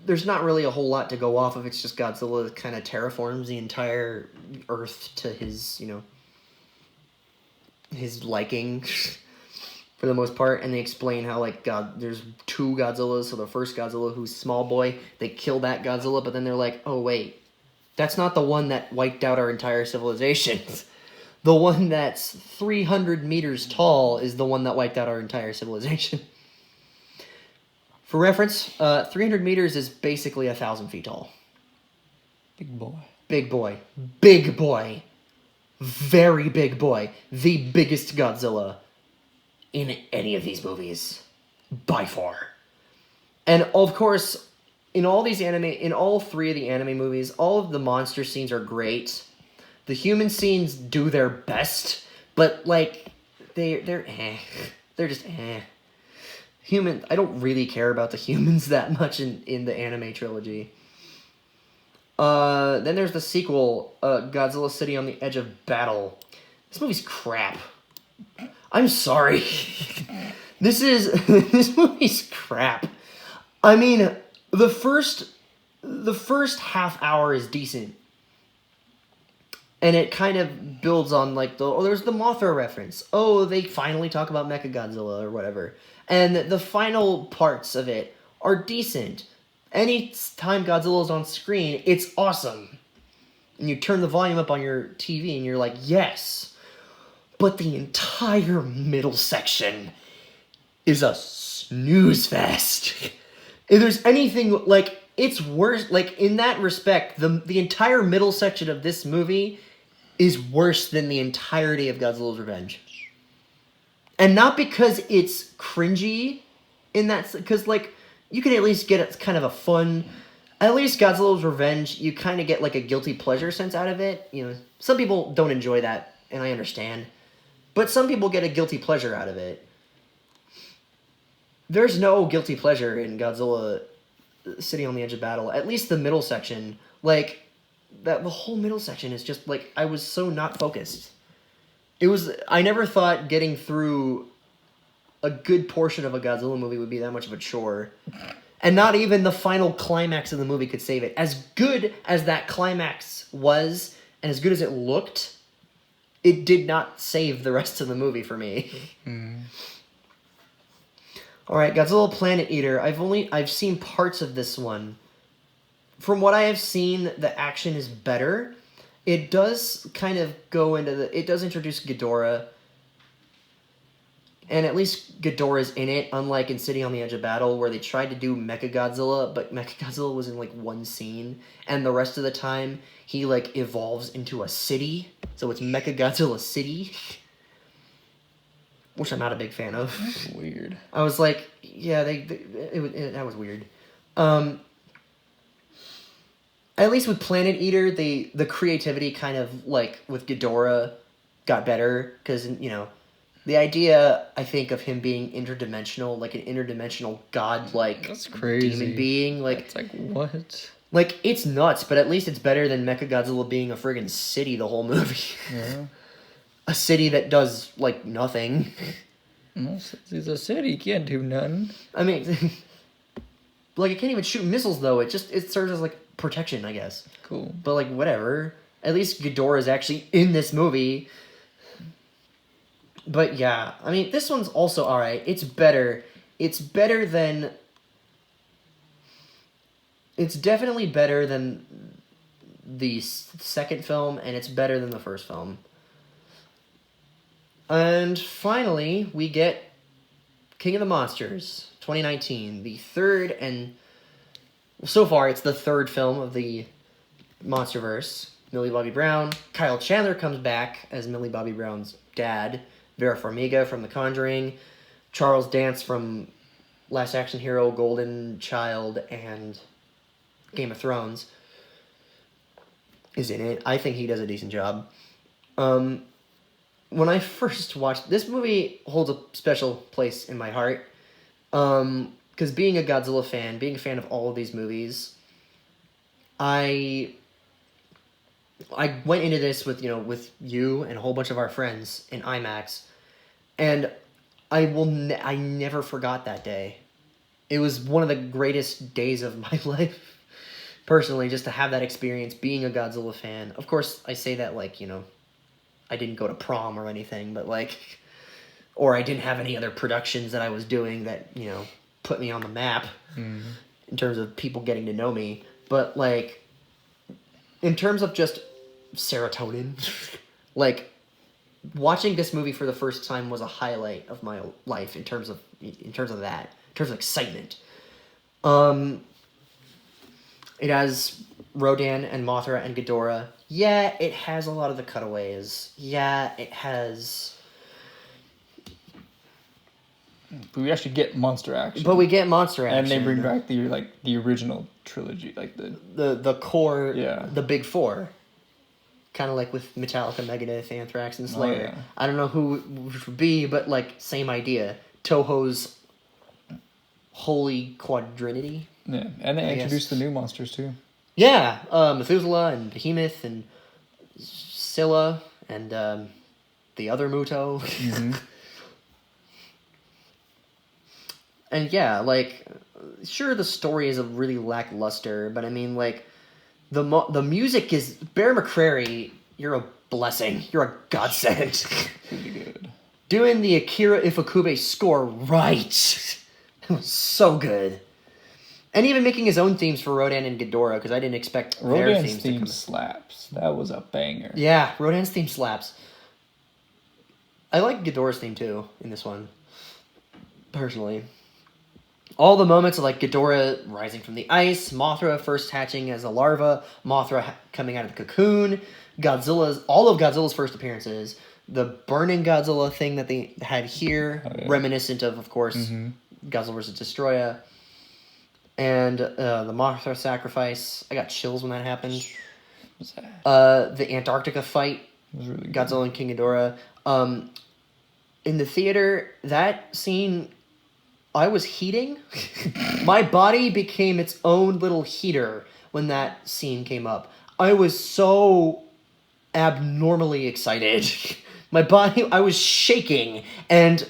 There's not really a whole lot to go off of. It's just Godzilla kind of terraforms the entire Earth to his, his liking, for the most part. And they explain how, there's two Godzillas. So the first Godzilla, who's small boy, they kill that Godzilla, but then they're like, oh, wait, that's not the one that wiped out our entire civilization. The one that's 300 meters tall is the one that wiped out our entire civilization. For reference, 300 meters is basically 1,000 feet tall. Big boy. Big boy. Big boy. Very big boy. The biggest Godzilla in any of these movies. By far. And, of course, in all three of the anime movies, all of the monster scenes are great. The human scenes do their best, but, they're eh. They're just eh. I don't really care about the humans that much in the anime trilogy. Then there's the sequel, Godzilla City on the Edge of Battle. This movie's crap. I'm sorry. This movie's crap. I mean, the first half hour is decent. And it kind of builds on, there's the Mothra reference. Oh, they finally talk about Mechagodzilla or whatever. And the final parts of it are decent. Any time Godzilla's on screen, it's awesome. And you turn the volume up on your TV and you're like, yes. But the entire middle section is a snooze fest. If there's anything, it's worse, in that respect, the entire middle section of this movie is worse than the entirety of Godzilla's Revenge. And not because it's cringy in that, because, you can at least get kind of a fun, at least Godzilla's Revenge, you kind of get, a guilty pleasure sense out of it. Some people don't enjoy that, and I understand. But some people get a guilty pleasure out of it. There's no guilty pleasure in Godzilla City on the Edge of Battle, at least the middle section, like, the whole middle section is just, like, I was so not focused. I never thought getting through a good portion of a Godzilla movie would be that much of a chore. And not even the final climax of the movie could save it. As good as that climax was, and as good as it looked, it did not save the rest of the movie for me. All right, Godzilla Planet Eater. I've seen parts of this one. From what I have seen, the action is better. It does kind of go into it does introduce Ghidorah. And at least Ghidorah's in it, unlike in City on the Edge of Battle, where they tried to do Mechagodzilla, but Mechagodzilla was in, like, one scene. And the rest of the time, he, like, evolves into a city. So it's Mechagodzilla City. Which I'm not a big fan of. That's weird. I was like, yeah, that was weird. At least with Planet Eater, the creativity kind of, like, with Ghidorah got better. Because, you know, the idea, I think, of him being interdimensional, like an interdimensional god-like That's crazy. demon being. Like, it's like, what? Like, it's nuts, but at least it's better than Mechagodzilla being a friggin' city the whole movie. Yeah. A city that does, like, nothing. It's a city, you can't do nothing. I mean, like, it can't even shoot missiles, though. It serves as, like, protection, I guess. Cool. But, like, whatever. At least Ghidorah is actually in this movie. But, yeah. I mean, this one's also alright. It's better. It's better than... It's definitely better than the second film, and it's better than the first film. And finally, we get King of the Monsters, 2019. The third and... So far, it's the third film of the Monsterverse. Millie Bobby Brown. Kyle Chandler comes back as Millie Bobby Brown's dad. Vera Farmiga from The Conjuring. Charles Dance from Last Action Hero, Golden Child, and Game of Thrones is in it. I think he does a decent job. When I first watched... This movie holds a special place in my heart. Because being a Godzilla fan, being a fan of all of these movies, I went into this with you and a whole bunch of our friends in IMAX, and I never forgot that day. It was one of the greatest days of my life, personally, just to have that experience being a Godzilla fan. Of course, I say that like, I didn't go to prom or anything, but like, or I didn't have any other productions that I was doing that, put me on the map in terms of people getting to know me. But like, in terms of just serotonin, like, watching this movie for the first time was a highlight of my life in terms of excitement. It has Rodan and Mothra and Ghidorah. Yeah, it has a lot of the cutaways. Yeah, it has... But we actually get monster action. But we get monster action. And they bring back the original trilogy, like the core, yeah, the big four. Kind of like with Metallica, Megadeth, Anthrax, and Slayer. Oh, yeah. I don't know who it would be, but like, same idea. Toho's Holy Quadrinity. Yeah, and they introduced the new monsters too. Yeah, Methuselah and Behemoth and Scylla and the other Muto. Mm-hmm. And yeah, like, sure, the story is really lackluster, but I mean, like, the music is... Bear McCreary, you're a blessing. You're a godsend. Pretty good. Doing the Akira Ifukube score right. It was so good. And even making his own themes for Rodan and Ghidorah, because I didn't expect their Rodan's themes theme to come. slaps. That was a banger. Yeah, Rodan's theme slaps. I like Ghidorah's theme, too, in this one. Personally. All the moments of, like, Ghidorah rising from the ice, Mothra first hatching as a larva, Mothra coming out of the cocoon, all of Godzilla's first appearances, the burning Godzilla thing that they had here, reminiscent of course, Godzilla vs. Destroyer, and the Mothra sacrifice. I got chills when that happened. The Antarctica fight, was really Godzilla and King Ghidorah. In the theater, that scene... I was heating. My body became its own little heater when that scene came up. I was so abnormally excited. My body, I was shaking, and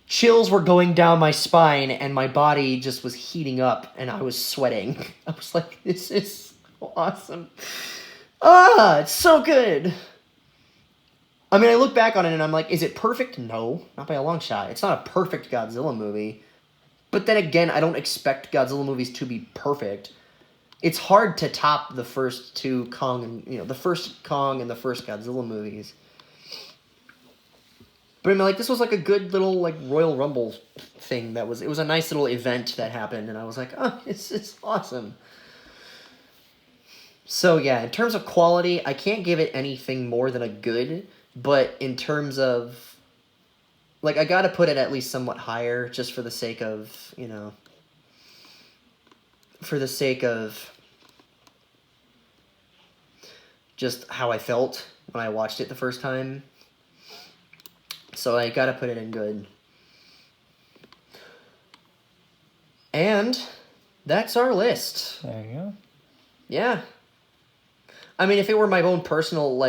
chills were going down my spine, and my body just was heating up, and I was sweating. I was like, this is so awesome. It's so good. I mean, I look back on it, and I'm like, is it perfect? No, not by a long shot. It's not a perfect Godzilla movie. But then again, I don't expect Godzilla movies to be perfect. It's hard to top the first two Kong and, the first Kong and the first Godzilla movies. But I mean, like, this was like a good little, like, Royal Rumble thing it was a nice little event that happened, and I was like, oh, it's awesome. So yeah, in terms of quality, I can't give it anything more than a good, but in terms of, like, I gotta put it at least somewhat higher, just for the sake of, just how I felt when I watched it the first time. So I gotta put it in good. And that's our list. There you go. Yeah. I mean, if it were my own personal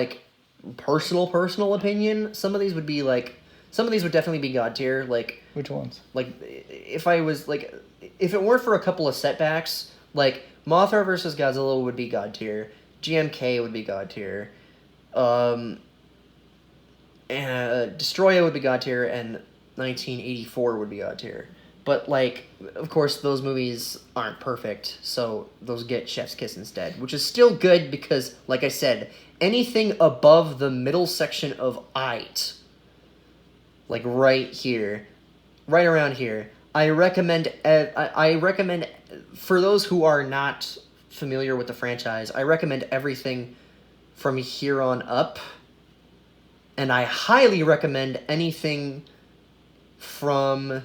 opinion, some of these would definitely be God tier. Like, which ones? Like, if it weren't for a couple of setbacks, like, Mothra versus Godzilla would be God tier. GMK would be God tier. Destroya would be God tier, and 1984 would be God tier. But, like, of course, those movies aren't perfect, so those get chef's kiss instead, which is still good because, like I said, anything above the middle section of eight, like right here, right around here, I recommend for those who are not familiar with the franchise, I recommend everything from here on up, and I highly recommend anything from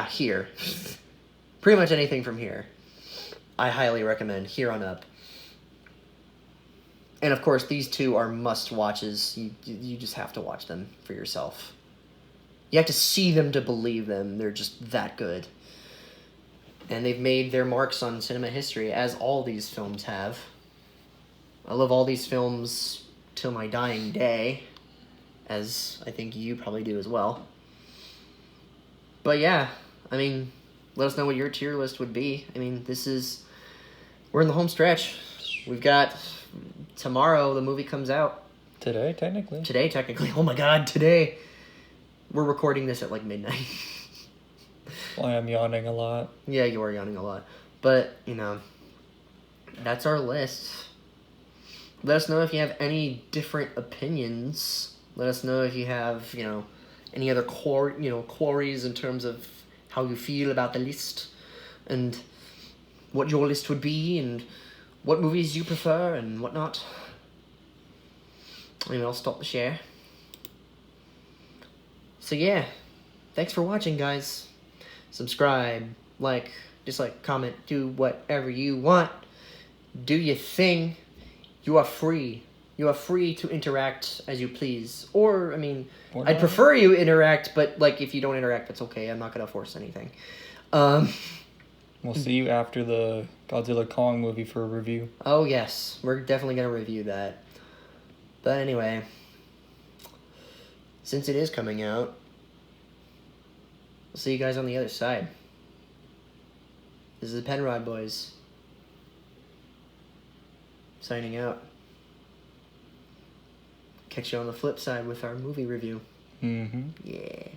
here. Pretty much anything from here. I highly recommend here on up. And of course, these two are must-watches. You just have to watch them for yourself. You have to see them to believe them. They're just that good. And they've made their marks on cinema history, as all these films have. I love all these films till my dying day, as I think you probably do as well. But yeah, I mean, let us know what your tier list would be. I mean, we're in the home stretch. We've got tomorrow, the movie comes out. Today, technically. Oh my god, today. We're recording this at like midnight. Well, I am yawning a lot. Yeah, you are yawning a lot. But, that's our list. Let us know if you have any different opinions. Let us know if you have, any other queries in terms of how you feel about the list and what your list would be and what movies you prefer and whatnot. I mean, I'll stop the share. So yeah, thanks for watching, guys. Subscribe, dislike, comment, do whatever you want. Do your thing. You are free. You are free to interact as you please. Or, I mean, I'd prefer you interact, but, if you don't interact, that's okay. I'm not going to force anything. We'll see you after the Godzilla Kong movie for a review. Oh, yes. We're definitely going to review that. But anyway, since it is coming out, we'll see you guys on the other side. This is the Penrod Boys. Signing out. Catch you on the flip side with our movie review. Mm-hmm. Yeah.